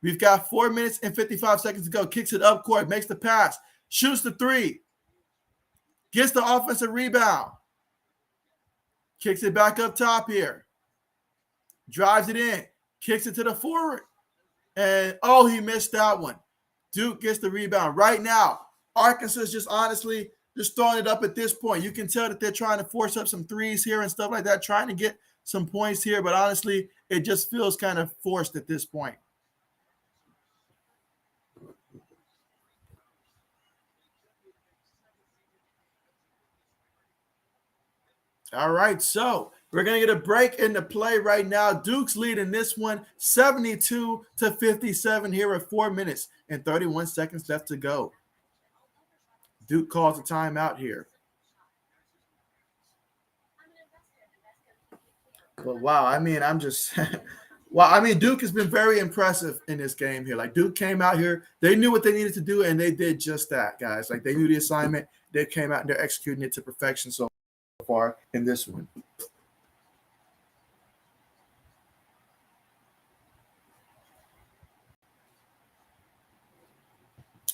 We've got 4 minutes and 55 seconds to go. Kicks it up court. Makes the pass. Shoots the three. Gets the offensive rebound. Kicks it back up top here. Drives it in. Kicks it to the forward. And, oh, he missed that one. Duke gets the rebound. Right now, Arkansas is just honestly just throwing it up at this point. You can tell that they're trying to force up some threes here and stuff like that, trying to get some points here. But honestly, it just feels kind of forced at this point. All right, so we're going to get a break in the play right now. Duke's leading this one 72-57 here with 4 minutes and 31 seconds left to go. Duke calls a timeout here. But wow, I mean, I'm just well, I mean, Duke has been very impressive in this game here. Like, Duke came out here, they knew what they needed to do, and they did just that, guys. Like, they knew the assignment, they came out and they're executing it to perfection so far in this one.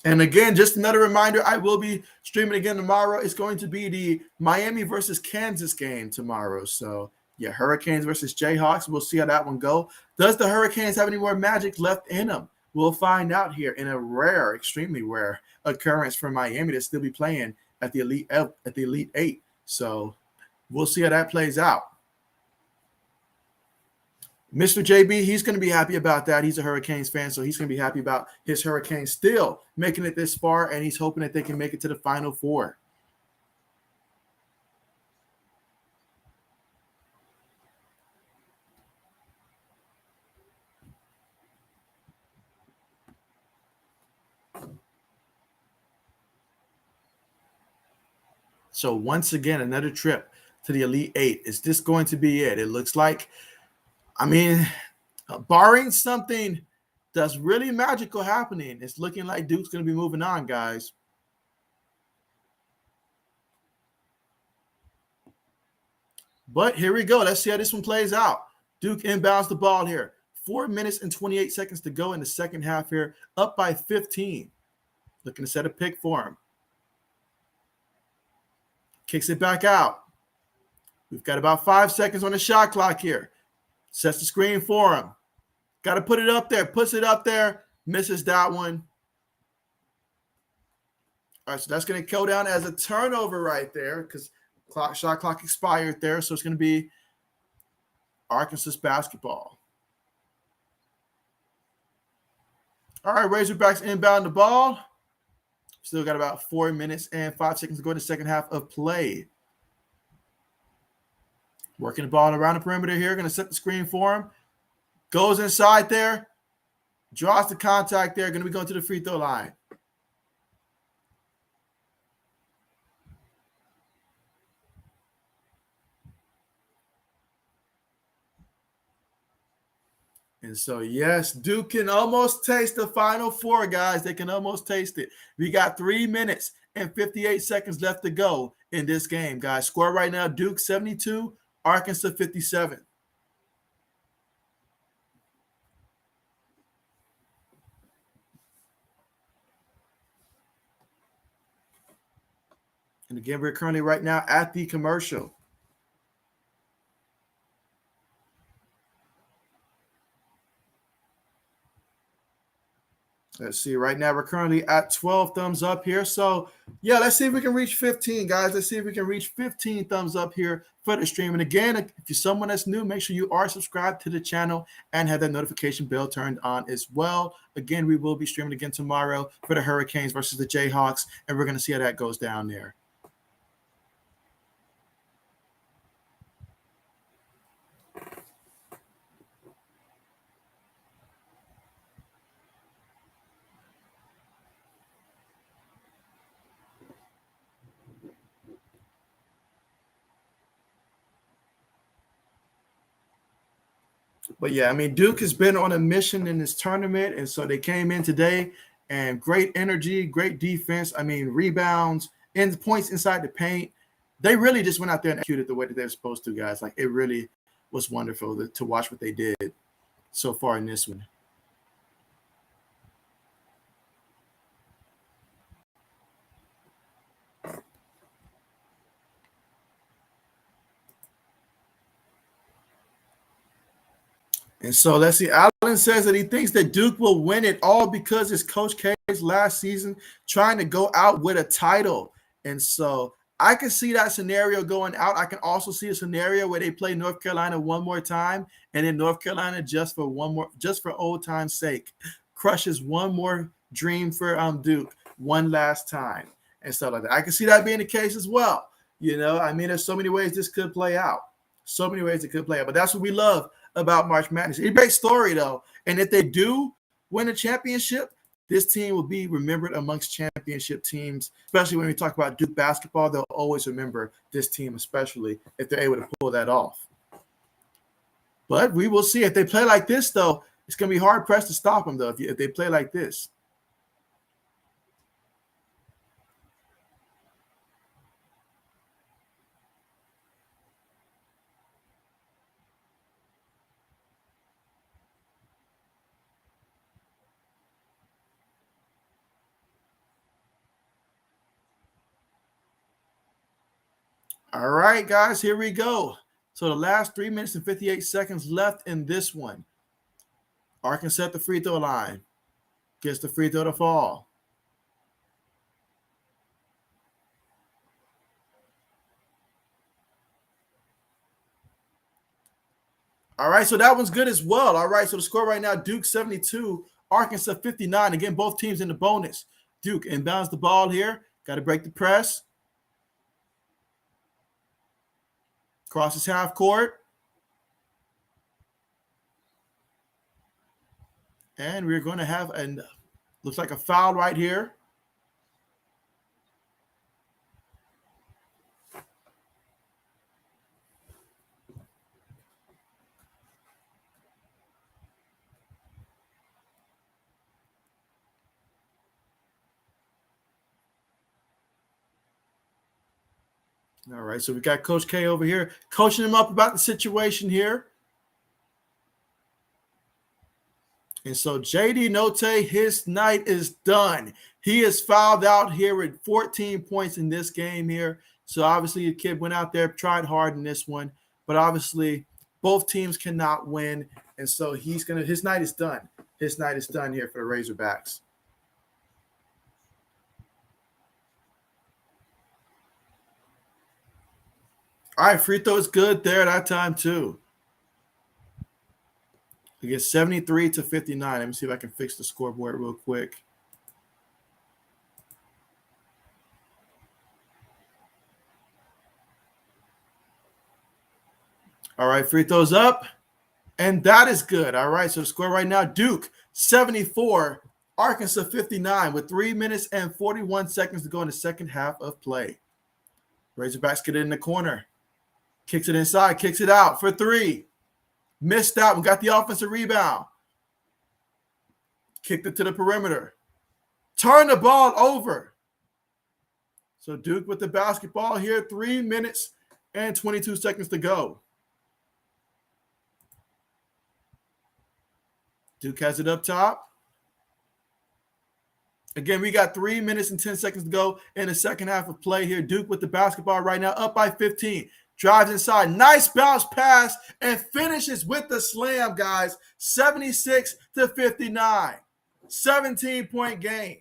And again, just another reminder, I will be streaming again tomorrow. It's going to be the Miami versus Kansas game tomorrow. So, yeah, Hurricanes versus Jayhawks. We'll see how that one go. Does the Hurricanes have any more magic left in them? We'll find out here in a rare, extremely rare occurrence for Miami to still be playing at the Elite Eight. So we'll see how that plays out. Mr. JB, he's going to be happy about that. He's a Hurricanes fan, so he's going to be happy about his Hurricanes still making it this far, and he's hoping that they can make it to the Final Four. So once again, another trip to the Elite Eight. Is this going to be it? It looks like, I mean, barring something that's really magical happening, it's looking like Duke's going to be moving on, guys. But here we go. Let's see how this one plays out. Duke inbounds the ball here. 4 minutes and 28 seconds to go in the second half here, up by 15. Looking to set a pick for him. Kicks it back out. We've got about 5 seconds on the shot clock here. Sets the screen for him. Got to put it up there. Puts it up there. Misses that one. All right, so that's going to go down as a turnover right there because shot clock expired there. So it's going to be Arkansas basketball. All right, Razorbacks inbound the ball. Still got about 4 minutes and 5 seconds to go in the second half of play. Working the ball around the perimeter here. Going to set the screen for him. Goes inside there. Draws the contact there. Going to be going to the free throw line. And so, yes, Duke can almost taste the Final Four, guys. They can almost taste it. We got 3 minutes and 58 seconds left to go in this game, guys. Score right now, Duke 72, Arkansas 57. And again, we're currently right now at the commercial. Let's see. Right now, we're currently at 12 thumbs up here. So, yeah, let's see if we can reach 15, guys. Let's see if we can reach 15 thumbs up here for the stream. And again, if you're someone that's new, make sure you are subscribed to the channel and have that notification bell turned on as well. Again, we will be streaming again tomorrow for the Hurricanes versus the Jayhawks, and we're going to see how that goes down there. But yeah, I mean, Duke has been on a mission in this tournament, and so they came in today and great energy, great defense. I mean, rebounds and points inside the paint. They really just went out there and executed the way that they're supposed to, guys. Like, it really was wonderful to watch what they did so far in this one. And so let's see. Allen says that he thinks that Duke will win it all because it's Coach K's last season trying to go out with a title. And so I can see that scenario going out. I can also see a scenario where they play North Carolina one more time, and then North Carolina just for old time's sake crushes one more dream for Duke one last time and stuff like that. I can see that being the case as well. You know, I mean, there's so many ways this could play out. So many ways it could play out. But that's what we love about March Madness. It's a great story, though. And if they do win a championship, this team will be remembered amongst championship teams, especially when we talk about Duke basketball. They'll always remember this team, especially if they're able to pull that off. But we will see. If they play like this, though, it's going to be hard-pressed to stop them, though, if they play like this. All right, guys, here we go. So the last 3 minutes and 58 seconds left in this one. Arkansas at the free throw line. Gets the free throw to fall. All right, so that one's good as well. All right, so the score right now, Duke 72, Arkansas 59. Again, both teams in the bonus. Duke inbounds the ball here. Got to break the press. Crosses half court. And we're going to have looks like a foul right here. All right, so we got Coach K over here coaching him up about the situation here. And so JD Notae, his night is done. He is fouled out here with 14 points in this game here. So obviously the kid went out there, tried hard in this one, but obviously both teams cannot win. And so his night is done. His night is done here for the Razorbacks. All right, free throw is good there that time too. We get 73 to 59. Let me see if I can fix the scoreboard real quick. All right, free throws up. And that is good. All right, so the score right now, Duke 74, Arkansas 59 with 3 minutes and 41 seconds to go in the second half of play. Razorbacks get it in the corner. Kicks it inside, kicks it out for three. Missed out. We got the offensive rebound. Kicked it to the perimeter. Turn the ball over. So Duke with the basketball here. 3 minutes and 22 seconds to go. Duke has it up top. Again, we got 3 minutes and 10 seconds to go in the second half of play here. Duke with the basketball right now, up by 15. Drives inside. Nice bounce pass and finishes with the slam, guys. 76-59. 17-point game.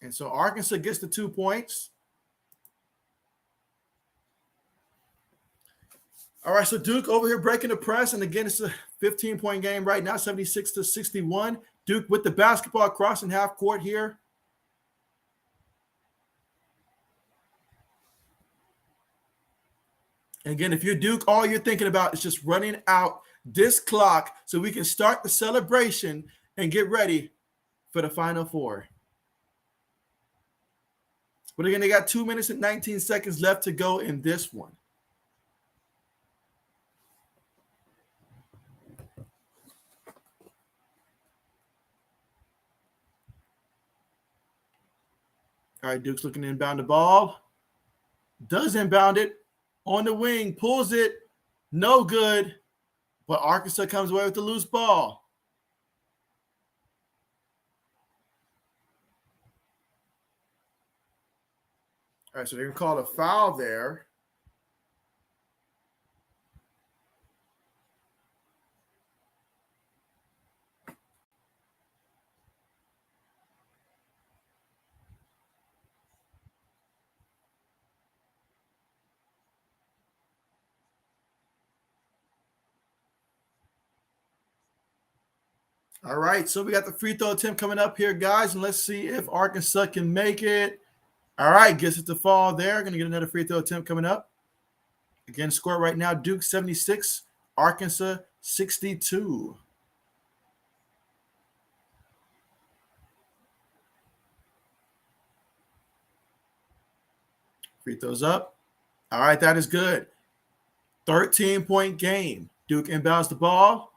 And so Arkansas gets the 2 points. All right, so Duke over here breaking the press. And again, it's a 15-point game right now, 76-61. Duke with the basketball crossing half court here. And again, if you're Duke, all you're thinking about is just running out this clock so we can start the celebration and get ready for the Final Four. But again, they got 2 minutes and 19 seconds left to go in this one. All right, Duke's looking to inbound the ball. Does inbound it on the wing, pulls it, no good. But Arkansas comes away with the loose ball. All right, so they're going to call a foul there. All right, so we got the free throw attempt coming up here, guys, and let's see if Arkansas can make it. All right, gets it to fall there. Going to get another free throw attempt coming up. Again, score right now, Duke 76, Arkansas 62. Free throws up. All right, that is good. 13-point game. Duke inbounds the ball.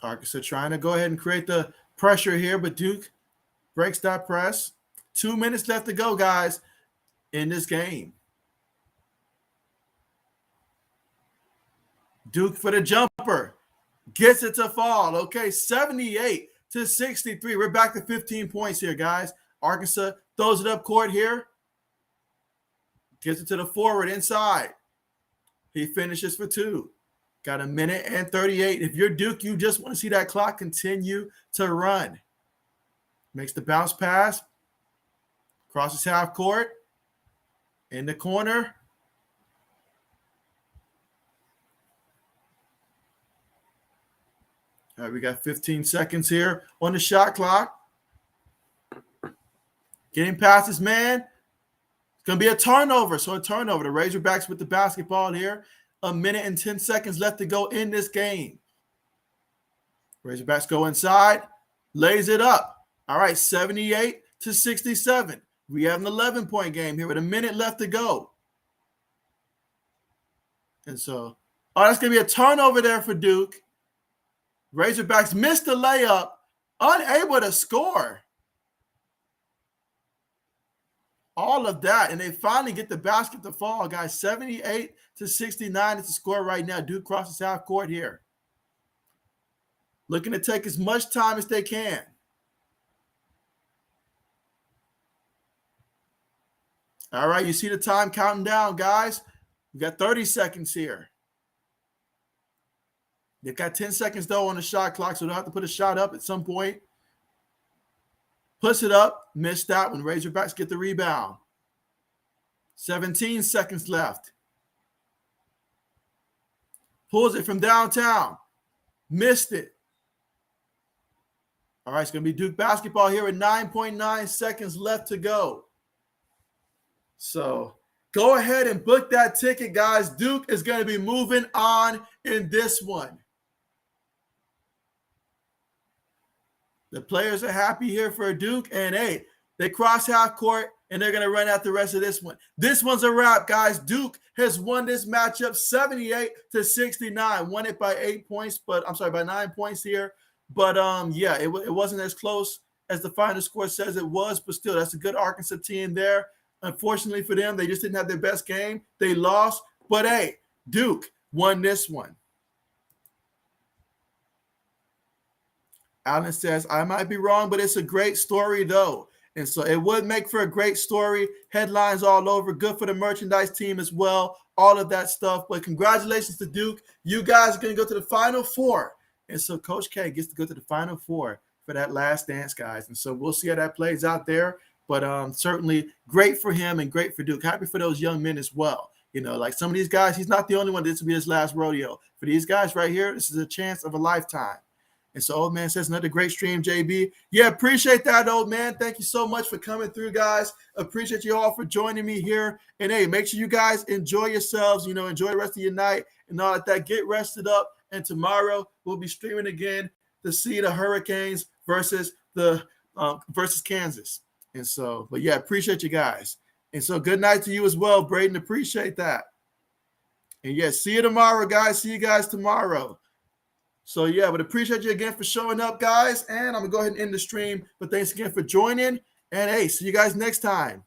Arkansas trying to go ahead and create the pressure here, but Duke breaks that press. 2 minutes left to go, guys, in this game. Duke for the jumper. Gets it to fall. Okay, 78-63. We're back to 15 points here, guys. Arkansas throws it up court here. Gets it to the forward inside. He finishes for 2. Got 1 minute and 38. If you're Duke, you just want to see that clock continue to run. Makes the bounce pass. Crosses half court. In the corner. All right, we got 15 seconds here on the shot clock. Getting past this man. It's going to be a turnover. So a turnover. The Razorbacks with the basketball here. 1 minute and 10 seconds left to go in this game. Razorbacks go inside. Lays it up. All right, 78-67. We have an 11-point game here with 1 minute left to go. And so, that's going to be a turnover there for Duke. Razorbacks missed the layup. Unable to score. All of that, and they finally get the basket to fall, guys. 78-69 is the score right now. Duke crosses half court here. Looking to take as much time as they can. All right, you see the time counting down, guys. We got 30 seconds here. They've got 10 seconds, though, on the shot clock, so they'll have to put a shot up at some point. Puts it up. Missed that one. Razorbacks get the rebound. 17 seconds left. Pulls it from downtown. Missed it. All right, it's going to be Duke basketball here with 9.9 seconds left to go. So go ahead and book that ticket, guys. Duke is going to be moving on in this one. The players are happy here for Duke, and hey, they cross half court, and they're going to run out the rest of this one. This one's a wrap, guys. Duke has won this matchup 78-69. Won it by 8 points, but I'm sorry, by 9 points here. But yeah, it wasn't as close as the final score says it was, but still, that's a good Arkansas team there. Unfortunately for them, they just didn't have their best game. They lost, but hey, Duke won this one. Alan says, I might be wrong, but it's a great story, though. And so it would make for a great story. Headlines all over. Good for the merchandise team as well. All of that stuff. But congratulations to Duke. You guys are going to go to the Final Four. And so Coach K gets to go to the Final Four for that last dance, guys. And so we'll see how that plays out there. But certainly great for him and great for Duke. Happy for those young men as well. You know, like some of these guys, he's not the only one. This will be his last rodeo. For these guys right here, this is a chance of a lifetime. And so old man says, another great stream, JB. Yeah, appreciate that, old man. Thank you so much for coming through, guys. Appreciate you all for joining me here. And hey, make sure you guys enjoy yourselves, you know, enjoy the rest of your night and all of that. Get rested up. And tomorrow we'll be streaming again to see the Hurricanes versus Kansas. And so, but yeah, appreciate you guys. And so good night to you as well, Braden. Appreciate that. And yeah, see you tomorrow, guys. See you guys tomorrow. So, yeah, but appreciate you again for showing up, guys. And I'm going to go ahead and end the stream. But thanks again for joining. And, hey, see you guys next time.